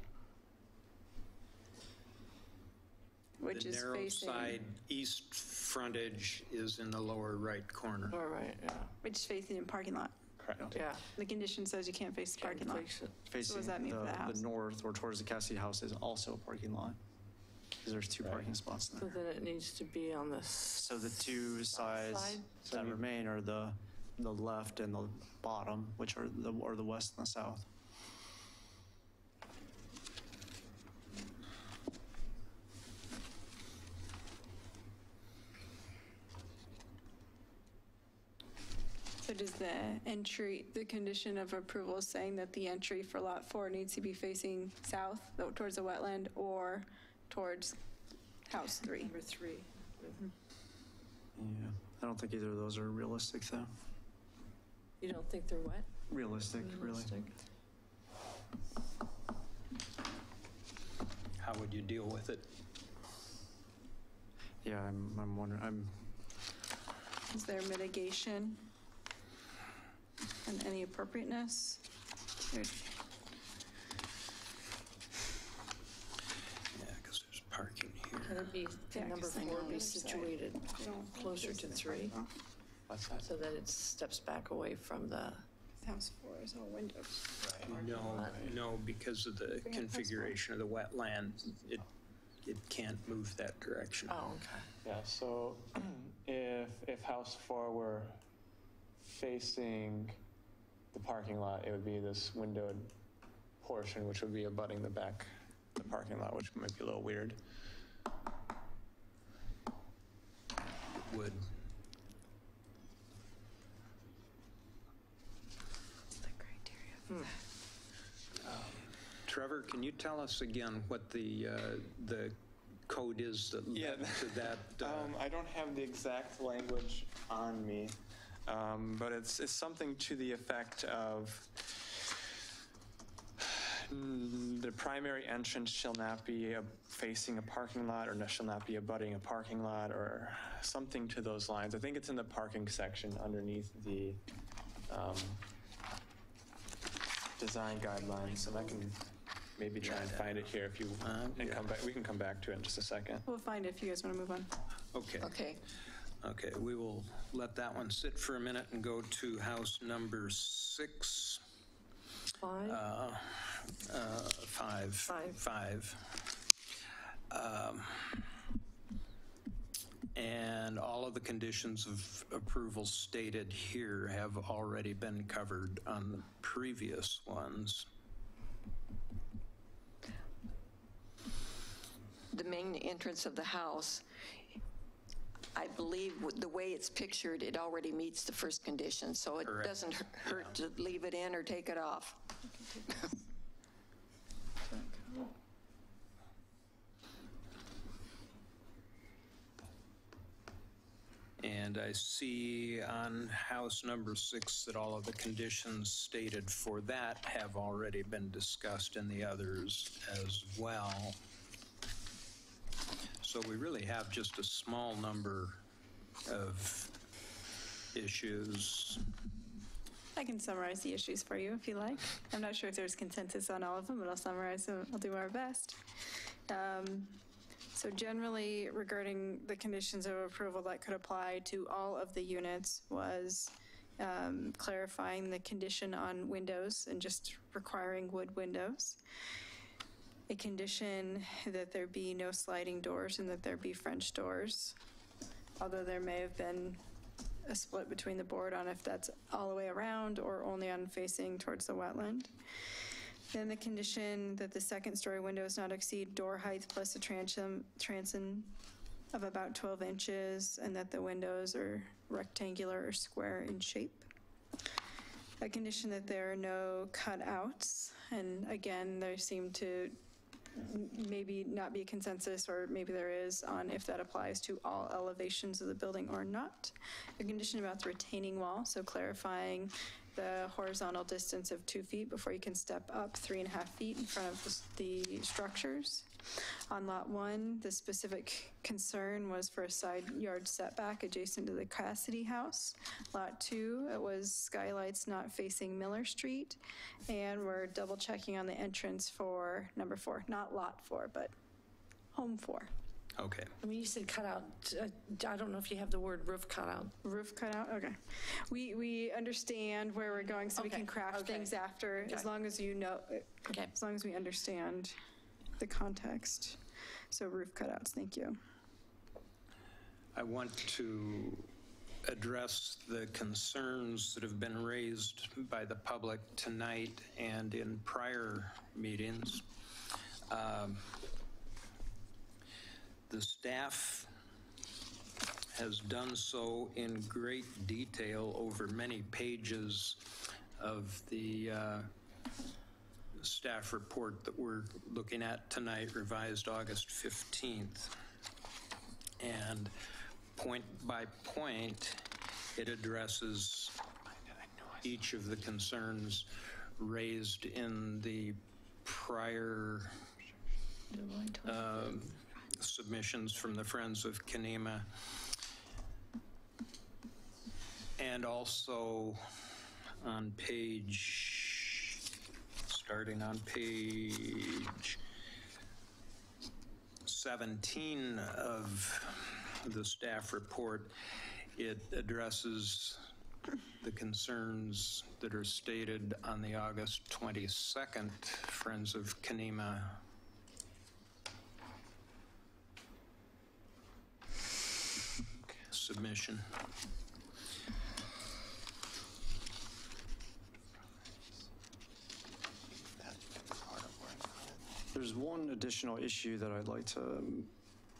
which The is narrow facing, side east frontage is in the lower right corner. All right, yeah. which is facing the parking lot. Correct. Yeah. The condition says you can't face the parking lot. So what Facing does that mean for that house? the north or towards the Cassidy house is also a parking lot, because there's two parking spots So there. then it needs to be on the So the two sides side? that remain are the left and the bottom, which are the west and the south. So does the condition of approval saying that the entry for Lot 4 needs to be facing south, towards the wetland, or towards House 3? Number 3. Yeah, I don't think either of those are realistic, though. You don't think they're what? Realistic, really. Realistic? How would you deal with it? Yeah, I'm wondering, Is there mitigation and any appropriateness? Yeah, because there's parking here. Can it be, Yeah, can number 'cause they 4 go on be the other side. situated closer to 3 What's that? so that it steps back away from the, House 4 is all windows. No, because of the configuration of the wetland, it can't move that direction. oh, okay. Yeah, so if House 4 were facing the parking lot, it would be this windowed portion, which would be abutting the parking lot, which might be a little weird. Would. Trevor, can you tell us again what the code is that led to that? I don't have the exact language on me, but it's something to the effect of the primary entrance shall not be facing a parking lot, or shall not be abutting a parking lot, or something to those lines. I think it's in the parking section underneath the design guidelines, and I can maybe try and find it here if you and come back. We can come back to it in just a second. We'll find it if you guys want to move on. Okay. Okay. We will let that one sit for a minute and go to house number 6. 5? 5. And all of the conditions of approval stated here have already been covered on the previous ones. The main entrance of the house, I believe the way it's pictured, it already meets the first condition, so it Correct. doesn't hurt to leave it in or take it off. And I see on house number 6 that all of the conditions stated for that have already been discussed in the others as well. So we really have just a small number of issues. I can summarize the issues for you if you like. I'm not sure if there's consensus on all of them, but I'll summarize them. I'll do our best. So generally, regarding the conditions of approval that could apply to all of the units was clarifying the condition on windows and just requiring wood windows. A condition that there be no sliding doors and that there be French doors, although there may have been a split between the board on if that's all the way around or only on facing towards the wetland. Then the condition that the second-story windows not exceed door height plus a transom of about 12 inches, and that the windows are rectangular or square in shape. A condition that there are no cutouts, and again, there seem to maybe not be a consensus, or maybe there is, on if that applies to all elevations of the building or not. A condition about the retaining wall, so clarifying the horizontal distance of 2 feet before you can step up 3.5 feet in front of the structures. On Lot 1, the specific concern was for a side yard setback adjacent to the Cassidy house. Lot 2, it was skylights not facing Miller Street. And we're double checking on the entrance for number 4, not Lot 4, but home 4. Okay. I mean, you said cutout. I don't know if you have the word roof cutout. Roof cutout, okay. We understand where we're going, so we Okay, can craft okay. things after, as Okay. long as you know, Okay. as long as we understand the context. So roof cutouts, thank you. I want to address the concerns that have been raised by the public tonight and in prior meetings. The staff has done so in great detail over many pages of the staff report that we're looking at tonight, revised August 15th. And point by point, it addresses each of the concerns raised in the prior submissions from the Friends of Kenema. And also on starting on page 17 of the staff report, it addresses the concerns that are stated on the August 22nd Friends of Kenema submission. There's one additional issue that I'd like to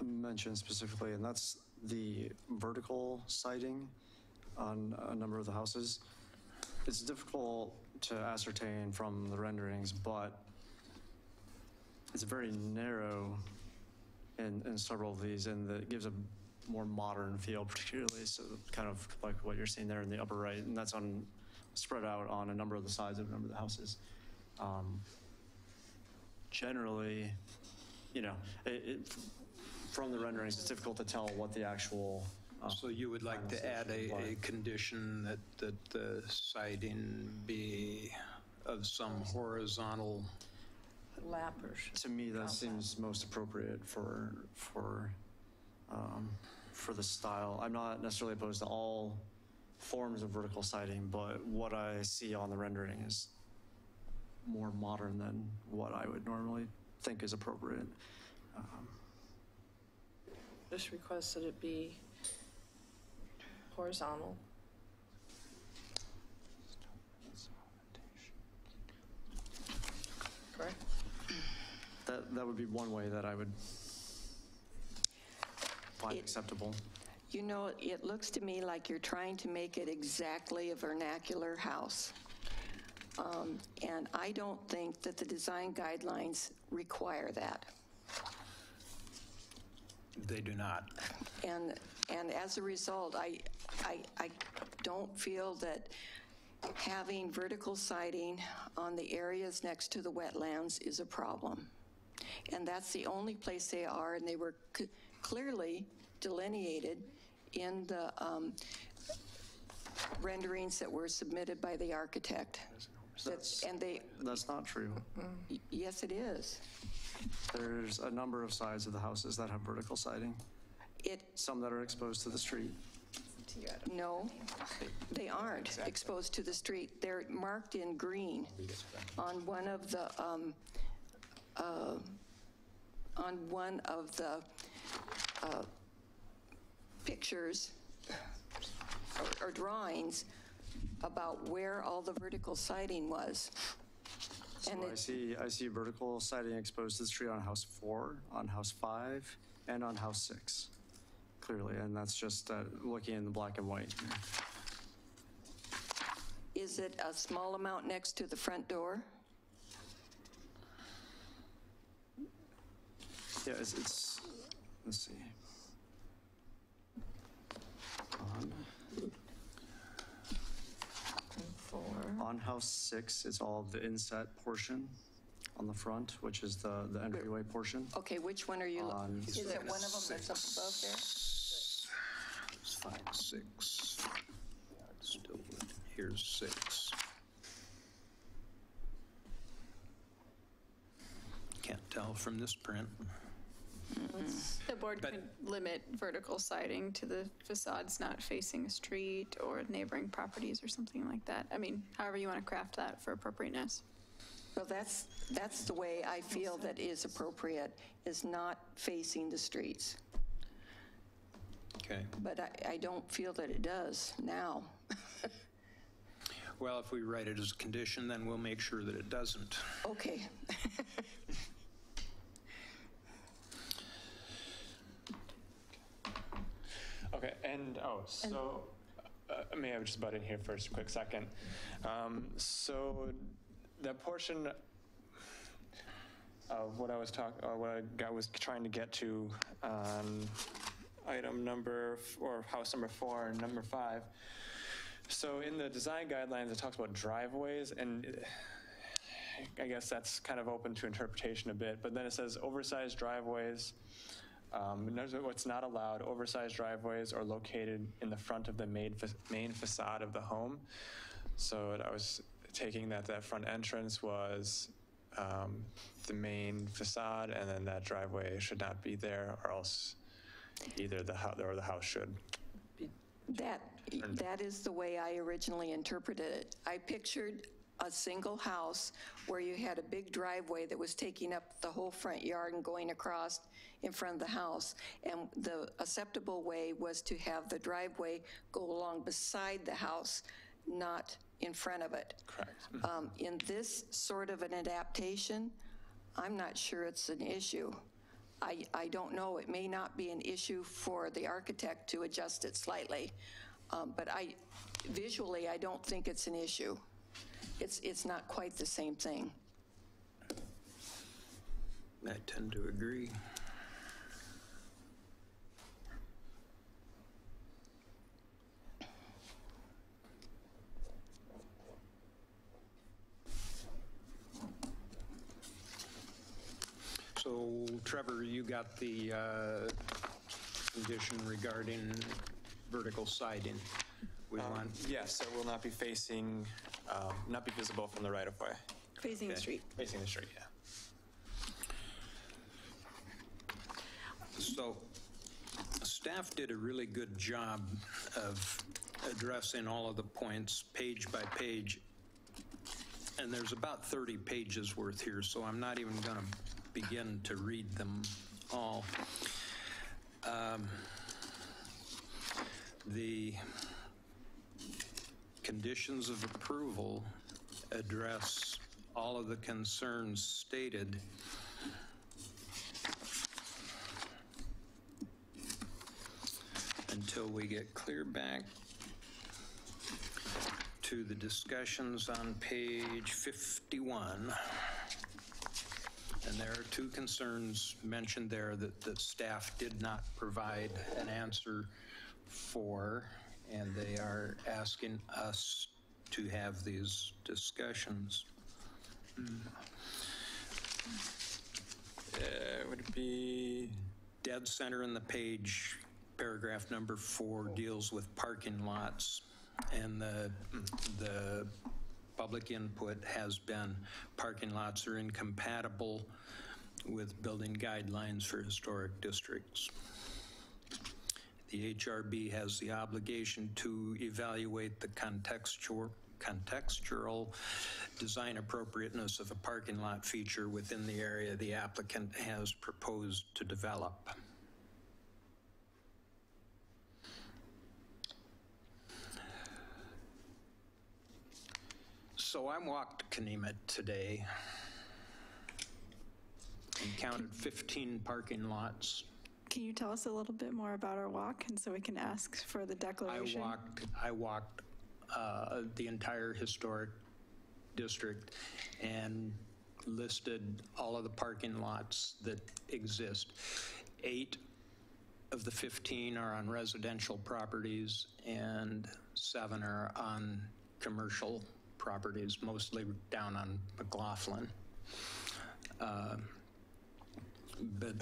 mention specifically, and that's the vertical siding on a number of the houses. It's difficult to ascertain from the renderings, but it's very narrow in several of these, and it gives a more modern feel, particularly so kind of like what you're seeing there in the upper right, and that's spread out on a number of the sides of a number of the houses. Generally, from the renderings, it's difficult to tell what the actual. So you would like to add a condition that the siding be of some horizontal. Lappers. To me, that seems most appropriate for the style. I'm not necessarily opposed to all forms of vertical siding, but what I see on the rendering is more modern than what I would normally think is appropriate. Just request that it be horizontal. Correct? That would be one way that I would find acceptable. You know, it looks to me like you're trying to make it exactly a vernacular house. And I don't think that the design guidelines require that. They do not. And as a result, I don't feel that having vertical siding on the areas next to the wetlands is a problem. And that's the only place they are, and they were clearly delineated in the renderings that were submitted by the architect. That's not true. Yes, it is. There's a number of sides of the houses that have vertical siding. Some that are exposed to the street. No, they aren't exposed to the street. They're marked in green on one of the pictures or drawings about where all the vertical siding was. So I see vertical siding exposed to the street on house 4, on house 5, and on house 6, clearly, and that's just looking in the black and white. Is it a small amount next to the front door? Yeah, it's let's see. On house 6, it's all of the inset portion on the front, which is the entryway portion. Okay, which one are you? Is it one of them that's up above there? Let's find 6. Still good. Here's 6. Can't tell from this print. The board But- could limit vertical siding to the facades not facing a street or neighboring properties or something like that. I mean, however you want to craft that for appropriateness. Well, that's the way I feel that is appropriate, is not facing the streets. Okay. But I don't feel that it does now. Well, if we write it as a condition, then we'll make sure that it doesn't. Okay. Okay, and, may I just butt in here for a quick second? So that portion of what I was was trying to get to on item number, or house number 4 and number 5. So in the design guidelines, it talks about driveways, and I guess that's kind of open to interpretation a bit, but then it says oversized driveways. Notice what's not allowed: oversized driveways are located in the front of the main facade of the home. So I was taking that front entrance was the main facade, and then that driveway should not be there, or else either the house should. That is the way I originally interpreted it. I pictured a single house where you had a big driveway that was taking up the whole front yard and going across in front of the house. And the acceptable way was to have the driveway go along beside the house, not in front of it. Correct. In this sort of an adaptation, I'm not sure it's an issue. I don't know, it may not be an issue for the architect to adjust it slightly, but visually, I don't think it's an issue. It's not quite the same thing. I tend to agree. So, Trevor, you got the condition regarding vertical siding. We want, Yes, it will not be facing, not be visible from the right-of-way. Facing the street. Facing the street, yeah. so staff did a really good job of addressing all of the points page by page. And there's about 30 pages worth here, so I'm not even going to begin to read them all. The conditions of approval address all of the concerns stated. Until we get clear back to the discussions on page 51. And there are 2 concerns mentioned there that staff did not provide an answer for, and they are asking us to have these discussions. Would it be Dead center in the page, paragraph number 4 deals with parking lots, and the public input has been parking lots are incompatible with building guidelines for historic districts. The HRB has the obligation to evaluate the contextual design appropriateness of a parking lot feature within the area the applicant has proposed to develop. So I walked Kenema today and counted 15 parking lots. Can you tell us a little bit more about our walk, and so we can ask for the declaration? I walked the entire historic district and listed all of the parking lots that exist. 8 of the 15 are on residential properties, and 7 are on commercial properties, mostly down on McLaughlin. But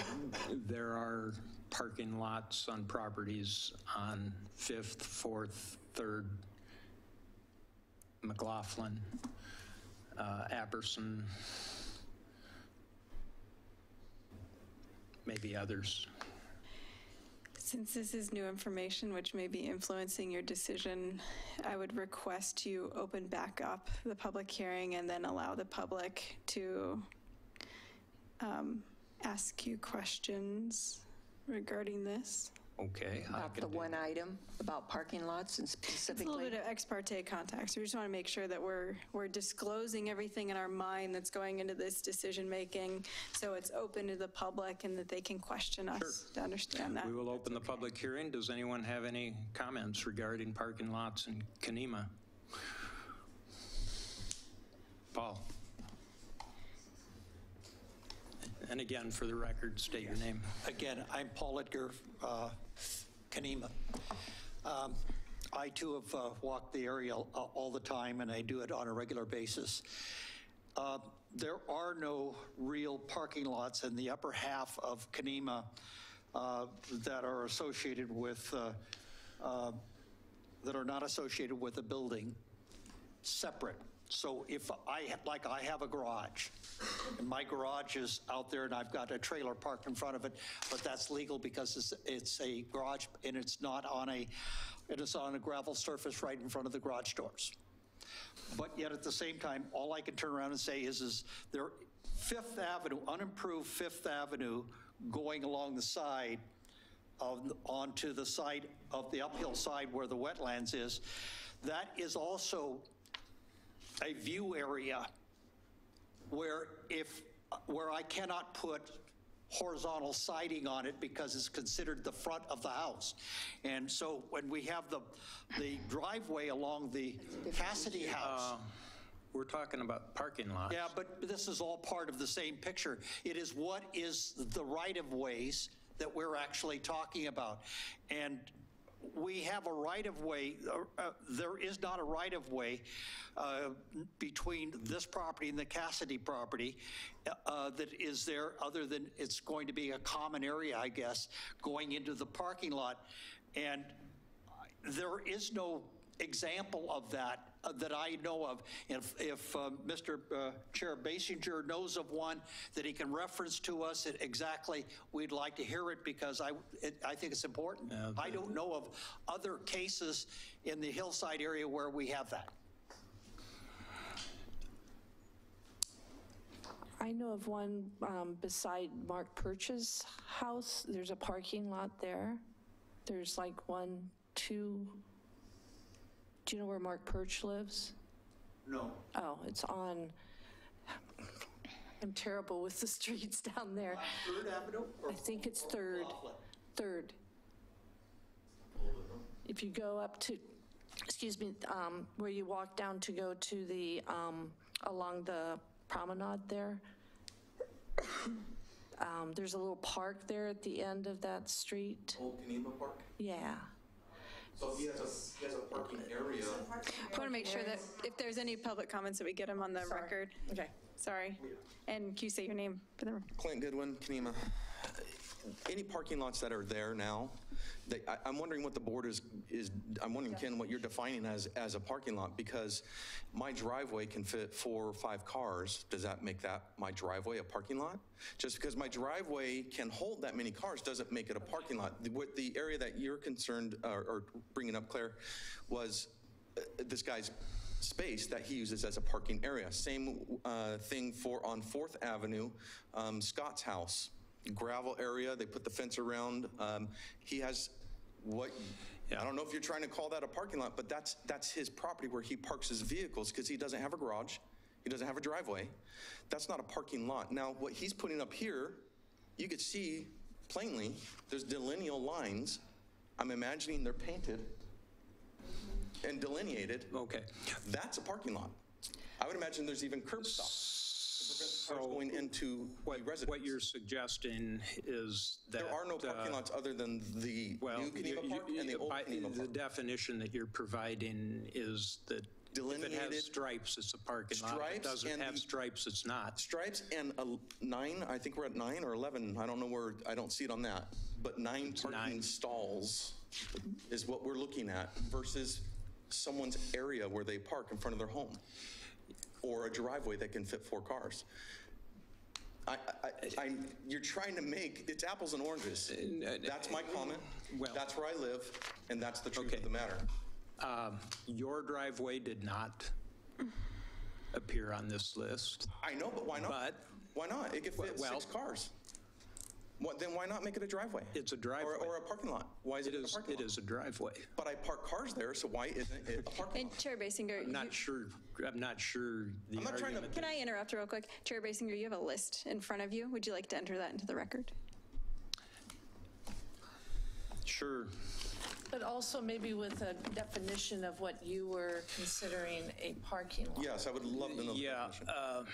there are parking lots on properties on 5th, 4th, 3rd, McLaughlin, Apperson, maybe others. Since this is new information which may be influencing your decision, I would request you open back up the public hearing and then allow the public to ask you questions regarding this. Okay. I About can the do- one item, about parking lots and It's a little specifically. bit of ex parte context. We just want to make sure that we're disclosing everything in our mind that's going into this decision-making, so it's open to the public and that they can question us to understand that. We will open the public hearing. Does anyone have any comments regarding parking lots in Kenema? Paul? And again, for the record, state your name. Again, I'm Paul Edgar, Kenema. I too have walked the area all the time, and I do it on a regular basis. There are no real parking lots in the upper half of Kenema that are associated with, that are not associated with a building, separate. So if I have a garage, and my garage is out there and I've got a trailer parked in front of it, but that's legal because it's a garage and it's not on it is on a gravel surface right in front of the garage doors. But yet at the same time, all I can turn around and say is there Fifth Avenue, unimproved Fifth Avenue going along the side onto the side of the uphill side where the wetlands is, that is also a view area where I cannot put horizontal siding on it because it's considered the front of the house. And so when we have the driveway along the Cassidy house. We're talking about parking lots. Yeah, but this is all part of the same picture. It is what is the right-of-ways that we're actually talking about. And we have a right-of-way, there is not a right-of-way between this property and the Cassidy property that is there, other than it's going to be a common area, I guess, going into the parking lot. And there is no example of that that I know of. If Mr. Chair Basinger knows of one that he can reference to us exactly, we'd like to hear it because I think it's important. I don't know of other cases in the hillside area where we have that. I know of one beside Mark Perch's house. There's a parking lot there. There's like 1, 2. Do you know where Mark Perch lives? No. Oh, it's on, I'm terrible with the streets down there. Third Avenue? I think it's Third. If you go up to, excuse me, where you walk down to go to the, along the promenade there, there's a little park there at the end of that street. Old Kenema Park? Yeah. So he has a parking area. I want to make sure that if there's any public comments that we get them on the record. Okay. Sorry. And can you say your name for the record? Clint Goodwin, Kenema. Any parking lots that are there now, I'm wondering what the board is I'm wondering, Ken, what you're defining as a parking lot, because my driveway can fit 4 or 5 cars. Does that make that my driveway a parking lot? Just because my driveway can hold that many cars doesn't make it a parking lot. What the area that you're concerned or bringing up, Claire, was this guy's space that he uses as a parking area. Same thing on 4th Avenue, Scott's house. Gravel area, they put the fence around. He has I don't know if you're trying to call that a parking lot, but that's his property where he parks his vehicles because he doesn't have a garage. He doesn't have a driveway. That's not a parking lot. Now, what he's putting up here, you could see plainly, there's delineal lines. I'm imagining they're painted and delineated. Okay. That's a parking lot. I would imagine there's even curb stops. Cars going into the residence. What you're suggesting is that there are no parking lots other than the new Kenema Park and the old Kenema Park. The definition that you're providing is that if it has stripes, it's a parking lot. If it doesn't have stripes, it's not. Stripes and 9, I think we're at 9 or 11. I don't know where, I don't see it on that. But 9 parking stalls is what we're looking at versus someone's area where they park in front of their home, or a driveway that can fit 4 cars. You're trying to make, it's apples and oranges. That's my comment. Well- That's where I live, and that's the truth of the matter. Your driveway did not appear on this list. I know, but why not? But- Why not? It could fit Well- 6 cars. Then why not make it a driveway? It's a driveway. Or a parking lot? Why is it a parking lot? It is a driveway. But I park cars there, so why isn't it a parking lot? And Chair Basinger, I'm not sure the I'm not trying to- argument. can I interrupt real quick? Chair Basinger, you have a list in front of you. Would you like to enter that into the record? Sure. But also maybe with a definition of what you were considering a parking lot. Yes, I would love to know the Yeah. definition.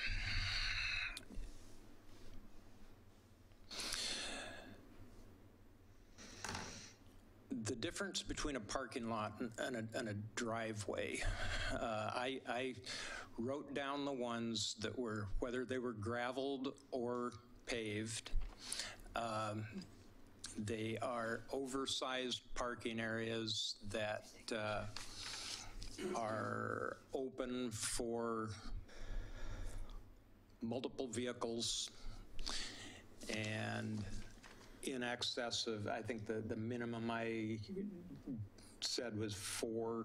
The difference between a parking lot and a driveway, I wrote down the ones that were, whether they were gravelled or paved. They are oversized parking areas that are open for multiple vehicles and in excess of, I think the minimum I said was 4.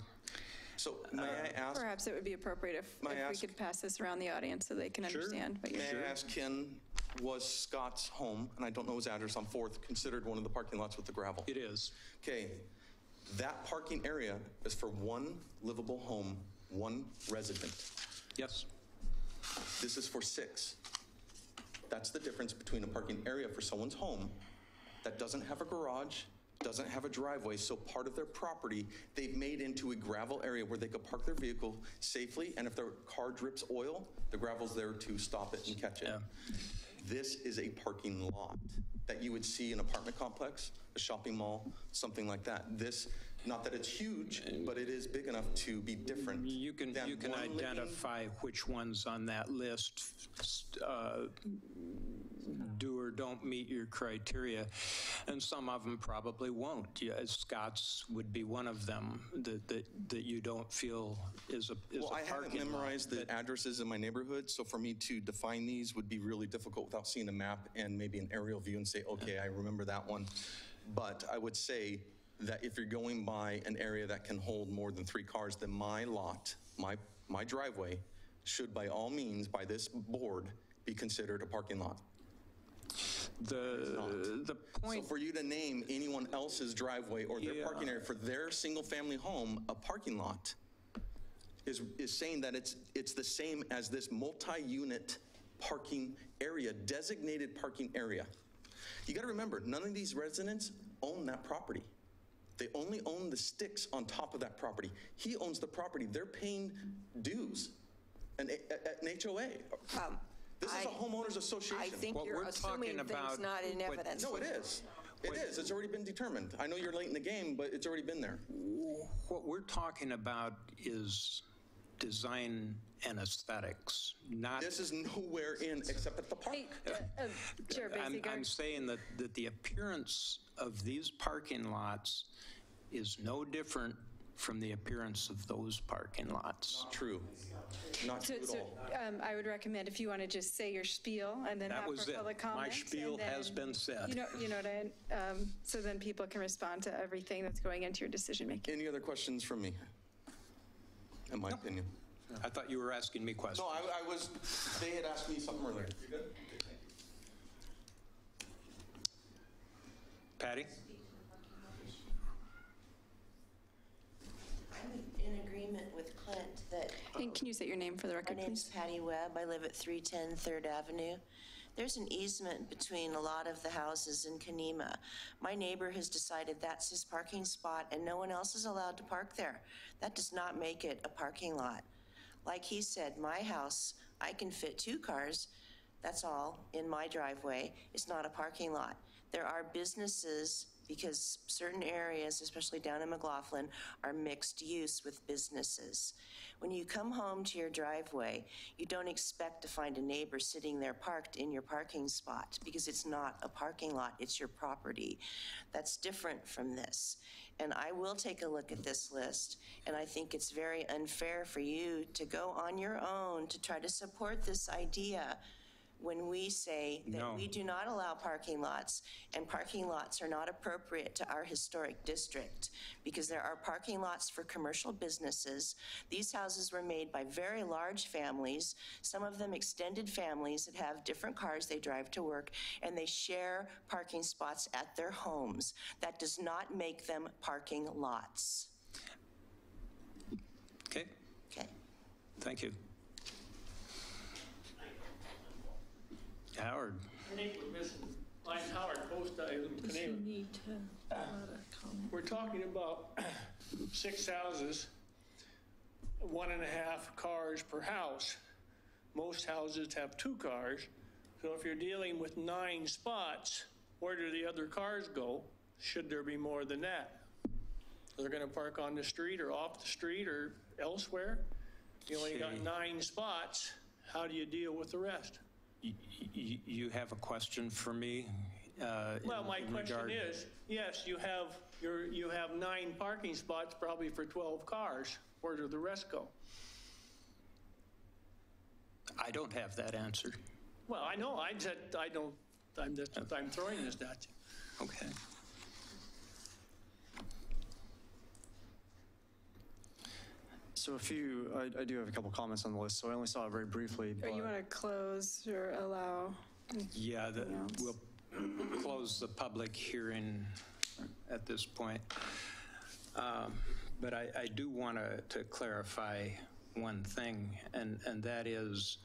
So may I ask, Perhaps it would be appropriate if May I we ask- could pass this around the audience so they can understand what you're may I ask Ken, was Scott's home, and I don't know his address on 4th, considered one of the parking lots with the gravel? It is. Okay, that parking area is for one livable home, one resident. Yes. This is for 6. That's the difference between a parking area for someone's home that doesn't have a garage, doesn't have a driveway, so part of their property they've made into a gravel area where they could park their vehicle safely, and if their car drips oil, the gravel's there to stop it and catch it. Yeah. This is a parking lot that you would see in an apartment complex, a shopping mall, something like that. This, not that it's huge, but it is big enough to be different. You can than one living- identify which ones on that list do or don't meet your criteria, and some of them probably won't. Yeah, Scott's would be one of them that you don't feel is a Well, I haven't parking lot. memorized the addresses in my neighborhood, so for me to define these would be really difficult without seeing a map and maybe an aerial view and say, okay, I remember that one. But I would say that if you're going by an area that can hold more than 3 cars, then my lot, my driveway, should by all means, by this board, be considered a parking lot. The So point, for you to name anyone else's driveway or their Yeah. parking area for their single-family home a parking lot is saying that it's the same as this multi-unit parking area, designated parking area. You got to remember, none of these residents own that property. They only own the sticks on top of that property. He owns the property. They're paying dues, an HOA. This is a homeowners association. I think What you're we're talking assuming about- things not in what- evidence. No, it is. It is. It's already been determined. I know you're late in the game, but it's already been there. what we're talking about is design and aesthetics, not. This is nowhere in except at the park. Hey, Chair I'm Basinger. saying that the appearance of these parking lots is no different from the appearance of those parking lots. True. Not true at So all. I would recommend if you want to just say your spiel and then That have was for it. public My comment. spiel and has then- been said. You know what so then people can respond to everything that's going into your decision-making. Any other questions from me? In my opinion. I thought you were asking me questions. No, I was, they had asked me something earlier. You good? Patty? I'm in agreement with Clint that And can you say your name for the my record, name's please? Patty Webb. I live at 310 3rd Avenue. There's an easement between a lot of the houses in Kenema. My neighbor has decided that's his parking spot and no one else is allowed to park there. That does not make it a parking lot. Like he said, my house, I can fit 2 cars, that's all, in my driveway. It's not a parking lot. There are businesses, because certain areas, especially down in McLaughlin, are mixed use with businesses. When you come home to your driveway, you don't expect to find a neighbor sitting there parked in your parking spot because it's not a parking lot, it's your property. That's different from this. And I will take a look at this list, and I think it's very unfair for you to go on your own to try to support this idea when we say that No. we do not allow parking lots, and parking lots are not appropriate to our historic district because there are parking lots for commercial businesses. These houses were made by very large families, some of them extended families that have different cars they drive to work, and they share parking spots at their homes. That does not make them parking lots. Okay, Okay. thank you. Howard? I think we're missing, Line Howard, Post Item, Canadian. We're talking about 6 houses, 1.5 cars per house. Most houses have 2 cars. So if you're dealing with 9 spots, where do the other cars go? Should there be more than that? They're going to park on the street or off the street or elsewhere? You only got Okay. 9 spots. How do you deal with the rest? You have a question for me? Well, my in question regard- is, yes, you have 9 parking spots probably for 12 cars. Where do the rest go? I don't have that answer. Well, I know, I said, I don't, I'm throwing this at you. Okay. So I do have a couple comments on the list, so I only saw it very briefly. Or you but- want to close or allow? Yeah, else? we'll close the public hearing at this point. But I do want to clarify one thing, and that is,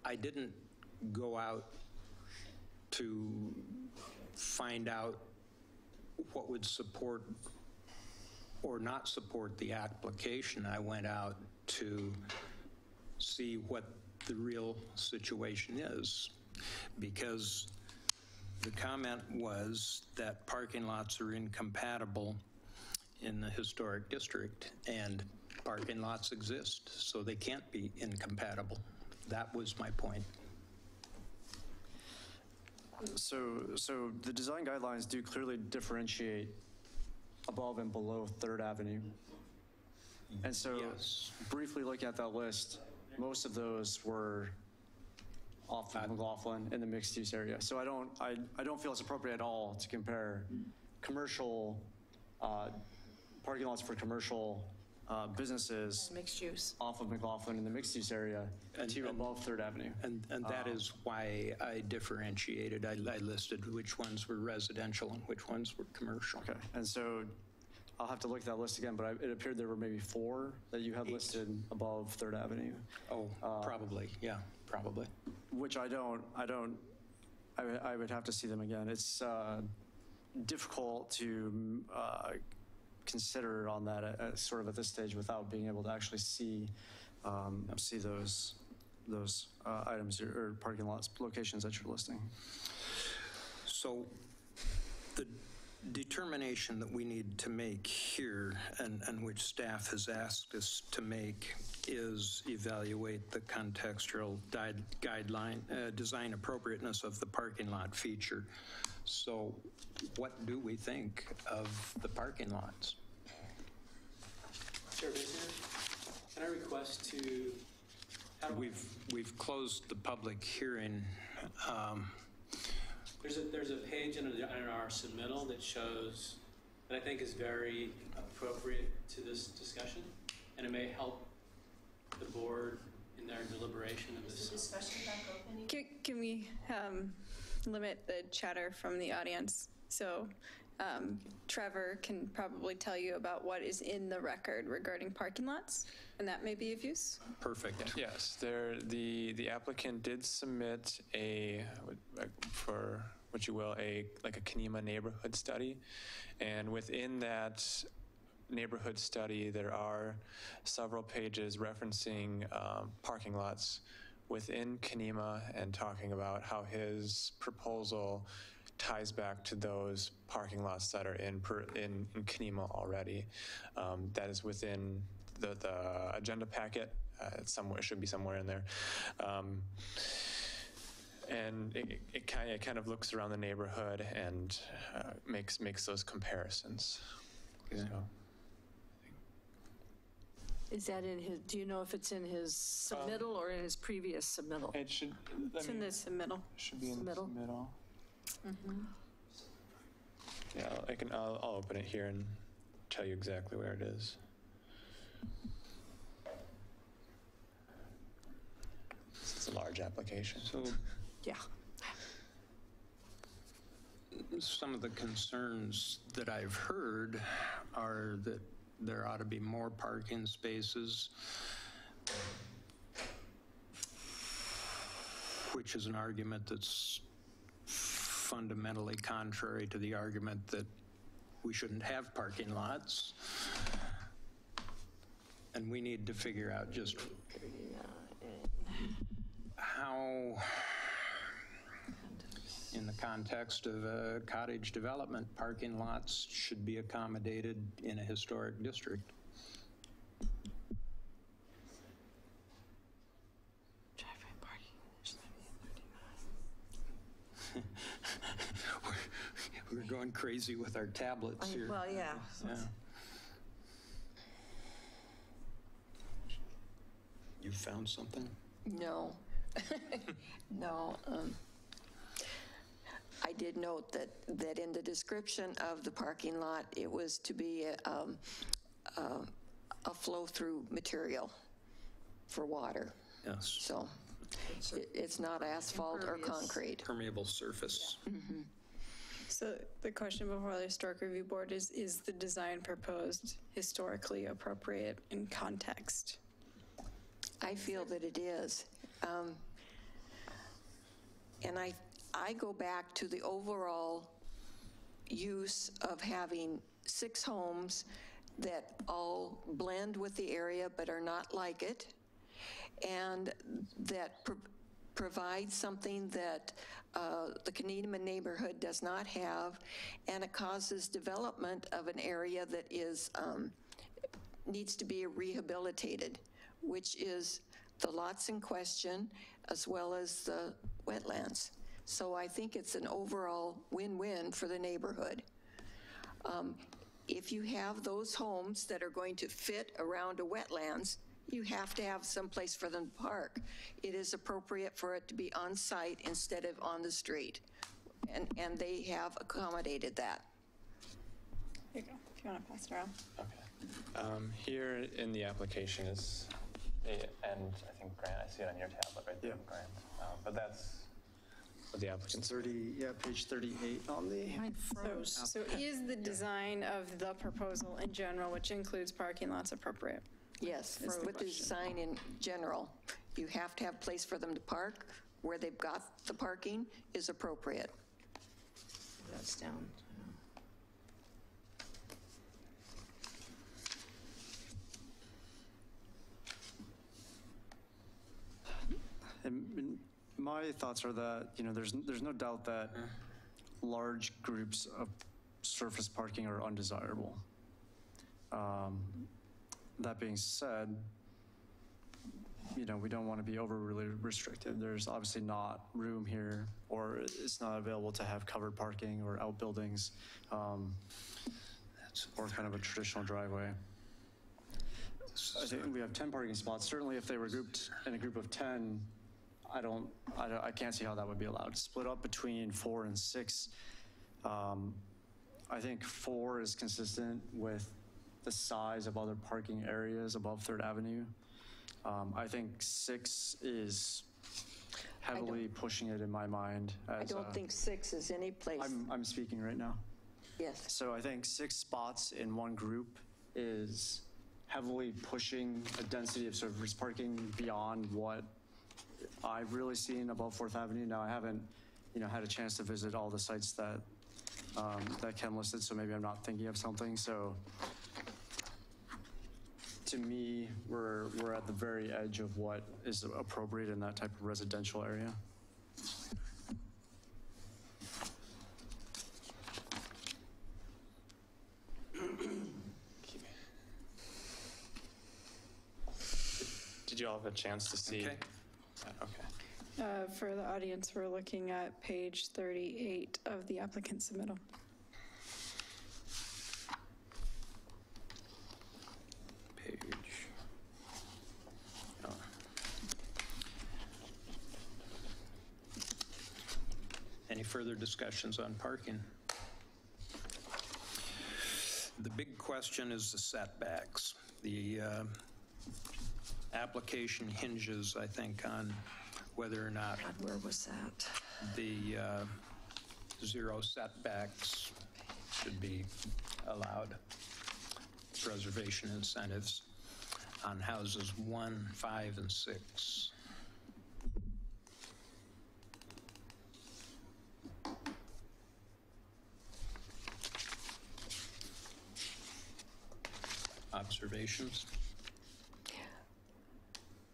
I didn't go out to find out what would support or not support the application. I went out to see what the real situation is, because the comment was that parking lots are incompatible in the historic district, and parking lots exist, so they can't be incompatible. That was my point. So the design guidelines do clearly differentiate above and below Third Avenue. And so Yes. briefly looking at that list, most of those were off of McLaughlin in the mixed use area. So I don't feel it's appropriate at all to compare commercial parking lots for commercial businesses Mixed use. off of McLaughlin in the mixed use area to above Third Avenue. And that is why I differentiated. I listed which ones were residential and which ones were commercial. Okay, and so I'll have to look at that list again, but it appeared there were maybe 4 that you had listed above Third Avenue, Oh, probably, yeah, probably. which I would have to see them again. It's difficult to consider on that sort of at this stage without being able to actually see those items or parking lots, locations that you're listing. So the determination that we need to make here, and which staff has asked us to make, is evaluate the contextual guideline, design appropriateness of the parking lot feature. So what do we think of the parking lots? Chair Visner, can I request to? We've closed the public hearing. There's a page in our submittal that shows, that I think is very appropriate to this discussion, and it may help the board in their deliberation of this. Discussion back open? Can we limit the chatter from the audience? So Trevor can probably tell you about what is in the record regarding parking lots, and that may be of use. Perfect. Yes, the applicant did submit for what you will, like a Kenema neighborhood study. And within that neighborhood study, there are several pages referencing parking lots within Kenema and talking about how his proposal ties back to those parking lots that are in Kenema already. That is within the agenda packet. It should be somewhere in there. And it kind of looks around the neighborhood and makes those comparisons. So. Is that in his, do you know if it's in his submittal or in his previous submittal? It should, It's in the submittal. should be in the Submittal. middle. Yeah, I'll open it here and tell you exactly where it is. It's a large application. So Yeah. some of the concerns that I've heard are that there ought to be more parking spaces, which is an argument that's fundamentally contrary to the argument that we shouldn't have parking lots. And we need to figure out just how, in the context of a cottage development, parking lots should be accommodated in a historic district. Driveway parking. We're going crazy with our tablets here. Well, yeah. Yeah. You found something? No. No. I did note that in the description of the parking lot, it was to be a flow-through material for water. Yes. So it's not asphalt or concrete. Permeable surface. So the question before the Historic Review Board is the design proposed historically appropriate in context? I feel that it is. And I go back to the overall use of having 6 homes that all blend with the area but are not like it, and that provide something that the Kenema neighborhood does not have, and it causes development of an area that is needs to be rehabilitated, which is the lots in question as well as the wetlands. So I think it's an overall win-win for the neighborhood. If you have those homes that are going to fit around a wetlands, you have to have some place for them to park. It is appropriate for it to be on site instead of on the street. And they have accommodated that. Here you go, if you want to pass it around. Okay. Here in the application is, and I think Grant, I see it on your tablet right there, Grant. But that's what the applicant's. 30, yeah, page 38 on the. Mine froze. So is the design of the proposal in general, which includes parking lots, appropriate? Yes, with the design in general, you have to have place for them to park. Where they've got the parking is appropriate. That's down. And my thoughts are that, there's no doubt that large groups of surface parking are undesirable. That being said, we don't want to be overly restricted. There's obviously not room here, or it's not available to have covered parking or outbuildings, or kind of a traditional driveway. I think we have 10 parking spots. Certainly if they were grouped in a group of 10, I can't see how that would be allowed. Split up between 4 and 6. I think 4 is consistent with the size of other parking areas above 3rd Avenue. I think 6 is heavily pushing it in my mind. I don't think 6 is any place. I'm speaking right now. Yes. So I think 6 spots in one group is heavily pushing a density of surface parking beyond what I've really seen above 4th Avenue. Now, I haven't, had a chance to visit all the sites that Ken listed, so maybe I'm not thinking of something. So to me, we're at the very edge of what is appropriate in that type of residential area. Did you all have a chance to see? Okay. Okay. For the audience, we're looking at page 38 of the applicant submittal. Page Any further discussions on parking? The big question is the setbacks. The application hinges, I think, on whether or not God, where was that? the zero setbacks should be allowed. Preservation incentives on houses 1, 5, and 6. Observations?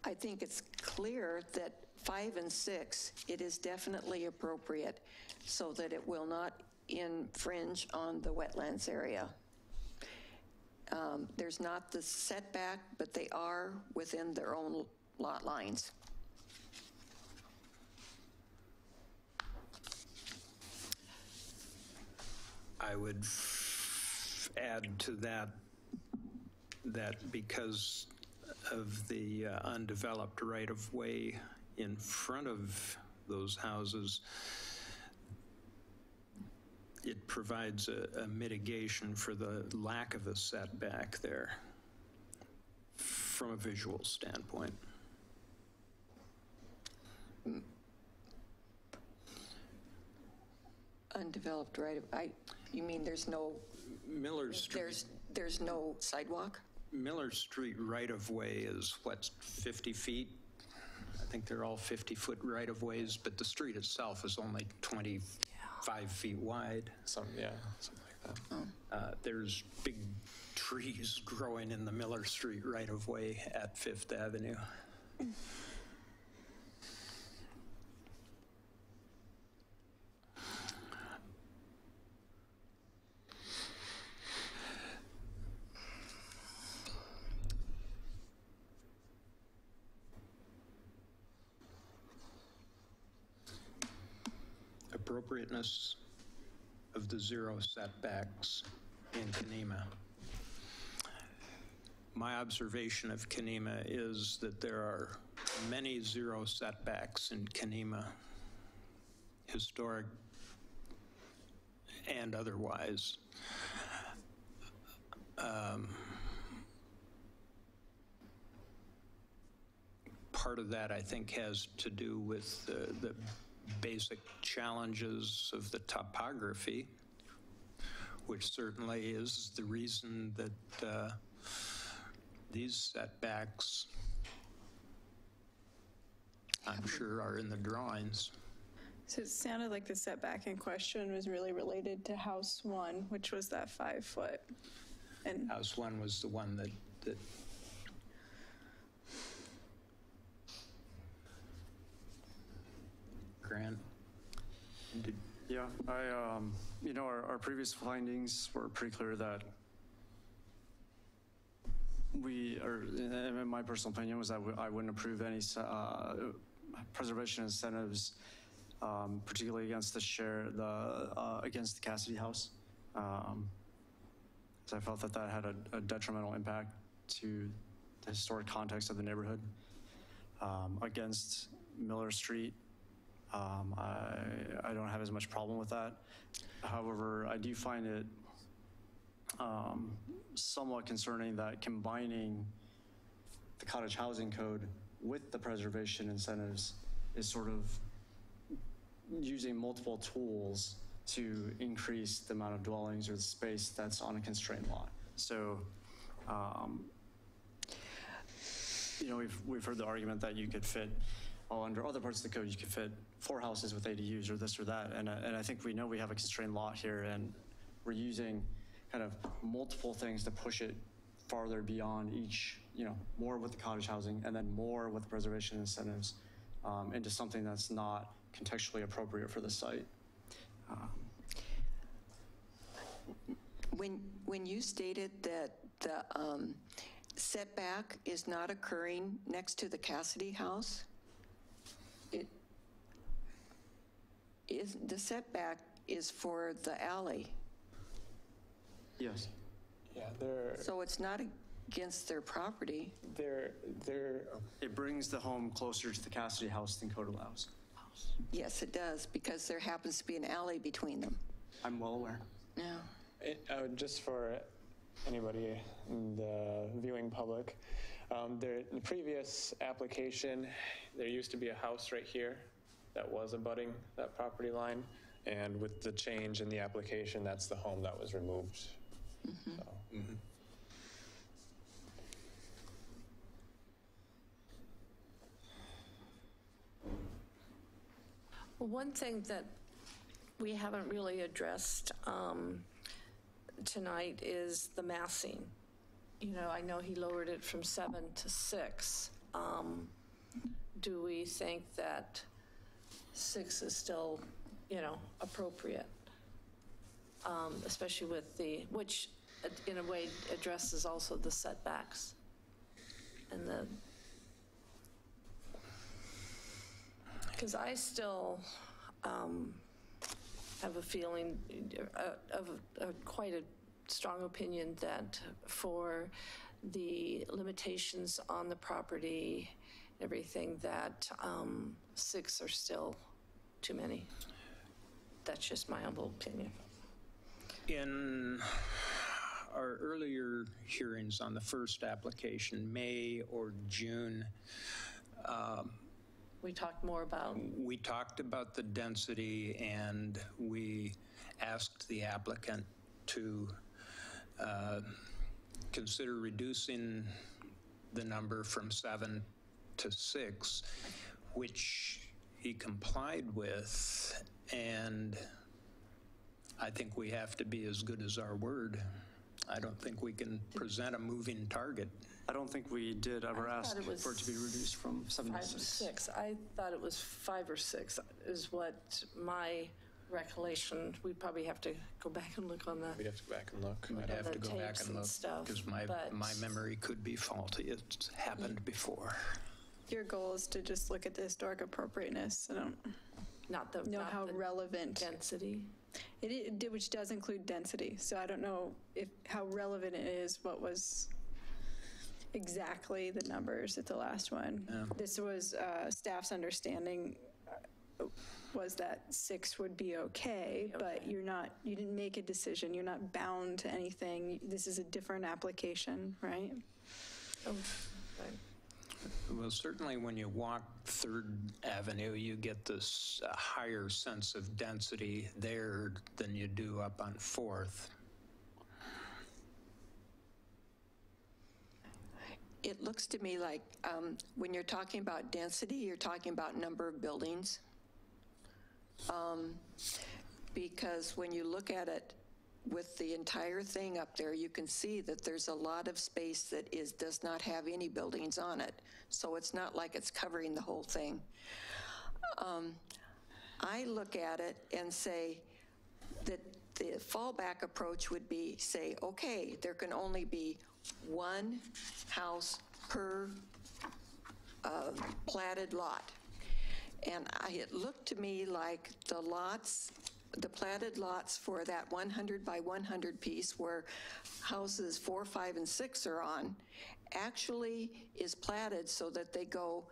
I think it's clear that 5 and 6, it is definitely appropriate so that it will not infringe on the wetlands area. There's not the setback, but they are within their own lot lines. I would add to that because of the undeveloped right-of-way in front of those houses, it provides a mitigation for the lack of a setback there from a visual standpoint. Undeveloped you mean there's no, Miller Street. there's no sidewalk? Miller Street right-of-way is, what, 50 feet? I think they're all 50-foot right-of-ways, but the street itself is only 25 feet wide. Something like that. There's big trees growing in the Miller Street right-of-way at Fifth Avenue. Appropriateness of the zero setbacks in Kenema. My observation of Kenema is that there are many zero setbacks in Kenema, historic and otherwise. Part of that, I think, has to do with the basic challenges of the topography, which certainly is the reason that these setbacks, I'm sure, are in the drawings. So it sounded like the setback in question was really related to House 1, which was that 5 foot. And House 1 was the one that Grant? Yeah, our previous findings were pretty clear that in my personal opinion, was that I wouldn't approve any preservation incentives, particularly against against the Cassidy House. So I felt that had a detrimental impact to the historic context of the neighborhood. Against Miller Street, I don't have as much problem with that. However, I do find it somewhat concerning that combining the cottage housing code with the preservation incentives is sort of using multiple tools to increase the amount of dwellings or the space that's on a constrained lot. So, we've heard the argument that you could fit, under other parts of the code, you could fit 4 houses with ADUs or this or that. And I think we know we have a constrained lot here, and we're using kind of multiple things to push it farther beyond each, more with the cottage housing and then more with the preservation incentives into something that's not contextually appropriate for the site. When you stated that the setback is not occurring next to the Cassidy house, the setback is for the alley. Yes. Yeah, So it's not against their property. they're It brings the home closer to the Cassidy house than code allows. Yes, it does, because there happens to be an alley between them. I'm well aware. Yeah. Just for anybody in the viewing public, in the previous application, there used to be a house right here that was abutting that property line, and with the change in the application, that's the home that was removed. So, Well, one thing that we haven't really addressed tonight is the massing. You know, I know he lowered it from 7 to 6. Do we think that 6 is still, you know, appropriate? Especially with which in a way addresses also the setbacks and because I still have a feeling of quite a strong opinion that for the limitations on the property, everything, that 6 are still too many. That's just my humble opinion. In our earlier hearings on the first application, May or June, we talked more about. We talked about the density, and we asked the applicant to consider reducing the number from 7 to 6, which he complied with, and I think we have to be as good as our word. I don't think we can present a moving target. I don't think we did ever ask for it to be reduced from 7 to 5 or 6. I thought it was 5 or 6 is what my recollection. We'd probably have to go back and look on the. we'd have to go back and look. I'd have to go back tapes and look, stuff, because but- my memory could be faulty. It's happened before. Your goal is to just look at the historic appropriateness. I don't Not the know not how the relevant. density. Which does include density. So I don't know how relevant it is, what was exactly the numbers at the last one. Yeah. This was staff's understanding was that 6 would be okay, but you didn't make a decision. You're not bound to anything. This is a different application, right? Oh, right. Well, certainly when you walk 3rd Avenue, you get this higher sense of density there than you do up on 4th. It looks to me like when you're talking about density, you're talking about number of buildings. Because when you look at it with the entire thing up there, you can see that there's a lot of space that does not have any buildings on it. So it's not like it's covering the whole thing. I look at it and say that the fallback approach would be, say, okay, there can only be one house per platted lot. And it looked to me like the platted lots for that 100 by 100 piece where houses 4, 5, and 6 are on actually is platted so that they go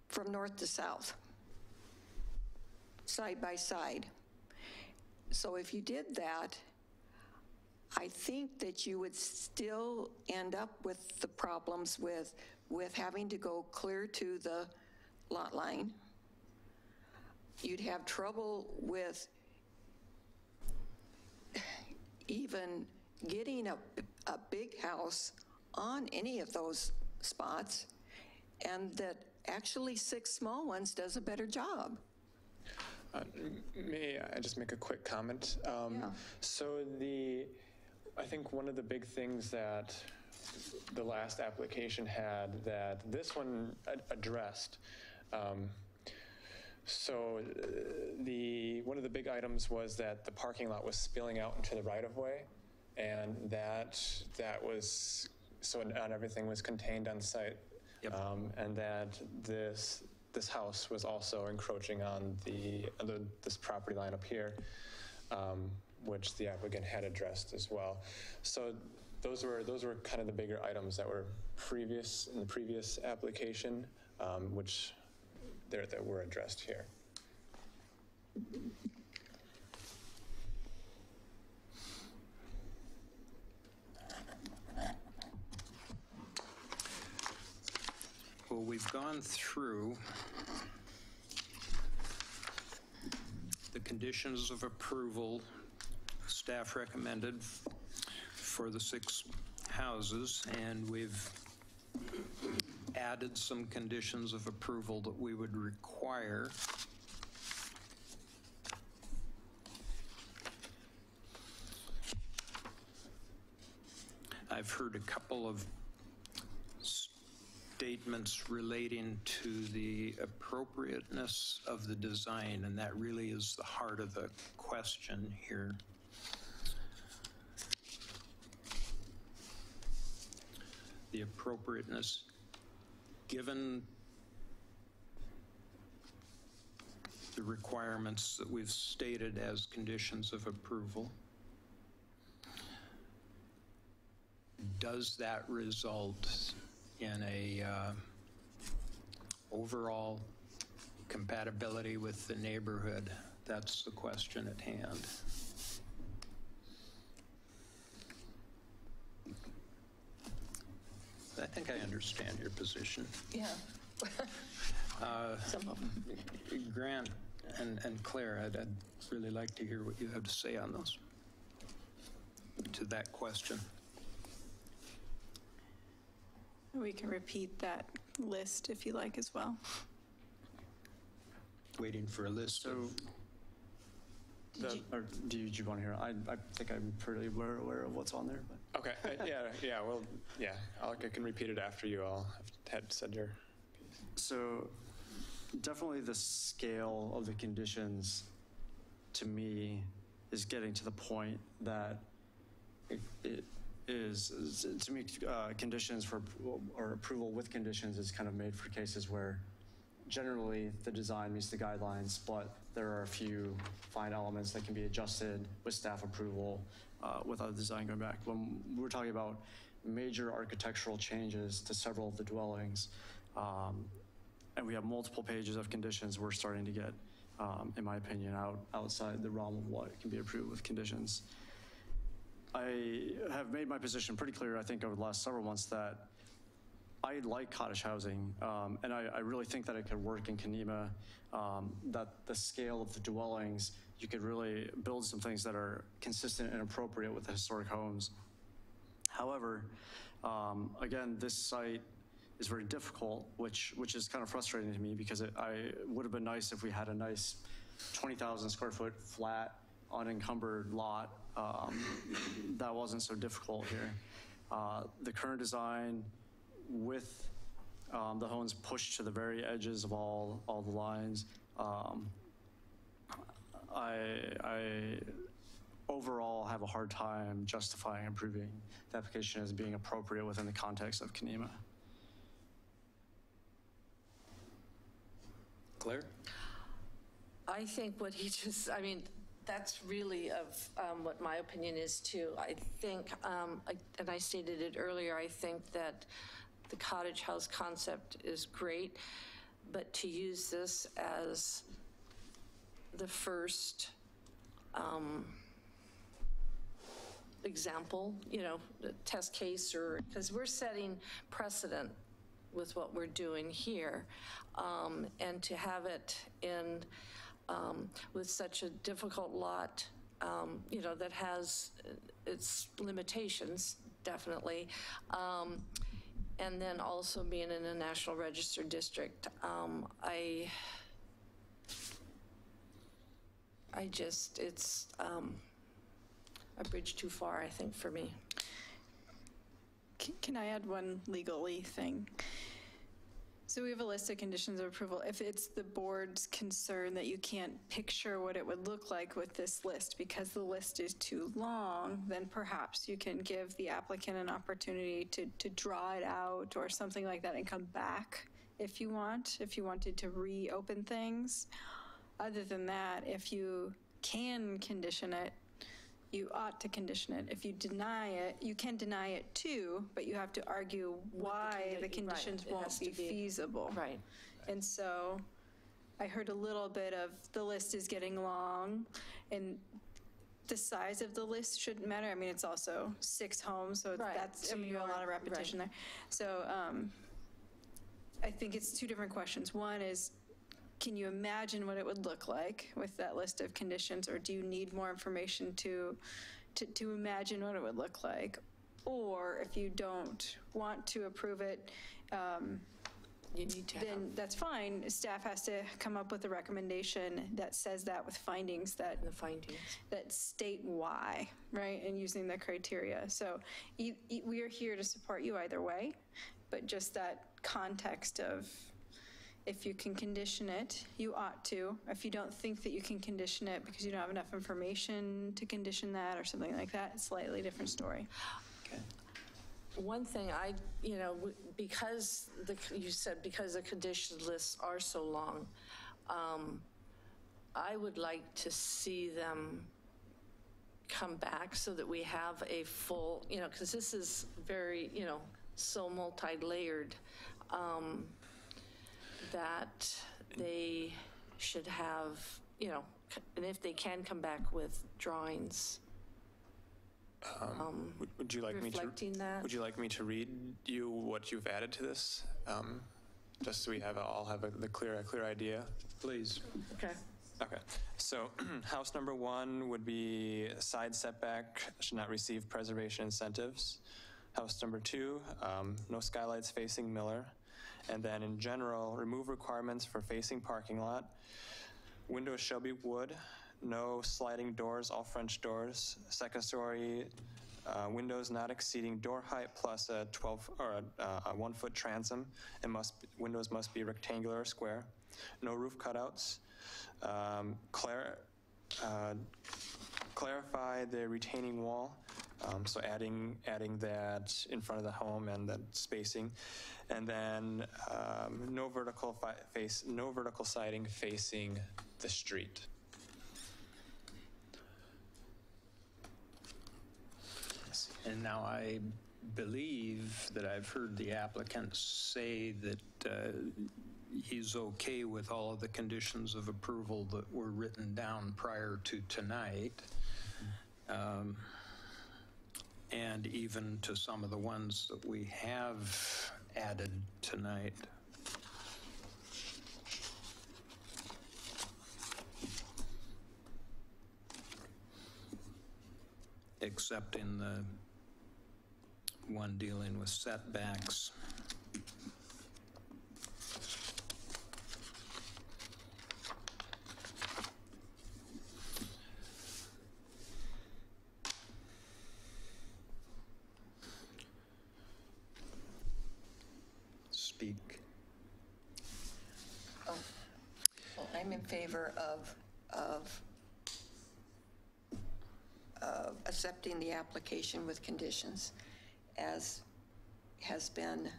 from north to south, side by side. So if you did that, I think that you would still end up with the problems with having to go clear to the lot line. You'd have trouble with even getting a big house on any of those spots, and that actually 6 small ones does a better job. May I just make a quick comment? Yeah. So I think one of the big things that the last application had that this one addressed, one of the big items was that the parking lot was spilling out into the right-of-way, and that was, so not everything was contained on site. Yep. And that this house was also encroaching on this property line up here, which the applicant had addressed as well. So those were kind of the bigger items that were in the previous application, which that were addressed here. Well, we've gone through the conditions of approval staff recommended for the 6 houses, and we've added some conditions of approval that we would require. I've heard a couple of statements relating to the appropriateness of the design, and that really is the heart of the question here. The appropriateness, given the requirements that we've stated as conditions of approval, does that result in a overall compatibility with the neighborhood? That's the question at hand. I think I understand your position. Yeah. Some of them. Grant and Claire, I'd really like to hear what you have to say on those, to that question. We can repeat that list if you like as well. Waiting for a list. So, or do you want to hear? I think I'm pretty aware of what's on there. But. Okay, I can repeat it after you all have said your piece. So definitely the scale of the conditions, to me, is getting to the point that it is, to me, conditions for, or approval with conditions is kind of made for cases where generally the design meets the guidelines, but there are a few fine elements that can be adjusted with staff approval without the design going back. When we're talking about major architectural changes to several of the dwellings, and we have multiple pages of conditions, we're starting to get, in my opinion, outside the realm of what can be approved with conditions. I have made my position pretty clear, I think, over the last several months that I like cottage housing, and I really think that it could work in Kenema, that the scale of the dwellings, you could really build some things that are consistent and appropriate with the historic homes. However, again, this site is very difficult, which is kind of frustrating to me, because it would have been nice if we had a nice 20,000 square foot flat, unencumbered lot. That wasn't so difficult here. The current design, with the homes pushed to the very edges of all the lines, I overall have a hard time justifying approving the application as being appropriate within the context of Kenema. Claire? I think what he just, I mean, that's really of what my opinion is too. I think, and I stated it earlier, I think that the cottage house concept is great, but to use this as the first example, the test case, or because we're setting precedent with what we're doing here, and to have it in with such a difficult lot, that has its limitations, definitely, and then also being in a National Register district, I just, it's a bridge too far, I think, for me. Can I add one legally thing? So we have a list of conditions of approval. If it's the board's concern that you can't picture what it would look like with this list because the list is too long, then perhaps you can give the applicant an opportunity to draw it out or something like that and come back if you wanted to reopen things. Other than that, if you can condition it, you ought to condition it. If you deny it, you can deny it too, but you have to argue why the conditions won't be feasible. Right. And so I heard a little bit of the list is getting long, and the size of the list shouldn't matter. I mean, it's also 6 homes, so Right. that's, So I mean, you have a lot of right. repetition there. So I think it's 2 different questions. One is, can you imagine what it would look like with that list of conditions, or do you need more information to imagine what it would look like? Or if you don't want to approve it, You need to have. then that's fine. Staff has to come up with a recommendation that says that with findings that The findings. that state why, right, and using the criteria. So we are here to support you either way, but just that context of if you can condition it, you ought to. If you don't think that you can condition it because you don't have enough information to condition that or something like that, it's a slightly different story. One thing because you said because the condition lists are so long, I would like to see them come back so that we have a full, because this is very, so multi-layered, that they should have, and if they can come back with drawings. Would you like me to? Reflecting that? Would you like me to read you what you've added to this, just so we all have the clear idea? Please. Okay. Okay. So, house number 1 would be side setback should not receive preservation incentives. House number 2, no skylights facing Miller, and then in general, remove requirements for facing parking lot. Windows shall be wood. No sliding doors, all French doors. Second story windows not exceeding door height plus a 12 or a 1 foot transom, and windows must be rectangular or square. No roof cutouts. Clarify the retaining wall. So adding that in front of the home and that spacing, and then no vertical siding facing the street. And now I believe that I've heard the applicant say that he's okay with all of the conditions of approval that were written down prior to tonight, and even to some of the ones that we have added tonight. Except in the one dealing with setbacks. Speak. Well, I'm in favor of accepting the application with conditions as has been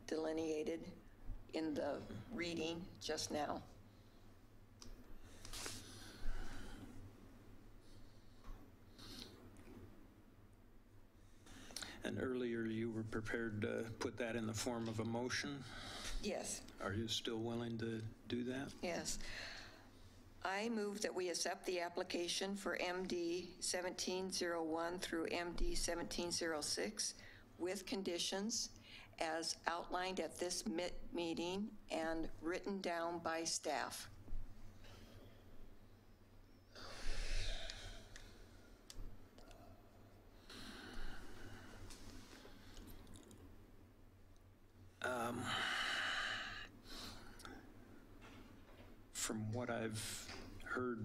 delineated in the reading just now. And earlier you were prepared to put that in the form of a motion. Yes. Are you still willing to do that? Yes. I move that we accept the application for MD 1701 through MD 1706 with conditions as outlined at this meeting and written down by staff. From what I've heard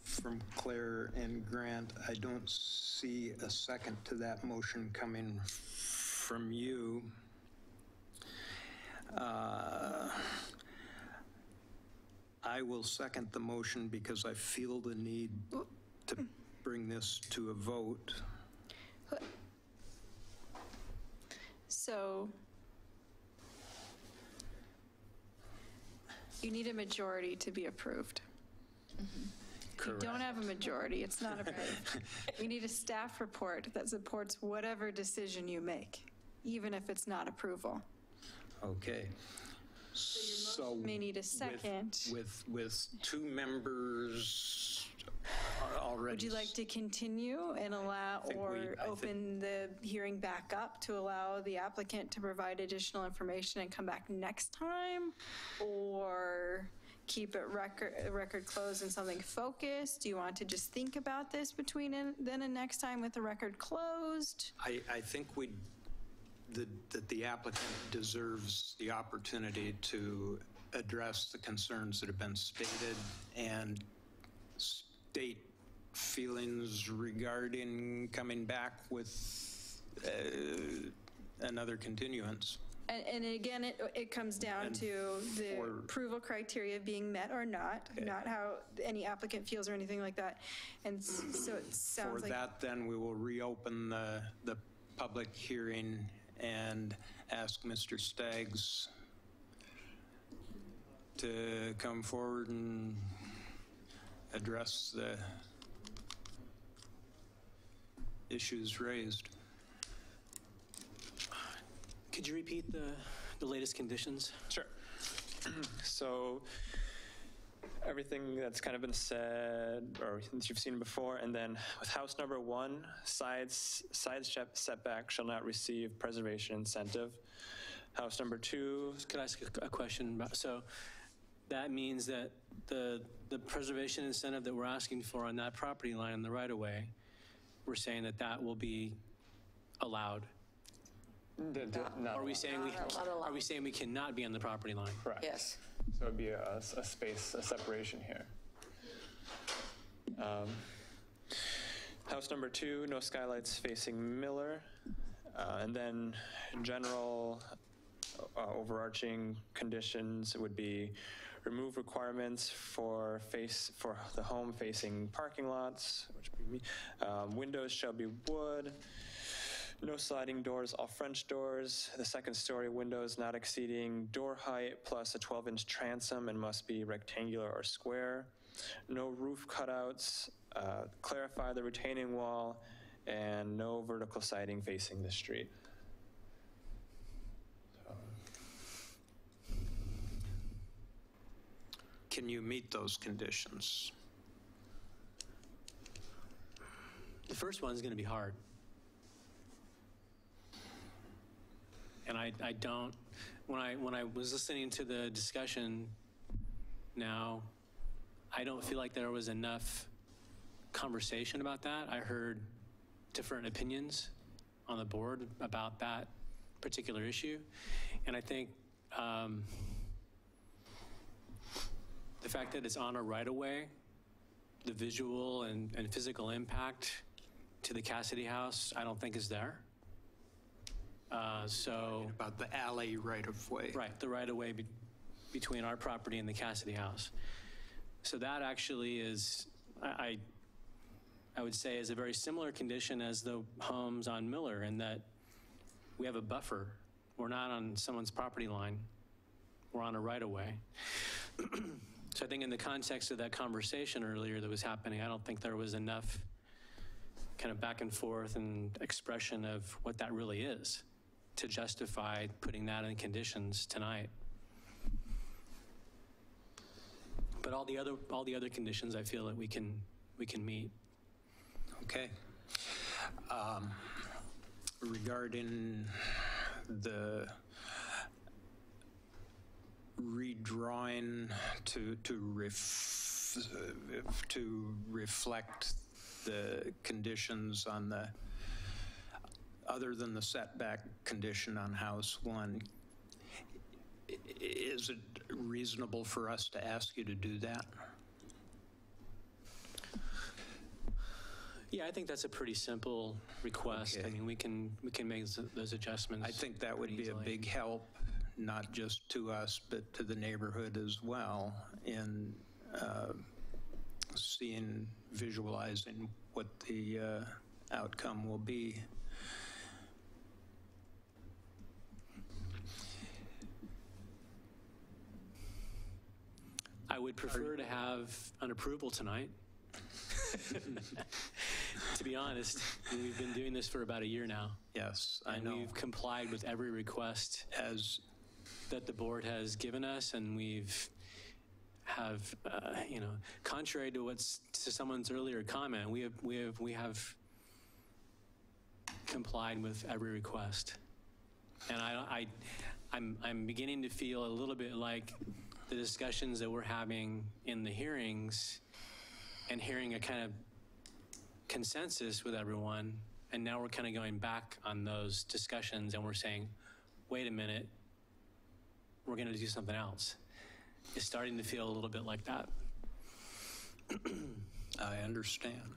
from Claire and Grant, I don't see a second to that motion coming from you. I will second the motion because I feel the need to bring this to a vote. So you need a majority to be approved. If you don't have a majority, it's not approved. We need a staff report that supports whatever decision you make, even if it's not approval. Okay. So your So May need a second. with two members already. Would you like to continue and allow, think we- or I think- open the hearing back up to allow the applicant to provide additional information and come back next time? Or keep it record closed and something focused? Do you want to just think about this between then and next time with the record closed? I think that the applicant deserves the opportunity to address the concerns that have been stated and state feelings regarding coming back with another continuance. And again, it comes down And to the for- approval criteria being met or not, not how any applicant feels or anything like that. And so it For sounds like. that, then, we will reopen the public hearing and ask Mr. Staggs to come forward and address the issues raised. Could you repeat the latest conditions? Sure. So everything that's kind of been said or that you've seen before, and then with house number 1, side setback shall not receive preservation incentive. House number 2. Could I ask a question? So that means that the preservation incentive that we're asking for on that property line in the right-of-way, we're saying that will be allowed. Are we saying we cannot be on the property line? Correct. Yes. So it'd be a space, a separation here. House number 2, no skylights facing Miller. And then general overarching conditions would be remove requirements for the home facing parking lots, which would be me. Windows shall be wood. No sliding doors, all French doors. The second story windows not exceeding door height plus a 12-inch transom and must be rectangular or square. No roof cutouts. Clarify the retaining wall, and no vertical siding facing the street. Can you meet those conditions? The first one's going to be hard. And I don't, when I was listening to the discussion now, I don't feel like there was enough conversation about that. I heard different opinions on the board about that particular issue. And I think the fact that it's on a right-of-way, the visual and physical impact to the Cassidy House, I don't think is there. So about the alley right-of-way. Right, the right-of-way between our property and the Cassidy House. So that actually is, I would say, is a very similar condition as the homes on Miller, in that we have a buffer. We're not on someone's property line. We're on a right-of-way. So I think in the context of that conversation earlier that was happening, I don't think there was enough kind of back and forth and expression of what that really is to justify putting that in conditions tonight. But all the other conditions, I feel that we can meet. Okay. Regarding the redrawing to reflect the conditions on the, other than the setback condition on house 1, is it reasonable for us to ask you to do that? Yeah, I think that's a pretty simple request. Okay. I mean, we can make those adjustments. I think that would be a easily. big help, not just to us, but to the neighborhood as well, in visualizing what the outcome will be. I would prefer to have an approval tonight. To be honest, we've been doing this for about a year now. Yes, I And know. we've complied with every request. As that the board has given us, and contrary to someone's earlier comment, we have complied with every request. And I'm beginning to feel a little bit like the discussions that we're having in the hearings and hearing a kind of consensus with everyone. And now we're kind of going back on those discussions and we're saying, wait a minute, we're going to do something else. It's starting to feel a little bit like that. I understand.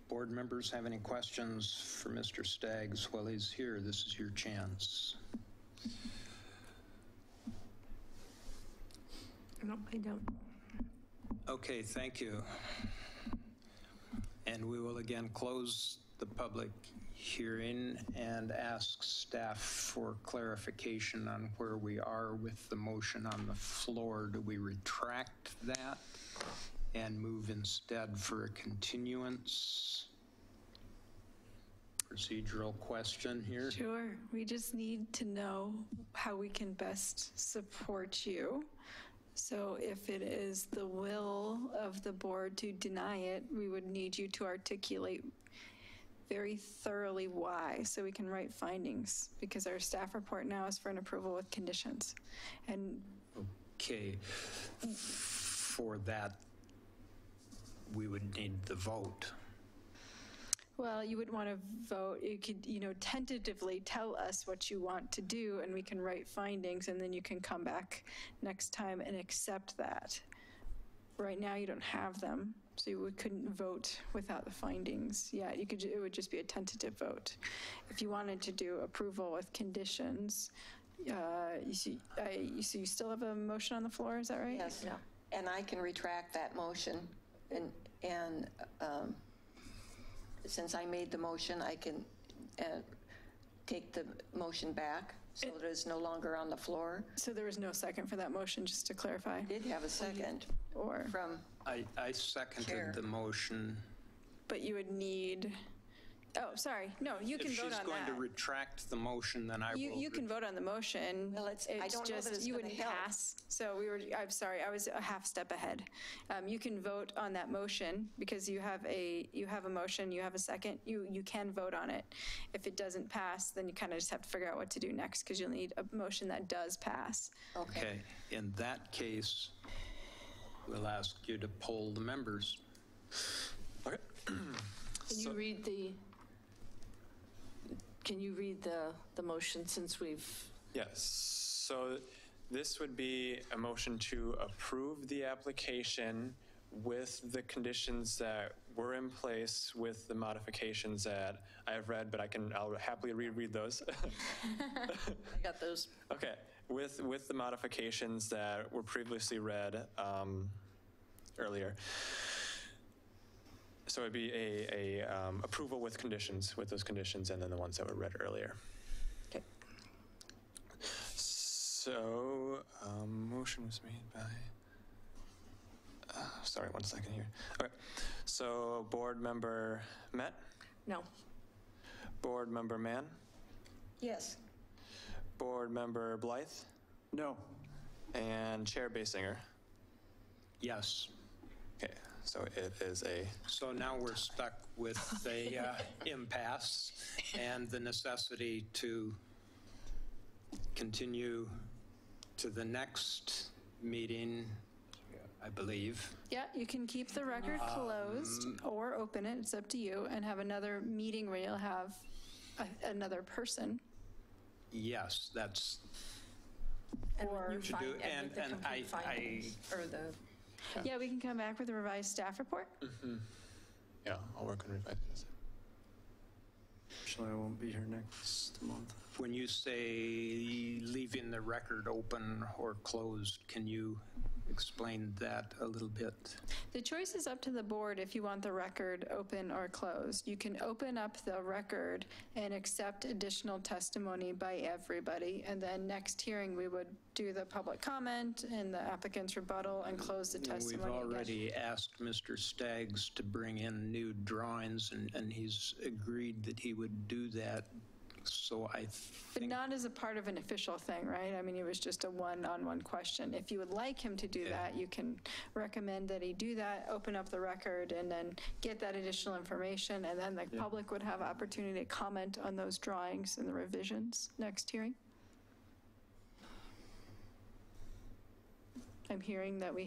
Board members have any questions for Mr. Staggs while he's here? This is your chance. No, I don't. Okay, thank you. And we will again close the public hearing and ask staff for clarification on where we are with the motion on the floor. Do we retract that and move instead for a continuance? Procedural question here. Sure. We just need to know how we can best support you. So if it is the will of the board to deny it, we would need you to articulate very thoroughly why, so we can write findings, because our staff report now is for an approval with conditions. And okay, for that, we would need the vote. well, you would want to vote. You could, tentatively tell us what you want to do, and we can write findings, and then you can come back next time and accept that. Right now, you don't have them, so you couldn't vote without the findings. Yeah, it would just be a tentative vote. If you wanted to do approval with conditions, you still have a motion on the floor, is that right? Yes, and I can retract that motion, and since I made the motion, I can take the motion back, so that it's no longer on the floor. So there was no second for that motion, just to clarify? Did have a second from I seconded Chair. the motion. But you would need, oh, sorry, no, you can vote on that. If she's going to retract the motion, then I will. You can vote on the motion. Well, I don't know that it's you gonna wouldn't help. pass. So I'm sorry, I was a half step ahead. You can vote on that motion because you have a motion, you have a second, you can vote on it. If it doesn't pass, then you kind of just have to figure out what to do next, because you'll need a motion that does pass. Okay, in that case, we'll ask you to poll the members. Okay. Can you read the motion, since we've... Yes. So this would be a motion to approve the application with the conditions that were in place, with the modifications that I have read, but I'll happily reread those. I got those. Okay. With the modifications that were previously read earlier. So it'd be a approval with conditions, with those conditions, and then the ones that were read earlier. Okay. So, motion was made by, sorry, 1 second here. Okay, so Board Member Met? No. Board Member Mann? Yes. Board Member Blythe? No. And Chair Basinger? Yes. Okay, so it is So now we're stuck with the impasse and the necessity to continue to the next meeting, I believe. Yeah, you can keep the record closed or open it, it's up to you, and have another meeting where you'll have another person. Yes, that's Or You to find do, the and complete findings, or the... yeah, we can come back with a revised staff report. yeah, I'll work on revising this. Actually, I won't be here next month. when you say leaving the record open or closed, can you explained that a little bit. The choice is up to the board if you want the record open or closed. You can open up the record and accept additional testimony by everybody, and then next hearing, we would do the public comment and the applicant's rebuttal and close the testimony We've again. already asked Mr. Staggs to bring in new drawings, and he's agreed that he would do that. So I But think, not as a part of an official thing, right? I mean, it was just a one-on-one question. If you would like him to do that, you can recommend that he do that, open up the record, and then get that additional information, and then the public would have opportunity to comment on those drawings and the revisions next hearing. I'm hearing that we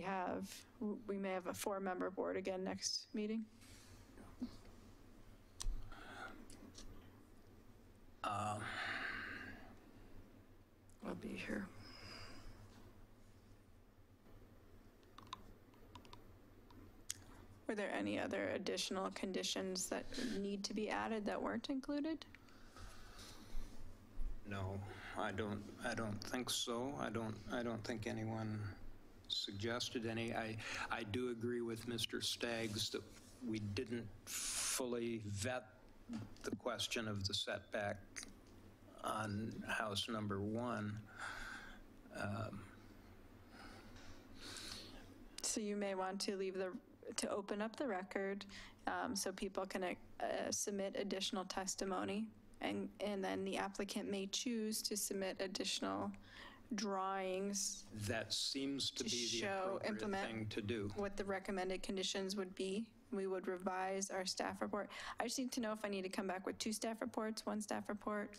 may have a 4-member board again next meeting. I'll be here. Were there any other additional conditions that need to be added that weren't included? no, I don't think so. I don't think anyone suggested any. I do agree with Mr. Staggs that we didn't fully vet the question of the setback on house number 1. So you may want to to open up the record so people can submit additional testimony, and then the applicant may choose to submit additional drawings That seems to to be the show, appropriate implement thing to do. what the recommended conditions would be. We would revise our staff report. I just need to know if I need to come back with 2 staff reports, 1 staff report.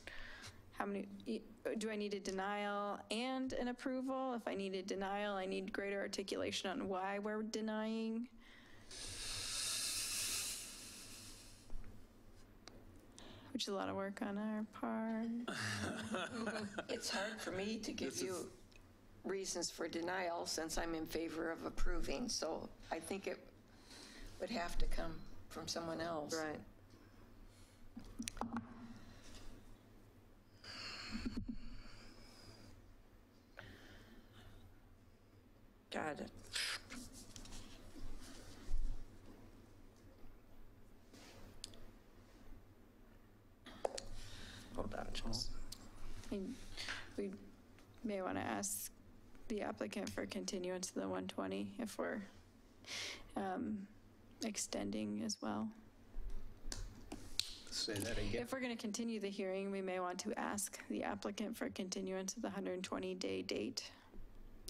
How many, do I need a denial and an approval? If I need a denial, I need greater articulation on why we're denying. Which is a lot of work on our part. It's hard for me to give you reasons for denial since I'm in favor of approving, so I think it would have to come from someone else. Right. Got it. Hold on, just. We may want to ask the applicant for continuance to the 120 if we're extending as well. Say that again. If we're going to continue the hearing, we may want to ask the applicant for continuance of the 120-day date.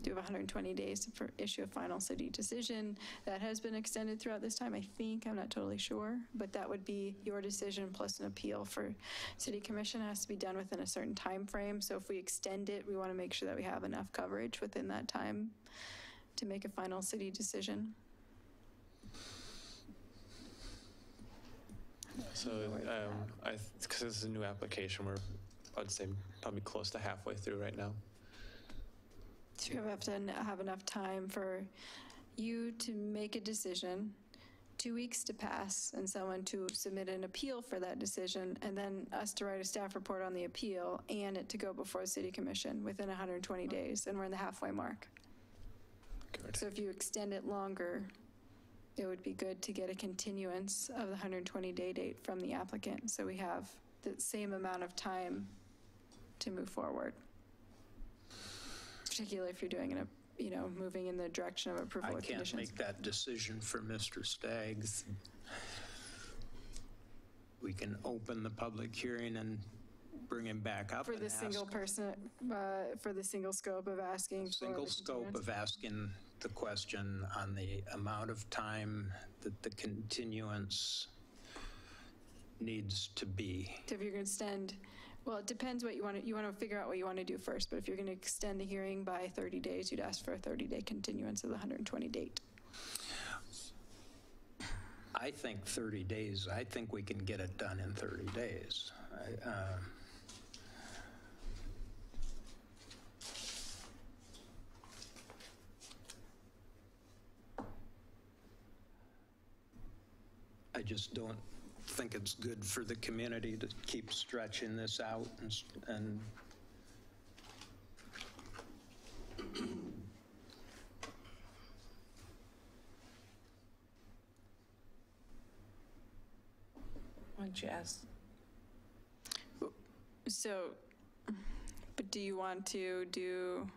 Do have 120 days to issue a final city decision. That has been extended throughout this time, I think. I'm not totally sure, but that would be your decision plus an appeal for city commission. It has to be done within a certain time frame. So if we extend it, we want to make sure that we have enough coverage within that time to make a final city decision. So, because this is a new application, I'd say probably close to halfway through right now. So you have to have enough time for you to make a decision, 2 weeks to pass, and someone to submit an appeal for that decision, and then us to write a staff report on the appeal and it to go before the city commission within 120 days, and we're in the halfway mark. Good. So if you extend it longer, it would be good to get a continuance of the 120-day date from the applicant, so we have the same amount of time to move forward. Particularly if you're doing moving in the direction of approval I of can't conditions. make that decision for Mr. Staggs. We can open the public hearing and bring him back up For and the ask. single person, for the single scope of asking for Single the scope continuance? of asking the question on the amount of time that the continuance needs to be. So if you're going to extend, well, it depends what you want to figure out what you want to do first, but if you're going to extend the hearing by 30 days, you'd ask for a 30-day continuance of the 120 date. I think 30 days, I think we can get it done in 30 days. I just don't think it's good for the community to keep stretching this out and don't you ask? So, but do you want to do,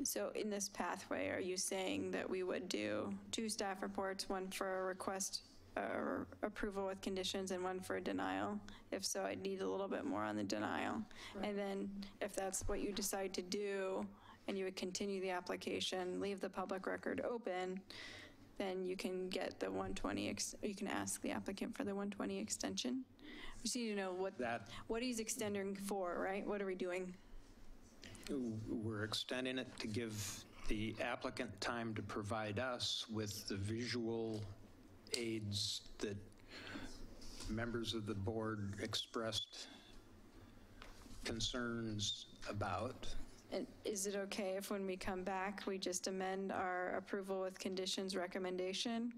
so in this pathway, are you saying that we would do 2 staff reports, one for a request or approval with conditions and one for a denial? If so, I'd need a little bit more on the denial. And then if that's what you decide to do, and you would continue the application, leave the public record open, then you can get the 120, you can ask the applicant for the 120 extension. We just need to know what he's extending for, right? What are we doing? We're extending it to give the applicant time to provide us with the visual aids that members of the board expressed concerns about. And is it okay if when we come back, we just amend our approval with conditions recommendation?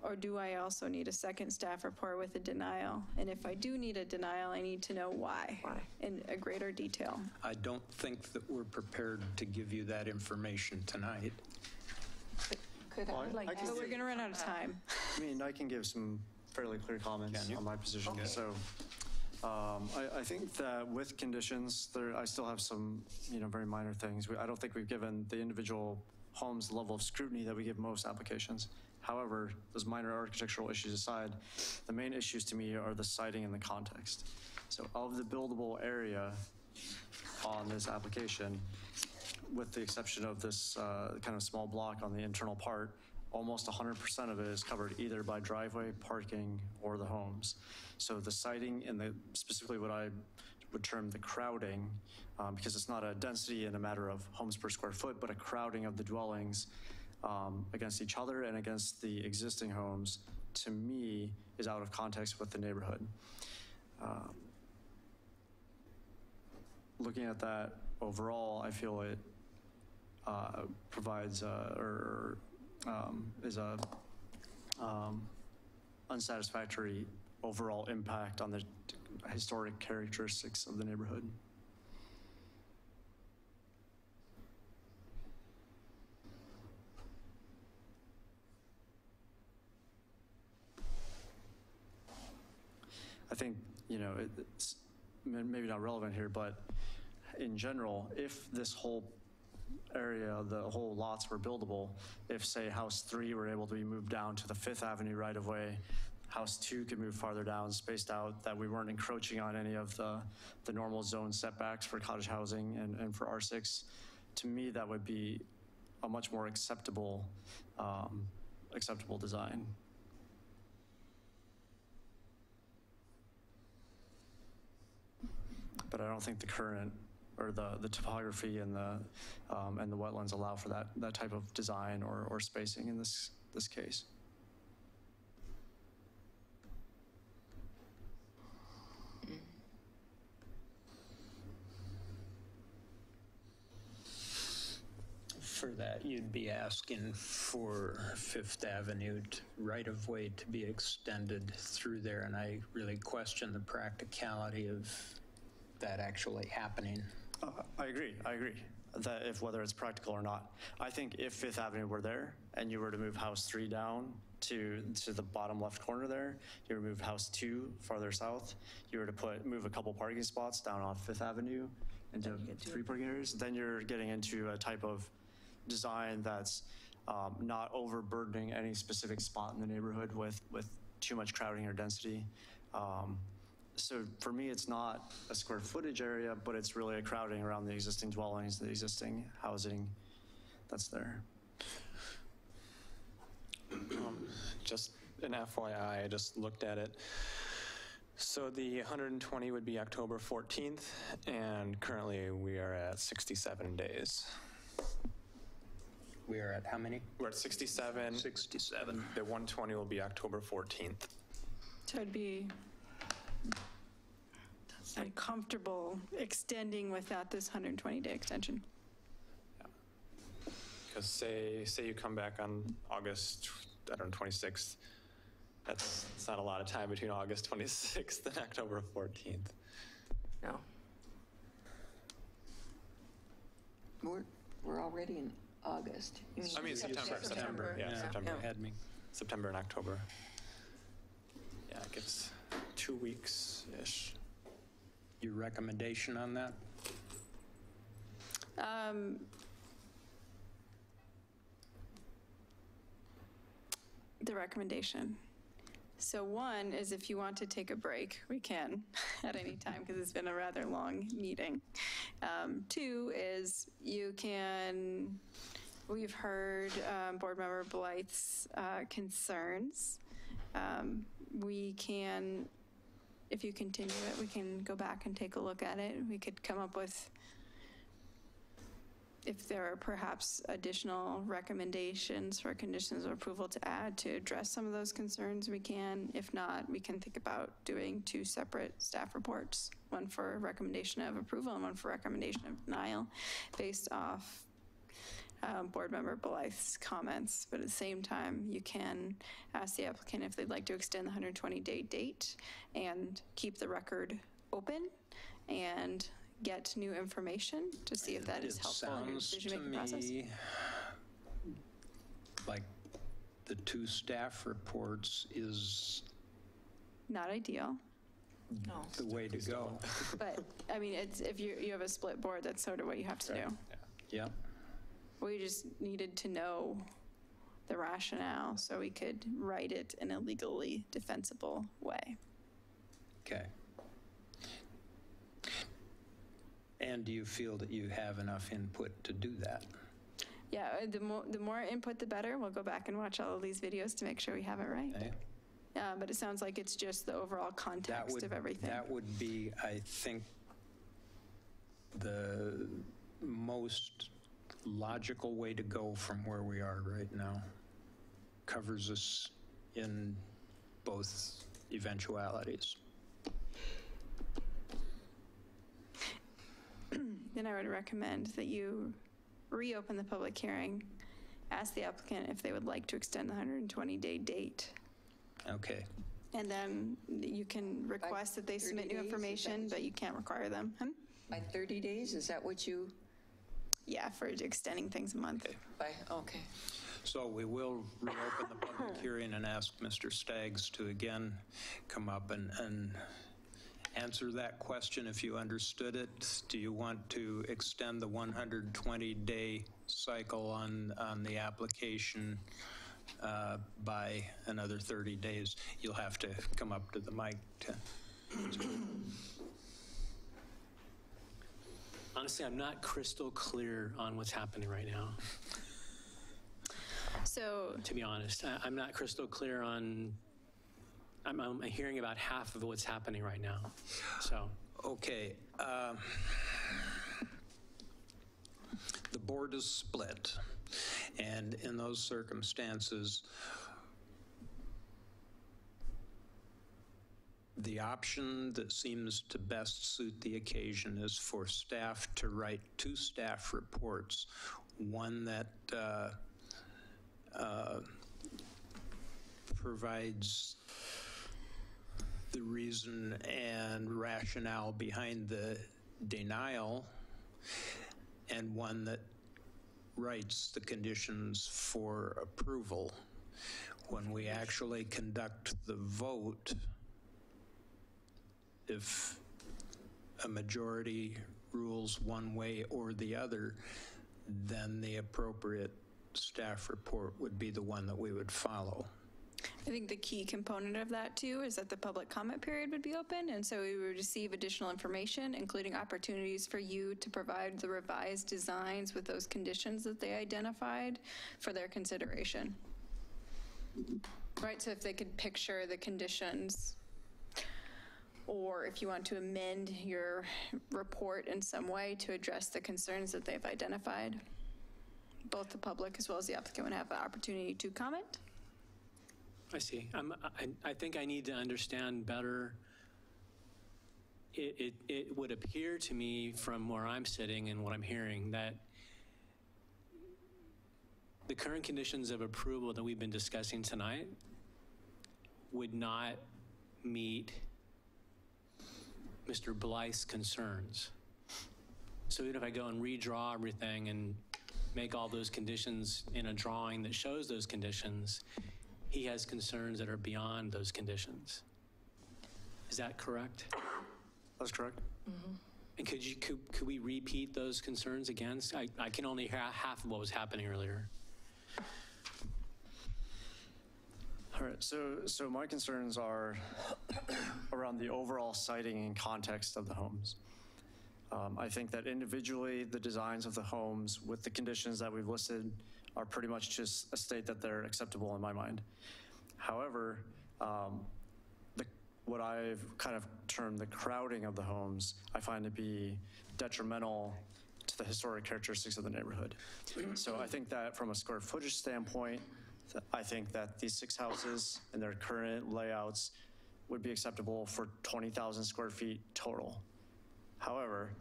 Or do I also need a second staff report with a denial? And if I do need a denial, I need to know why in a greater detail. I don't think that we're prepared to give you that information tonight. Could I? But we're going to run out of time. I mean, I can give some fairly clear comments on my position. Okay. So I think that with conditions, I still have some, very minor things. I don't think we've given the individual homes the level of scrutiny that we give most applications. However, those minor architectural issues aside, the main issues to me are the siting and the context. So of the buildable area on this application, with the exception of this kind of small block on the internal part, almost 100% of it is covered either by driveway, parking, or the homes. So the siting and specifically what I would term the crowding, because it's not a density in a matter of homes per square foot, but a crowding of the dwellings against each other and against the existing homes, to me, is out of context with the neighborhood. Looking at that overall, I feel it provides is a unsatisfactory overall impact on the historic characteristics of the neighborhood. I think, it's maybe not relevant here, but in general, if this whole area, the whole lots were buildable, if say house 3 were able to be moved down to the 5th Avenue right of way, house 2 could move farther down, spaced out, that we weren't encroaching on any of the normal zone setbacks for cottage housing and for R6, to me, that would be a much more acceptable design. But I don't think the current or the topography and the wetlands allow for that type of design or spacing in this case. For that, you'd be asking for Fifth Avenue right-of-way to be extended through there, and I really question the practicality of that actually happening. I agree. That whether it's practical or not. I think if Fifth Avenue were there and you were to move house 3 down to the bottom left corner there, you were to move house 2 farther south, you were to move a couple parking spots down off Fifth Avenue into 3 parking areas, then you're getting into a type of design that's not overburdening any specific spot in the neighborhood with too much crowding or density. So for me, it's not a square footage area, but it's really a crowding around the existing dwellings, the existing housing that's there. Just an FYI, I just looked at it. So the 120 would be October 14th, and currently we are at 67 days. We are at how many? We're at 67. 67. The 120 will be October 14th. So I'd be comfortable extending without this 120-day extension. Because say you come back on August, 26th, it's not a lot of time between August 26th and October 14th. No. We're already in August. I mean September. Yeah, September. Had me. September and October. it's 2 weeks-ish. Your recommendation on that? The recommendation. So one is if you want to take a break, we can at any time because it's been a rather long meeting. Two is you can, we've heard Board Member Blythe's concerns. We can, if you continue it, we can go back and take a look at it. We could come up with, if there are perhaps additional recommendations for conditions of approval to add to address some of those concerns, we can. If not, we can think about doing 2 separate staff reports, one for recommendation of approval and one for recommendation of denial, based off Board Member Blythe's comments. But at the same time, you can ask the applicant if they'd like to extend the 120-day date and keep the record open and get new information to see if that is helpful in your decision-making process. Sounds to me like the 2 staff reports is Not ideal, the way to go. but I mean, it's, if you have a split board, that's sort of what you have to do. Yeah. We just needed to know the rationale so we could write it in a legally defensible way. Okay. And do you feel that you have enough input to do that? Yeah, the more input, the better. We'll go back and watch all of these videos to make sure we have it right. Okay. But it sounds like it's just the overall context of everything. That would be, I think, the most logical way to go from where we are right now. Covers us in both eventualities. Then I would recommend that you reopen the public hearing, ask the applicant if they would like to extend the 120-day date. Okay. And then you can request that they 30 submit new days, is that information, what but you can't require them. By 30 days, is that what you, Yeah, for extending things a month. okay. So we will reopen the public hearing and ask Mr. Staggs to again come up and answer that question if you understood it. Do you want to extend the 120-day cycle on the application by another 30 days? You'll have to come up to the mic to. Honestly, I'm not crystal clear on what's happening right now, So, to be honest. I'm not crystal clear on, I'm hearing about half of what's happening right now, so. Okay. The board is split, and in those circumstances, the option that seems to best suit the occasion is for staff to write 2 staff reports, one that provides the reason and rationale behind the denial, and one that writes the conditions for approval. When we actually conduct the vote, if a majority rules one way or the other, then the appropriate staff report would be the one that we would follow. I think the key component of that too is that the public comment period would be open, and so we would receive additional information, including opportunities for you to provide the revised designs with those conditions that they identified for their consideration. Right, so if they could picture the conditions, or if you want to amend your report in some way to address the concerns that they've identified, both the public as well as the applicant would have the opportunity to comment. I see. I think I need to understand better. It would appear to me from where I'm sitting and what I'm hearing that the current conditions of approval that we've been discussing tonight would not meet Mr. Blythe's concerns. So even if I go and redraw everything and make all those conditions in a drawing that shows those conditions, he has concerns that are beyond those conditions. Is that correct? That's correct. And could we repeat those concerns again? I can only hear half of what was happening earlier. All right, so my concerns are around the overall siting and context of the homes. I think that individually, the designs of the homes with the conditions that we've listed are pretty much just a state that they're acceptable in my mind. However, what I've kind of termed the crowding of the homes, I find to be detrimental to the historic characteristics of the neighborhood. So I think that from a square footage standpoint, I think that these 6 houses and their current layouts would be acceptable for 20,000 square feet total. However,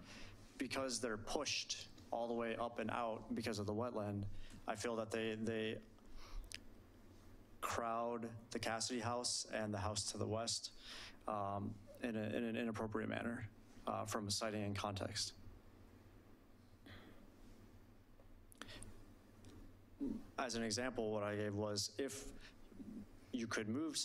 because they're pushed all the way up and out because of the wetland, I feel that they crowd the Cassidy house and the house to the west in an inappropriate manner from a siting and context. As an example, what I gave was if you could move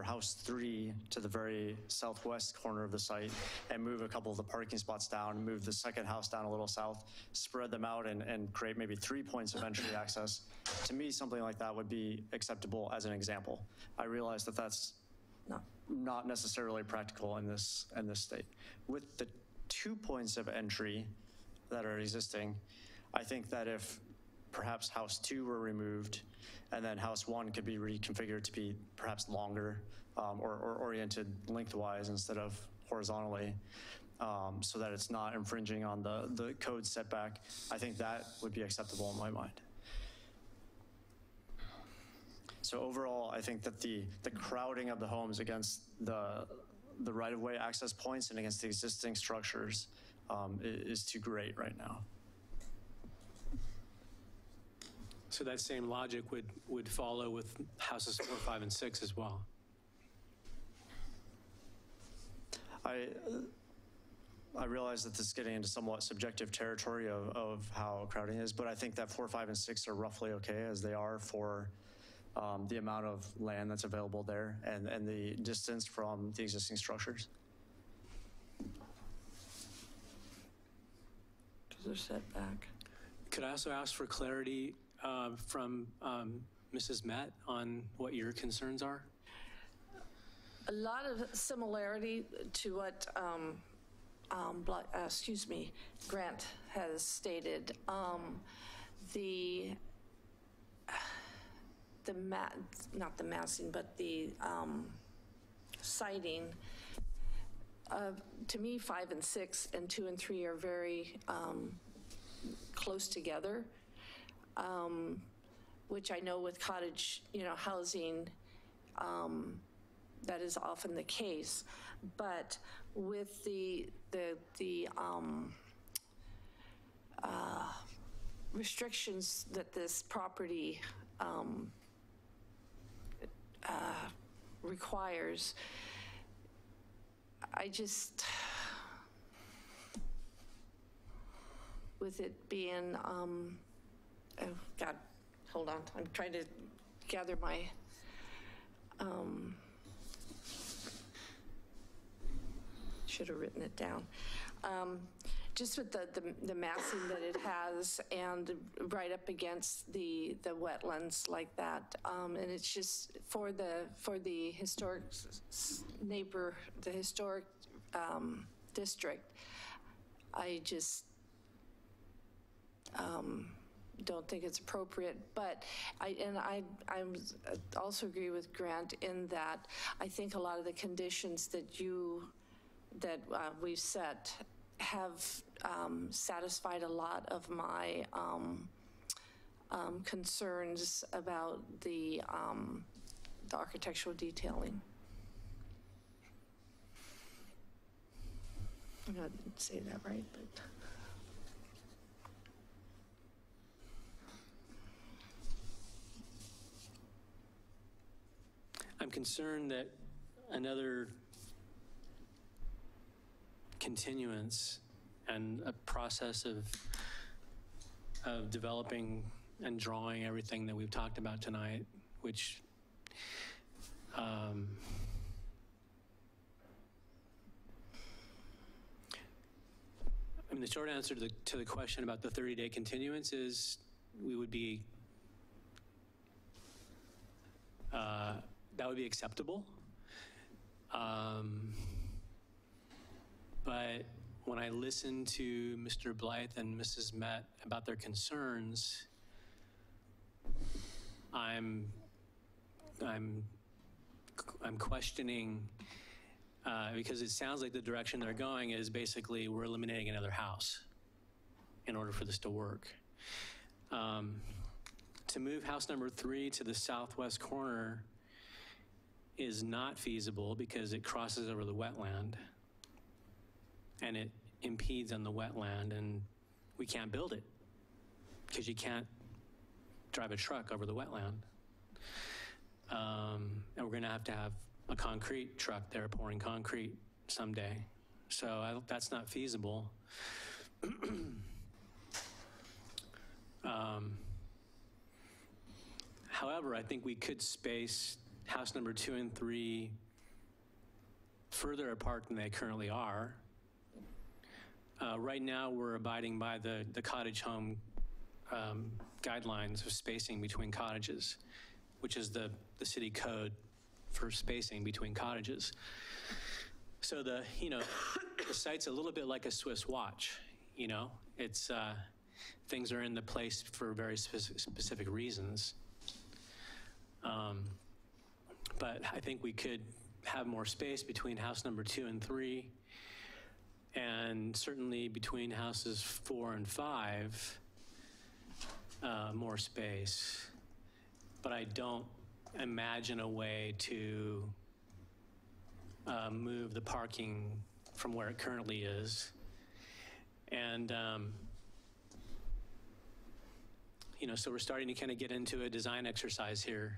house 3 to the very southwest corner of the site and move a couple of the parking spots down, move the second house down a little south, spread them out and create maybe 3 points of entry access. To me, something like that would be acceptable as an example. I realize that that's not necessarily practical in this state. With the 2 points of entry that are existing, I think that if perhaps house 2 were removed, and then house 1 could be reconfigured to be perhaps longer or oriented lengthwise instead of horizontally, so that it's not infringing on the code setback. I think that would be acceptable in my mind. So overall, I think that the crowding of the homes against the right-of-way access points and against the existing structures is too great right now. So that same logic would follow with houses 4, 5, and 6 as well. I realize that this is getting into somewhat subjective territory of how crowding is, but I think that 4, 5, and 6 are roughly okay as they are for the amount of land that's available there and the distance from the existing structures. Because they're set back. Could I also ask for clarity from Mrs. Met on what your concerns are? A lot of similarity to what Grant has stated. Not the massing, but the siting. To me, 5 and 6 and 2 and 3 are very close together, which I know with cottage, housing, that is often the case. But with the restrictions that this property requires, I just, with it being, oh God, hold on, I'm trying to gather my, should have written it down. Just with the massing that it has and right up against the wetlands like that. And it's just for the historic historic district, I just don't think it's appropriate. But I also agree with Grant in that I think a lot of the conditions that we've set have satisfied a lot of my concerns about the architectural detailing. I'm not say that right, but. I'm concerned that another continuance and a process of developing and drawing everything that we've talked about tonight, which the short answer to the question about the 30-day continuance is we would be, that would be acceptable. But when I listen to Mr. Blythe and Mrs. Met about their concerns, I'm questioning, because it sounds like the direction they're going is basically we're eliminating another house in order for this to work. To move house number 3 to the southwest corner is not feasible because it crosses over the wetland and it impedes on the wetland, and we can't build it because you can't drive a truck over the wetland. And we're going to have a concrete truck there pouring concrete someday. So that's not feasible. However, I think we could space house number 2 and 3 further apart than they currently are. Right now, we're abiding by the cottage home guidelines of spacing between cottages, which is the city code for spacing between cottages. So the site's a little bit like a Swiss watch, it's, things are in the place for very specific reasons. But I think we could have more space between house number 2 and 3, and certainly between houses 4 and 5, more space. But I don't imagine a way to move the parking from where it currently is. And, so we're starting to kind of get into a design exercise here,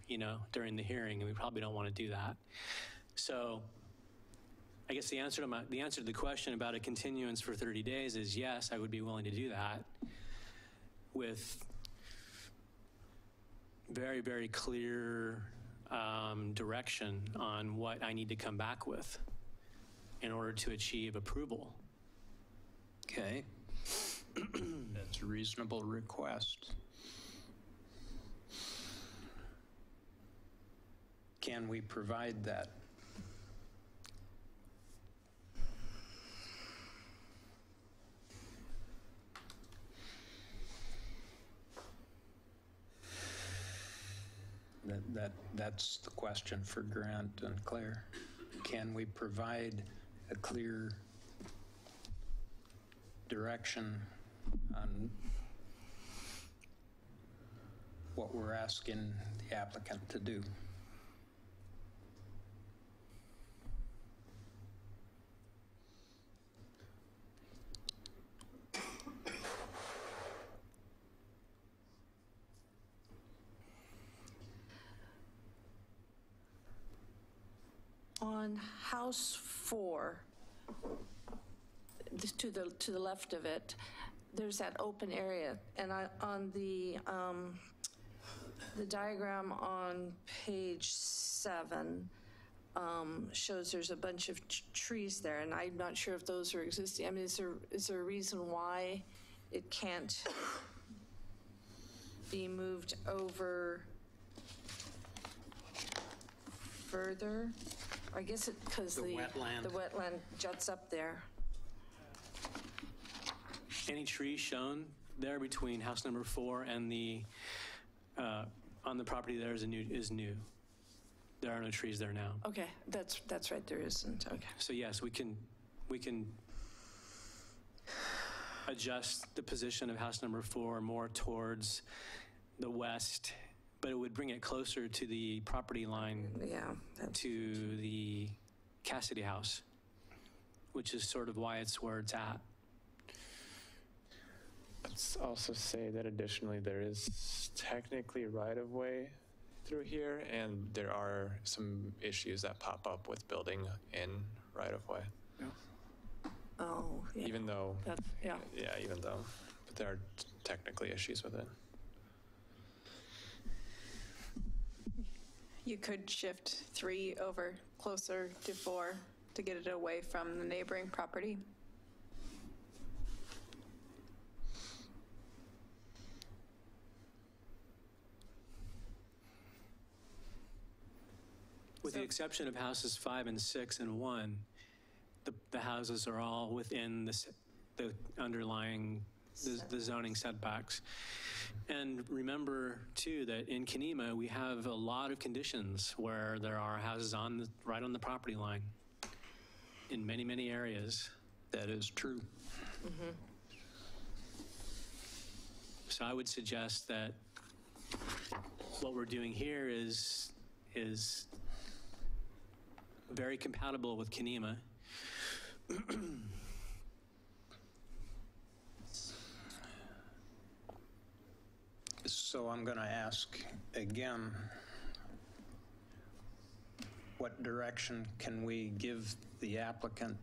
during the hearing, and we probably don't want to do that. So I guess the answer to the question about a continuance for 30 days is yes, I would be willing to do that with very, very clear direction on what I need to come back with in order to achieve approval. Okay. That's a reasonable request. Can we provide that? That's the question for Grant and Claire. Can we provide a clear direction on what we're asking the applicant to do? On house 4, to the left of it, there's that open area, and on the diagram on page 7 shows there's a bunch of trees there, and I'm not sure if those are existing. I mean, is there a reason why it can't be moved over further? I guess it because the wetland juts up there. Any trees shown there between house number 4 and the on the property there is new. There are no trees there now. Okay, that's right. There isn't. Okay. So yes, we can adjust the position of house number 4 more towards the west, but it would bring it closer to the property line. Yeah. To the Cassidy house, which is sort of why it's where it's at. Let's also say that additionally there is technically right-of-way through here, and there are some issues that pop up with building in right-of-way. Oh, yeah. Even though, yeah, but there are technically issues with it. You could shift 3 over closer to 4 to get it away from the neighboring property. With the exception of houses 5 and 6 and 1, the houses are all within the underlying, the zoning setbacks. And remember, too, that in Kenema, we have a lot of conditions where there are houses right on the property line in many, many areas. That is true. So I would suggest that what we're doing here is very compatible with Kenema. So I'm going to ask again, what direction can we give the applicant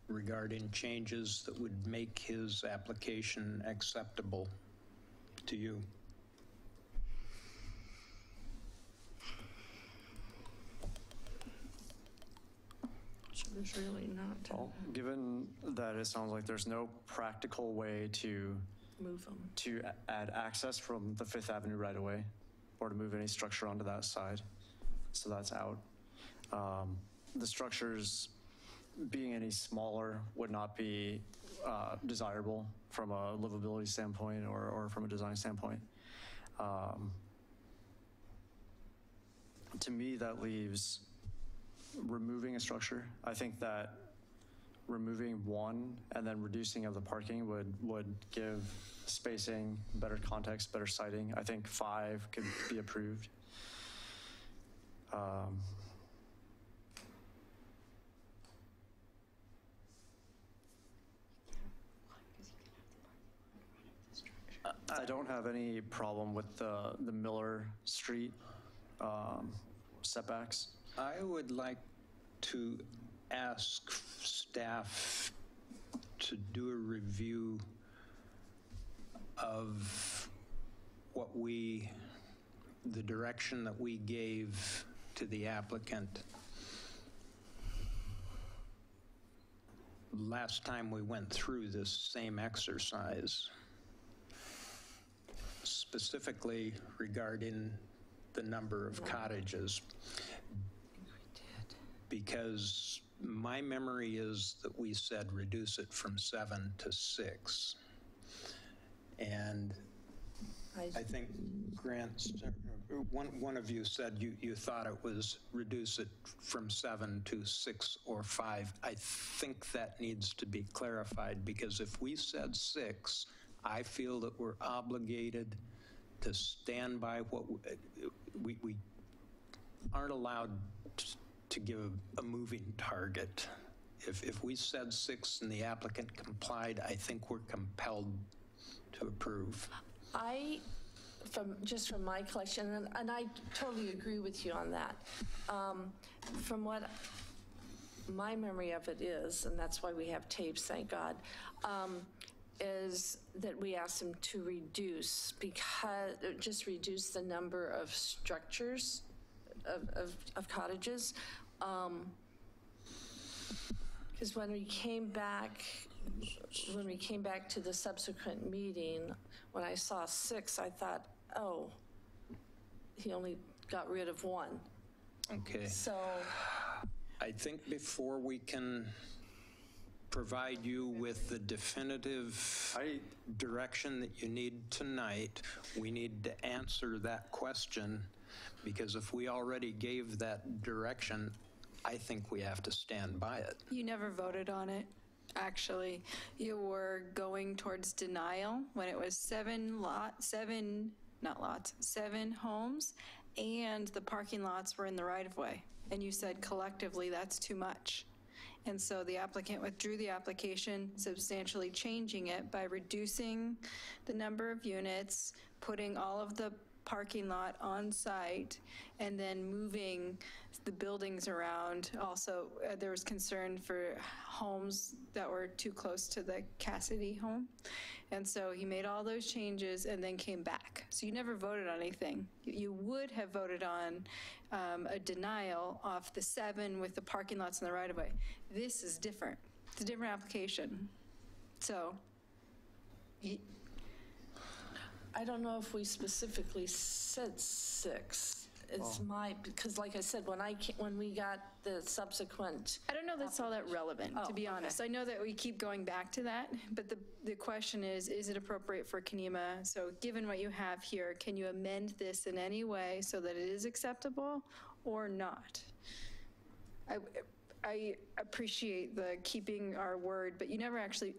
regarding changes that would make his application acceptable to you? There's really not. Well, given that it sounds like there's no practical way to Move them. to add access from the Fifth Avenue right away, or to move any structure onto that side, so that's out. The structures being any smaller would not be desirable from a livability standpoint or from a design standpoint. To me, that leaves removing a structure. I think that removing one and then reducing of the parking would give spacing, better context, better sighting. I think 5 could be approved. I don't have any problem with the Miller Street setbacks. I would like to ask staff to do a review of the direction that we gave to the applicant last time we went through this same exercise, specifically regarding the number of cottages. Because my memory is that we said reduce it from 7 to 6. And I think Grant, one of you said you thought it was reduce it from 7 to 6 or 5. I think that needs to be clarified, because if we said 6, I feel that we're obligated to stand by what we aren't allowed to give a moving target. If we said 6 and the applicant complied, I think we're compelled to approve. From my collection, and I totally agree with you on that. From what my memory of it is, and that's why we have tapes, thank God, is that we asked them to reduce, just reduce the number of structures of cottages. Because when we came back to the subsequent meeting, when I saw 6, I thought, oh, he only got rid of 1. Okay. So I think before we can provide you with the definitive direction that you need tonight, we need to answer that question, because if we already gave that direction, I think we have to stand by it. You never voted on it, actually. You were going towards denial when it was 7 homes, and the parking lots were in the right-of-way. And you said collectively that's too much. And so the applicant withdrew the application, substantially changing it by reducing the number of units, putting all of the parking lot on site, and then moving the buildings around. Also, there was concern for homes that were too close to the Cassidy home. And so he made all those changes and then came back. So you never voted on anything. You would have voted on a denial off the 7 with the parking lots in the right-of-way. This is different. It's a different application. So I don't know if we specifically said 6. It's because like I said, when we got the subsequent. I don't know that's all that relevant, to be Oh, okay. honest. I know that we keep going back to that, but the question is it appropriate for Kenema? So given what you have here, can you amend this in any way so that it is acceptable or not? I appreciate the keeping our word, but you never actually,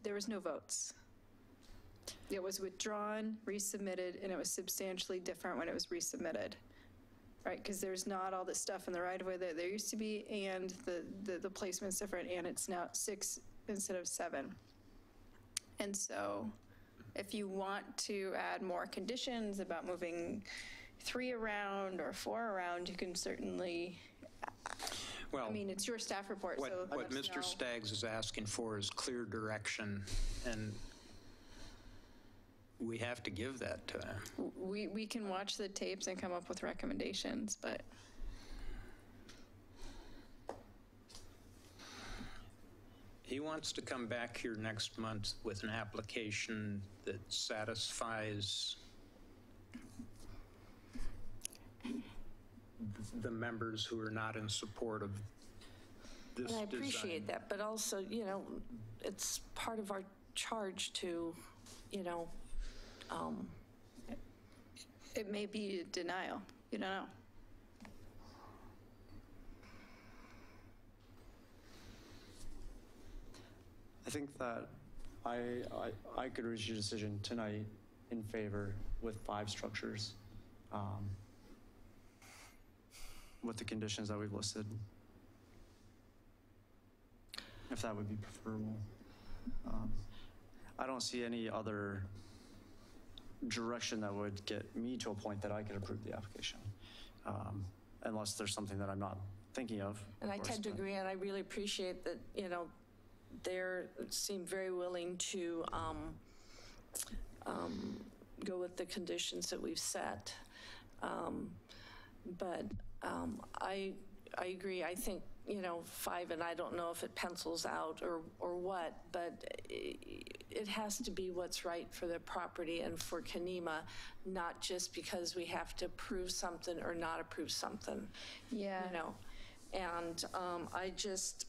there was no votes. It was withdrawn, resubmitted, and it was substantially different when it was resubmitted. Right, because there's not all this stuff in the right-of-way that there used to be, and the placement's different, and it's now 6 instead of 7. And so if you want to add more conditions about moving 3 around or 4 around, you can certainly, Well, I mean, it's your staff report, so what let us Mr. know. Staggs is asking for is clear direction, and we have to give that to them. We can watch the tapes and come up with recommendations, but He wants to come back here next month with an application that satisfies the members who are not in support of this And I design. appreciate that, but also, it's part of our charge to, it may be a denial. You don't know. I think that I could reach a decision tonight in favor with 5 structures, with the conditions that we've listed. If that would be preferable. I don't see any other direction that would get me to a point that I could approve the application, unless there's something that I'm not thinking of. And I of course, tend to but- agree, and I really appreciate that, they seem very willing to go with the conditions that we've set. But I agree. I think, 5, and I don't know if it pencils out or what, but it has to be what's right for the property and for Kenema, not just because we have to approve something or not approve something. Yeah. And I just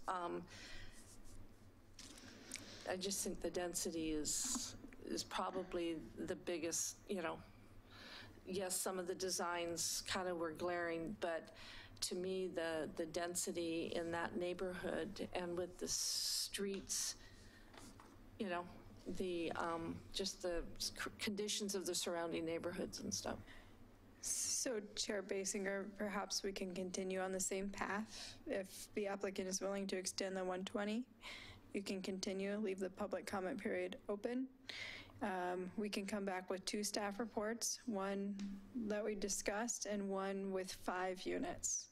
think the density is probably the biggest, yes, some of the designs kind of were glaring, but to me, the density in that neighborhood and with the streets, just the conditions of the surrounding neighborhoods and stuff. So Chair Basinger, perhaps we can continue on the same path. If the applicant is willing to extend the 120, you can continue, leave the public comment period open. We can come back with 2 staff reports, one that we discussed and one with 5 units.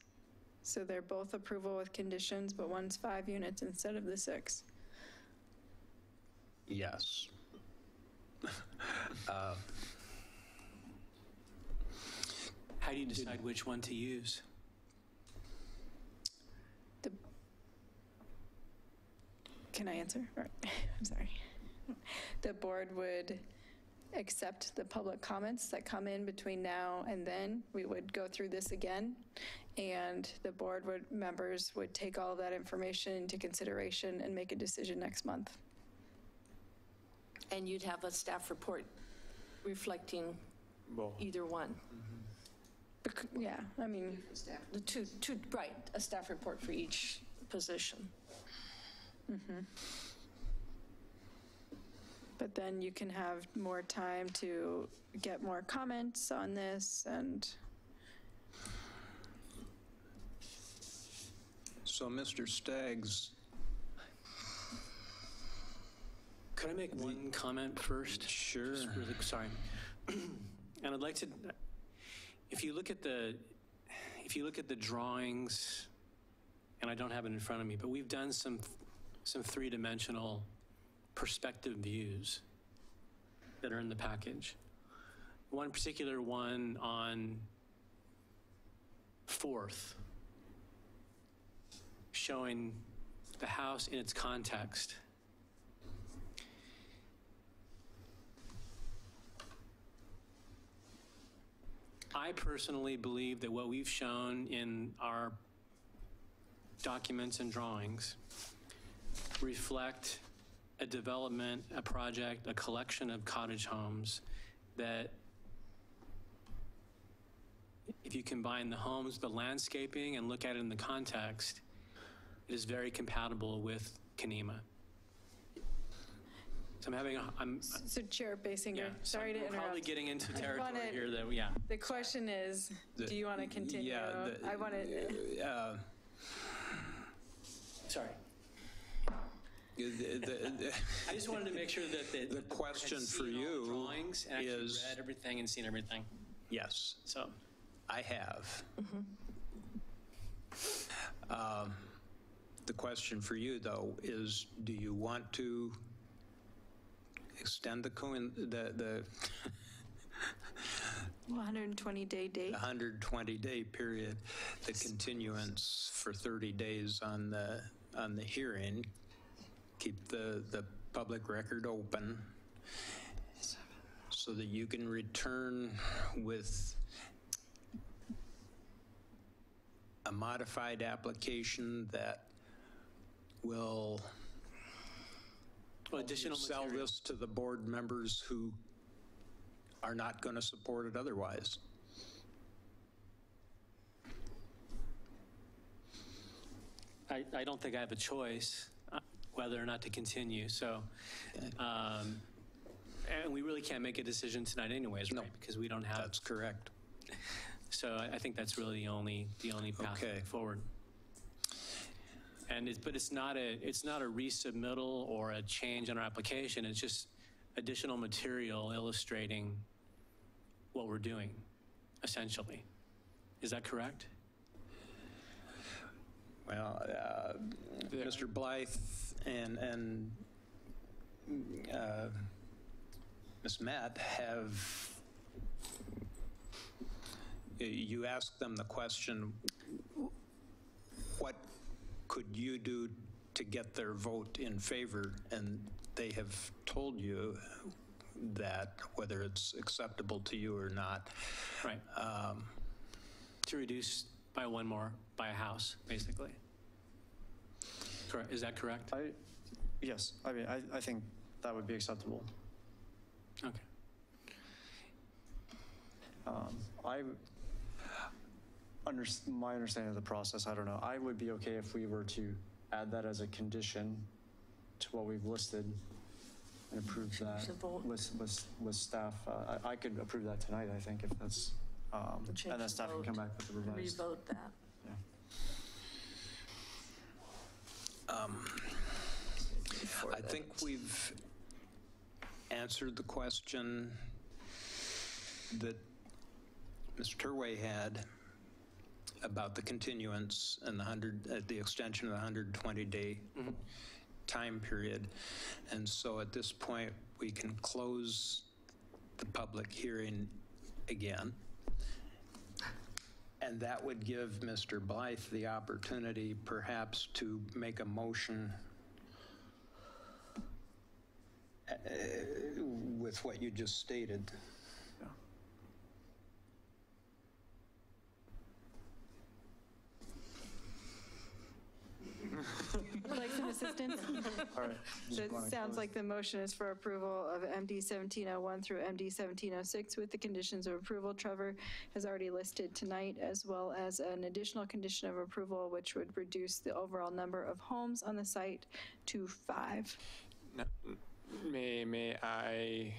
So they're both approval with conditions, but one's 5 units instead of the 6. Yes. How do you decide which one to use? Can I answer? Or- I'm sorry. The board would accept the public comments that come in between now and then. We would go through this again, and the members would take all of that information into consideration and make a decision next month. And you'd have a staff report reflecting either one. Yeah, I mean, The two, right, a staff report for each position. but then you can have more time to get more comments on this and. So, Mr. Staggs, Could I make one comment first? Sure. Just really, sorry. And I'd like to, if you look at the drawings, and I don't have it in front of me, but we've done some 3-dimensional perspective views that are in the package. One particular one on 4th, showing the house in its context. I personally believe that what we've shown in our documents and drawings reflect a development, a project, a collection of cottage homes that, if you combine the homes, the landscaping, and look at it in the context, it is very compatible with Kenema. So So Chair Basinger, yeah, so sorry to we're probably interrupt. getting into territory wanna- here that, yeah. The question is, do you want to continue? Yeah, I want to, Sorry. I just wanted to make sure that the board had question for seen all the you drawings and actually is- read everything and seen everything. Yes, So, I have. The question for you, though, is do you want to extend the 120-day date. 120-day period, the continuance for 30 days on the hearing, keep the public record open so that you can return with a modified application that will additional sell material. this to the board members who are not going to support it otherwise. I don't think I have a choice whether or not to continue, so, and we really can't make a decision tonight anyways, right? Because we don't have. That's correct. So I think that's really the only path Okay. forward. And but it's not a resubmittal or a change in our application. It's just additional material illustrating what we're doing, essentially. Is that correct? Well, Mr. Blythe and Ms. Matt have, you asked them the question, what could you do to get their vote in favor? And they have told you that, whether it's acceptable to you or not. Right. To reduce by one more, by a house, basically. Correct. Is that correct? Yes, I mean, I think that would be acceptable. Okay. My understanding of the process, I don't know. I would be okay if we were to add that as a condition to what we've listed and approve that The vote. with staff. I could approve that tonight, I think, if that's, Change and then the staff can vote. come back with the revised. Revote that. I think we've answered the question that Mr. Turway had about the continuance and the extension of the 120-day time period. And so at this point, we can close the public hearing again. And that would give Mr. Blythe the opportunity perhaps to make a motion with what you just stated. Would like some assistance? All right. So it sounds like the motion is for approval of MD 1701 through MD 1706 with the conditions of approval Trevor has already listed tonight, as well as an additional condition of approval, which would reduce the overall number of homes on the site to 5. No, may I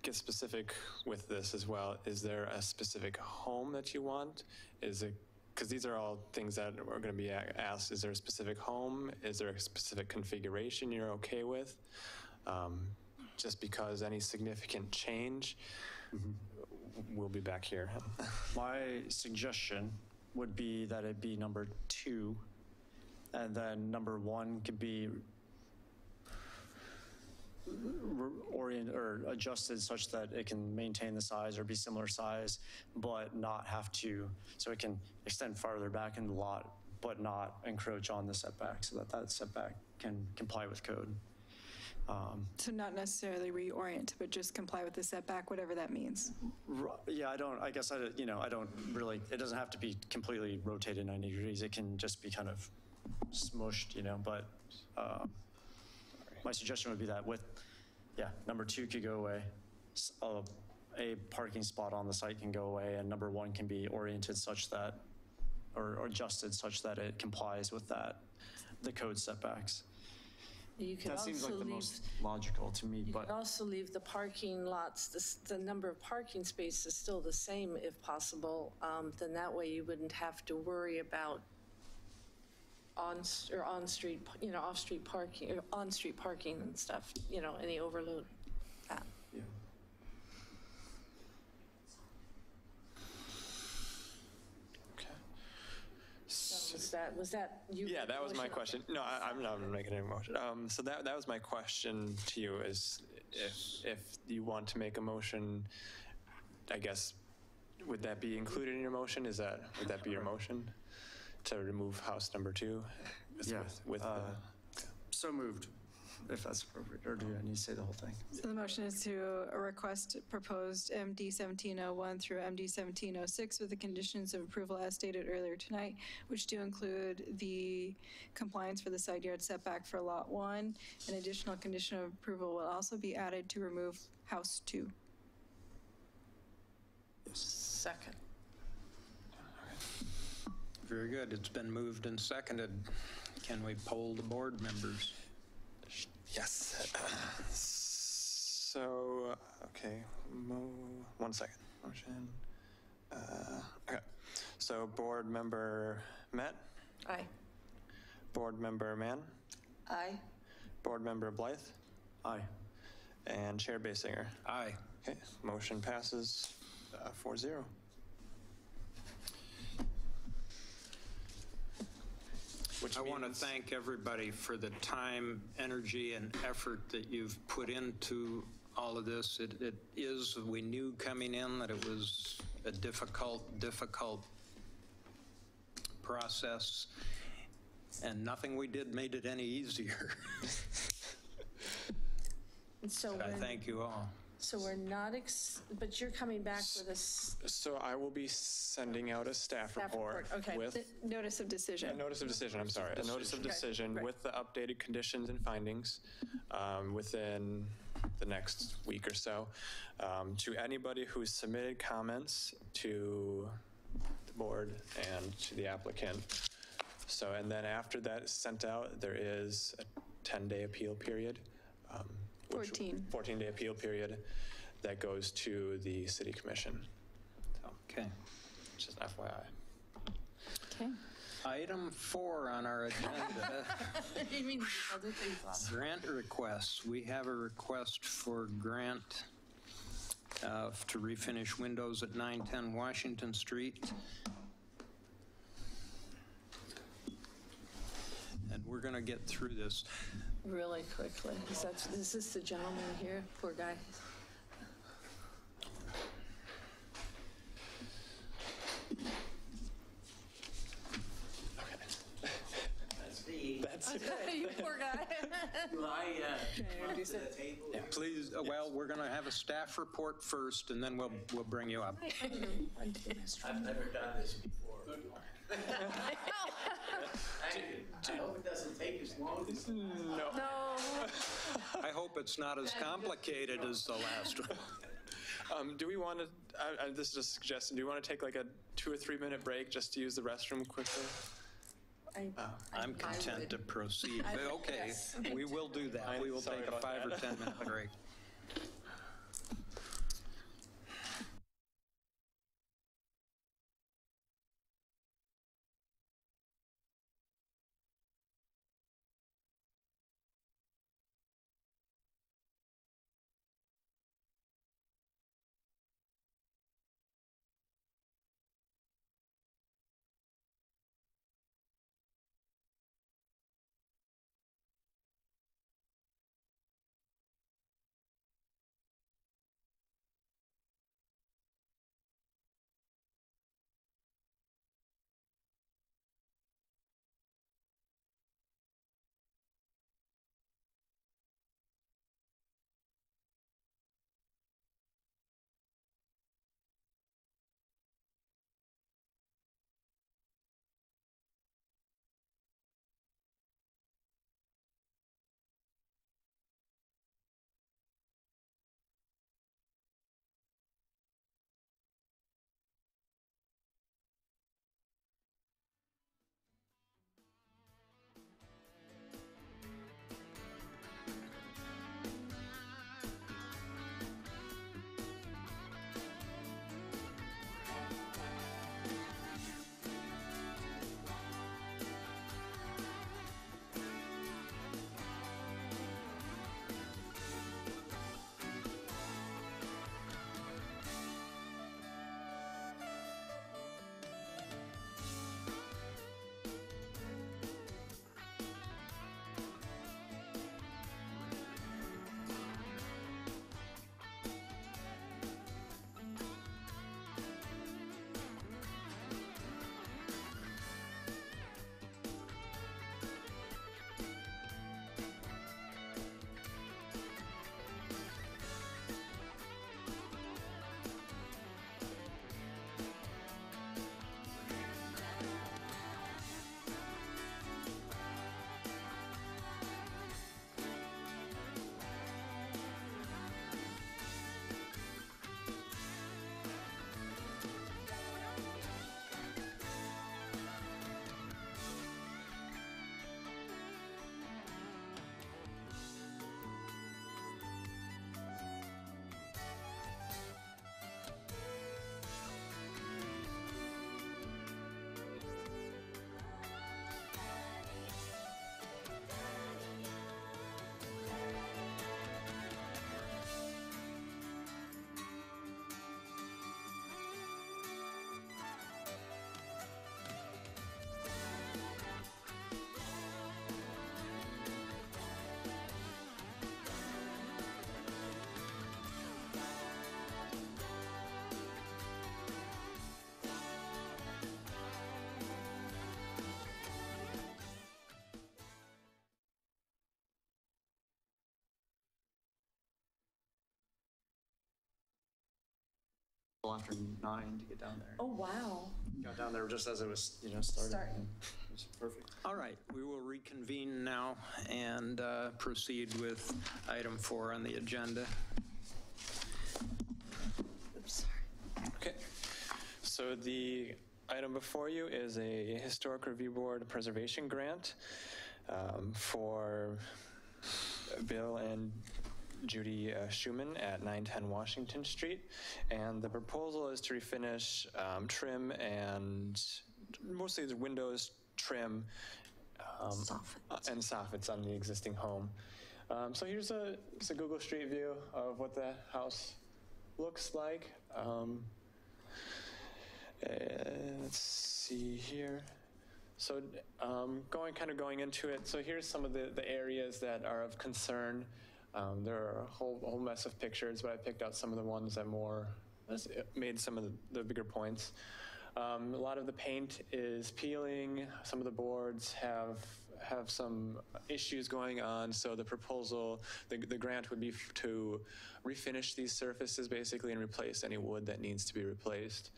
get specific with this as well? Is there a specific home that you want? Is it, because these are all things that are going to be asked, is there a specific home? Is there a specific configuration you're okay with? Just because any significant change, we'll be back here. My suggestion would be that it be number 2, and then number 1 could be oriented or adjusted such that it can maintain the size or be similar size, but not have to, so it can extend farther back in the lot, but not encroach on the setback, so that that setback can comply with code. So not necessarily reorient, but just comply with the setback, whatever that means. Yeah, I guess I don't really, it doesn't have to be completely rotated 90 degrees. It can just be kind of smushed, but my suggestion would be that number 2 could go away. A parking spot on the site can go away, and number 1 can be oriented such that, or adjusted such that it complies with the code setbacks. You could That seems also like the leave, most logical to me, you but could also leave the parking lots, the number of parking spaces still the same if possible. Then that way you wouldn't have to worry about on-street, off-street parking, or on-street parking and stuff, any overload. yeah. Was that you? Yeah, that was my motion? question. No, I'm not making any motion. So that was my question to you is if you want to make a motion, I guess, would that be included in your motion? Would that be your motion to remove house number 2? Yeah. With the, So moved, if that's appropriate, or do I need to say the whole thing? So the motion is to request proposed MD 1701 through MD 1706 with the conditions of approval as stated earlier tonight, which do include the compliance for the side yard setback for Lot 1. An additional condition of approval will also be added to remove House 2. Second. Very good. It's been moved and seconded. Can we poll the board members? yes. So, okay, 1 second. Motion. Okay. So board member Met, Aye. board member Mann, Aye. board member Blythe, Aye. and Chair Basinger. Aye. Okay, motion passes 4-0. I want to thank everybody for the time, energy, and effort that you've put into all of this. It is, we knew coming in that it was a difficult process, and nothing we did made it any easier. So I thank you all. So we're not, but you're coming back with us. So I will be sending out a staff report okay. with Notice of decision. a notice of decision, I'm sorry, a notice of decision Right. with the updated conditions and findings within the next week or so. To anybody who submitted comments to the board and to the applicant. So, and then after that is sent out, there is a 10-day appeal period. 14-day appeal period that goes to the city commission. Okay. Just FYI. Okay. Item 4 on our agenda, You mean other things on? grant requests. We have a request for grant to refinish windows at 910 Washington Street. And we're going to get through this. Really quickly. Is this the gentleman here? Poor guy. That's it. You poor guy. Yeah. Please, well, we're going to have a staff report first, and then we'll bring you up. I've never done this before. I hope it doesn't take as long as. No. I hope it's not as complicated as the last one. Do we want to, this is a suggestion, do you want to take like a 2 or 3 minute break just to use the restroom quickly? I'm content to proceed. Okay, Yes. we will do that. We will Sorry take a about 5 or that. 10 minute break. little after 9 to get down there. Oh, wow. Got down there just as it was, starting. Starting. It was perfect. All right, we will reconvene now and proceed with item 4 on the agenda. Oops, sorry. Okay. So the item before you is a Historic Review Board preservation grant for Bill and Judy Schumann at 910 Washington Street. And the proposal is to refinish trim and mostly the windows, trim, and soffits on the existing home. So here's a Google Street View of what the house looks like. Let's see here. So going into it, so here's some of the areas that are of concern. There are a whole mess of pictures, but I picked out some of the ones that made some of the bigger points. A lot of the paint is peeling. Some of the boards have some issues going on. So the proposal, the grant would be to refinish these surfaces basically and replace any wood that needs to be replaced.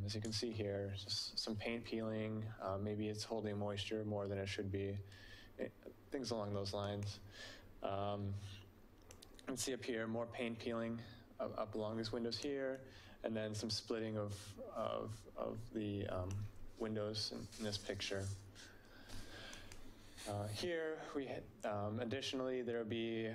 As you can see here, just some paint peeling. Maybe it's holding moisture more than it should be. Things along those lines. Let's see up here, more paint peeling up along these windows here, and then some splitting of the windows in this picture. Here, additionally, there will be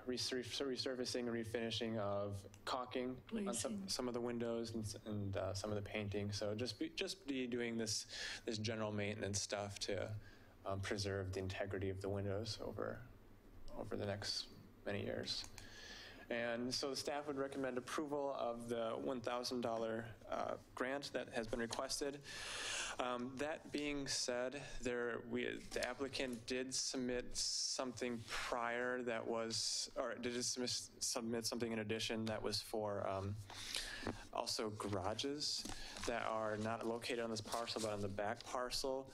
resurfacing and refinishing of caulking on some of the windows and some of the painting. So just be doing this general maintenance stuff to preserve the integrity of the windows over the next many years. And so the staff would recommend approval of the $1,000 grant that has been requested. That being said, the applicant did submit something prior that was, or did submit something in addition that was for also garages that are not located on this parcel but on the back parcel.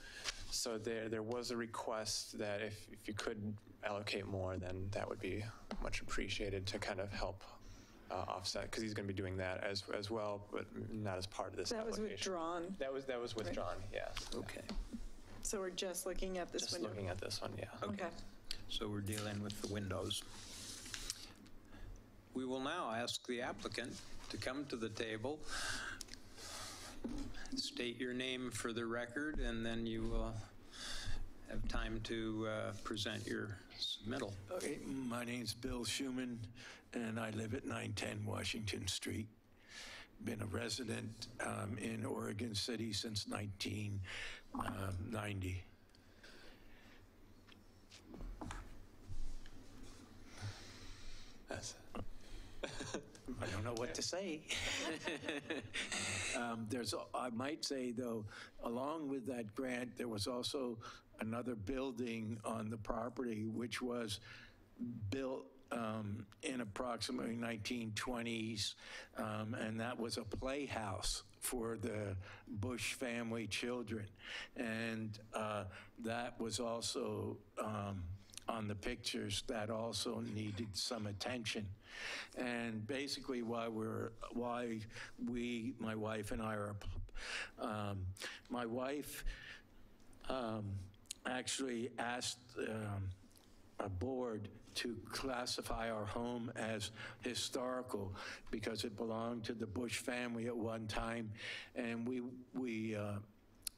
So there was a request that if you could allocate more, then that would be much appreciated to kind of help offset, because he's going to be doing that as well, but not as part of this application. That was withdrawn. That was withdrawn, yes. Okay. So we're just looking at this window? Just looking at this one, yeah. Okay. So we're dealing with the windows. We will now ask the applicant to come to the table, state your name for the record, and then you will have time to present your submittal. Okay, my name's Bill Schumann, and I live at 910 Washington Street. Been a resident in Oregon City since 1990. I don't know what to say. I might say, though, along with that grant, there was also another building on the property which was built in approximately 1920s, and that was a playhouse for the Bush family children. And that was also on the pictures, that also needed some attention. And basically why my wife and I are, my wife actually asked a board to classify our home as historical because it belonged to the Bush family at one time, and we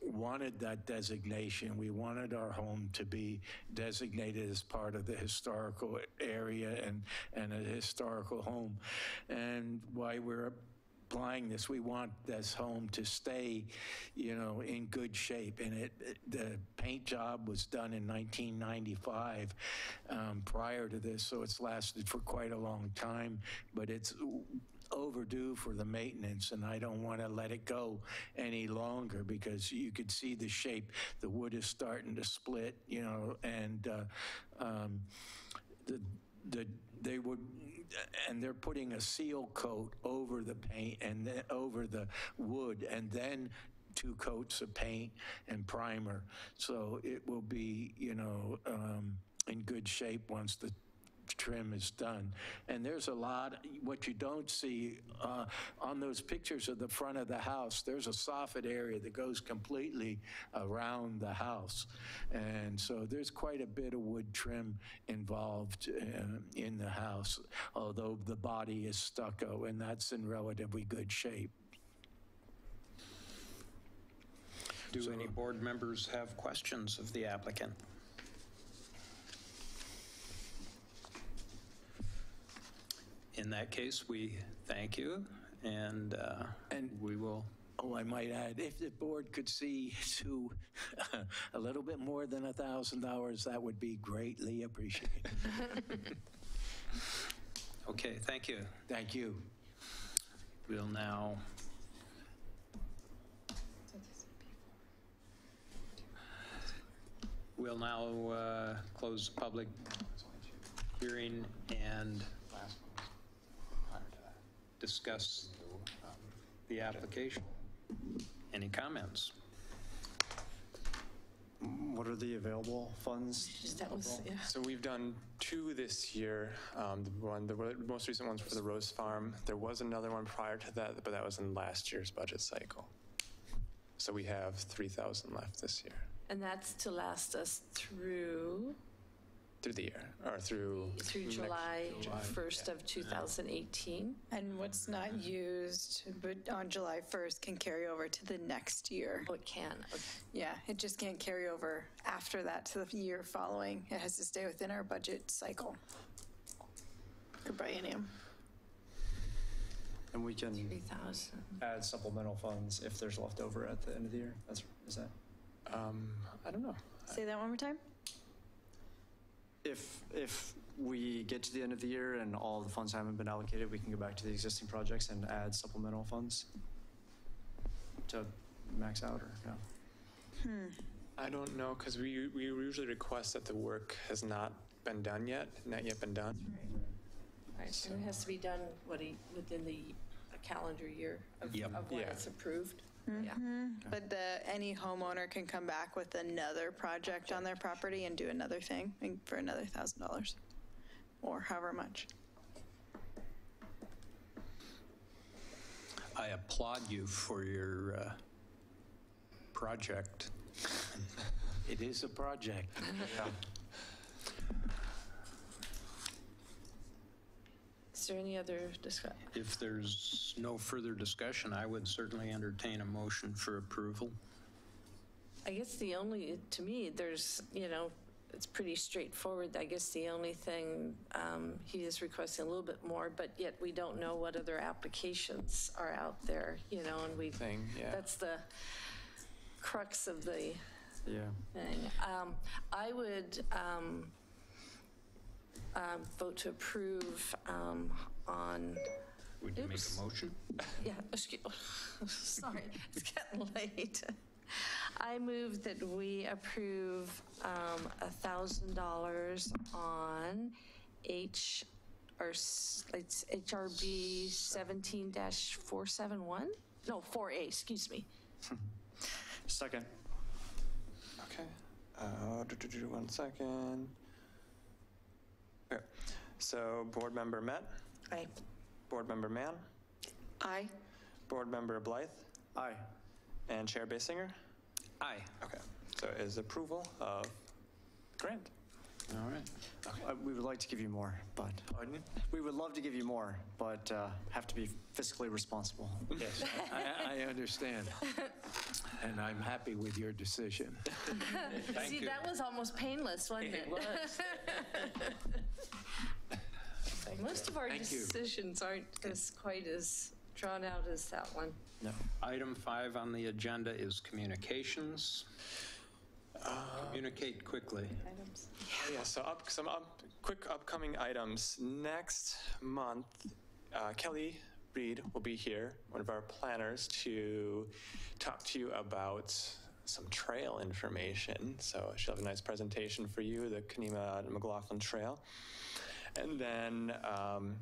wanted that designation. We wanted our home to be designated as part of the historical area and a historical home. And why we're applying this, we want this home to stay, in good shape. And the paint job was done in 1995 prior to this, so it's lasted for quite a long time, but it's overdue for the maintenance, and I don't want to let it go any longer because you could see the shape. The wood is starting to split, and they're putting a seal coat over the paint and then over the wood, and then 2 coats of paint and primer. So it will be, in good shape once the trim is done. And there's a lot, what you don't see on those pictures of the front of the house, there's a soffit area that goes completely around the house. And so there's quite a bit of wood trim involved in the house, although the body is stucco, and that's in relatively good shape. Do any board members have questions of the applicant? In that case, we thank you, and we will. Oh, I might add, if the board could see to a little bit more than $1,000, that would be greatly appreciated. Okay, thank you. Thank you. We'll now close the public hearing and discuss the application. Any comments? What are the available funds? So we've done 2 this year. The most recent one's for the Rose Farm. There was another one prior to that, but that was in last year's budget cycle. So we have 3,000 left this year. And that's to last us through the year, or through July 1st of 2018. And what's not used but on July 1st can carry over to the next year. Oh, it can. Okay. Yeah, it just can't carry over after that to the year following. It has to stay within our budget cycle. Or biennium. And we can 3,000. add supplemental funds if there's leftover at the end of the year. Is that? I don't know. Say that one more time. If we get to the end of the year and all the funds haven't been allocated, we can go back to the existing projects and add supplemental funds to max out, or no? I don't know, because we usually request that the work has not been done yet, been done. Right, so it has to be done, within the calendar year of when it's approved? Yeah. But any homeowner can come back with another project on their property and do another thing for another $1,000 or however much. I applaud you for your project. It is a project. Is there any other discussion? If there's no further discussion, I would certainly entertain a motion for approval. I guess to me, there's, it's pretty straightforward. I guess the only thing, he is requesting a little bit more, but yet we don't know what other applications are out there, and that's the crux of the thing. I would vote to approve on. Would you make a motion? Yeah, sorry, it's getting late. I move that we approve $1,000 on it's HRB 17-471? No, 4A, excuse me. Second. Okay. 1 second. Okay. So Board Member Met? Aye. Board Member Mann? Aye. Board Member Blythe? Aye. And Chair Basinger? Aye. Okay. So it is approval of grant. All right. Okay. We would like to give you more, but. Pardon? We would love to give you more, but have to be fiscally responsible. Yes, I understand. And I'm happy with your decision. See, that was almost painless, wasn't it? It was. Most of our Thank you. decisions aren't quite as drawn out as that one. No. Item 5 on the agenda is communications. Communicate quickly. Yeah, so quick upcoming items. Next month, Kelly Reed will be here, one of our planners, to talk to you about some trail information. So she'll have a nice presentation for you, the Kenema McLaughlin Trail. And then I'll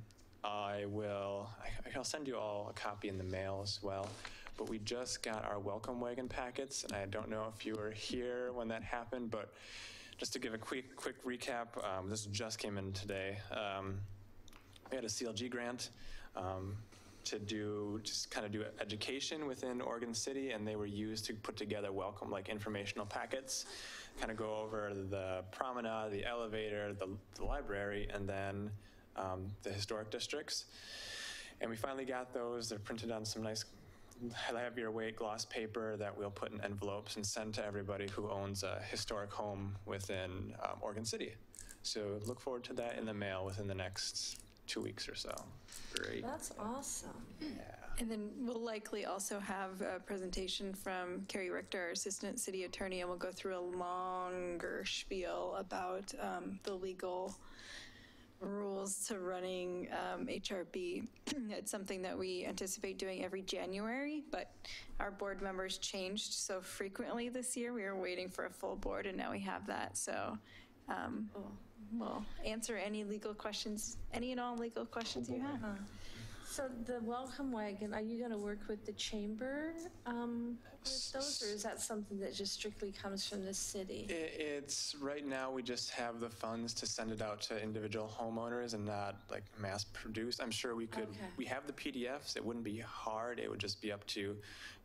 send you all a copy in the mail as well. But we just got our welcome wagon packets, and I don't know if you were here when that happened, but just to give a quick recap, this just came in today. We had a CLG grant to just kind of do education within Oregon City, and they were used to put together welcome, like informational packets, kind of go over the promenade, the elevator, the library, and then the historic districts. And we finally got those. They're printed on some nice heavier weight gloss paper that we'll put in envelopes and send to everybody who owns a historic home within Oregon City. So look forward to that in the mail within the next 2 weeks or so. Great. That's awesome. And then we'll likely also have a presentation from Carrie Richter, our Assistant City Attorney, and we'll go through a longer spiel about the legal rules to running HRB. It's something that we anticipate doing every January, but our board members changed so frequently this year. We were waiting for a full board, and now we have that. So we'll answer any legal questions, any and all legal questions you have. So the welcome wagon, are you going to work with the chamber with those, or is that something that just strictly comes from the city? It's right now we just have the funds to send it out to individual homeowners and not like mass produced. I'm sure we could, we have the PDFs. It wouldn't be hard. It would just be up to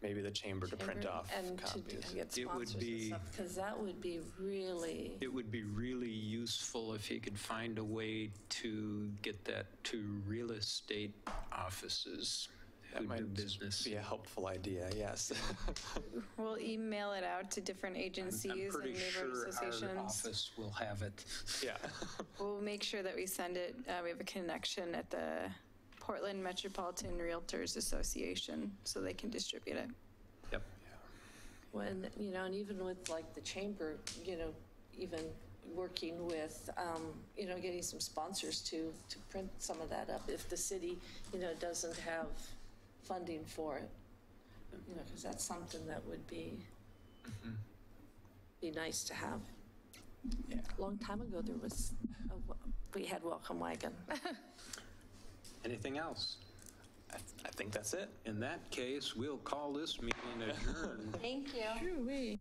maybe the chamber to print off and copies. to get sponsors and stuff, because that would be really... It would be really useful if you could find a way to get that to real estate offices who do business. Be a helpful idea, yes. We'll email it out to different agencies I'm and pretty neighborhood sure associations. our office will have it. Yeah. We'll make sure that we send it. We have a connection at the Portland Metropolitan Realtors Association, so they can distribute it. Yep. When, you know, and even with like the chamber, you know, even working with, you know, getting some sponsors to print some of that up if the city, you know, doesn't have funding for it. You know, because that's something that would be nice to have. Yeah. A long time ago, there was, we had Welcome Wagon. Anything else? I think that's it. In that case, we'll call this meeting adjourned. Thank you.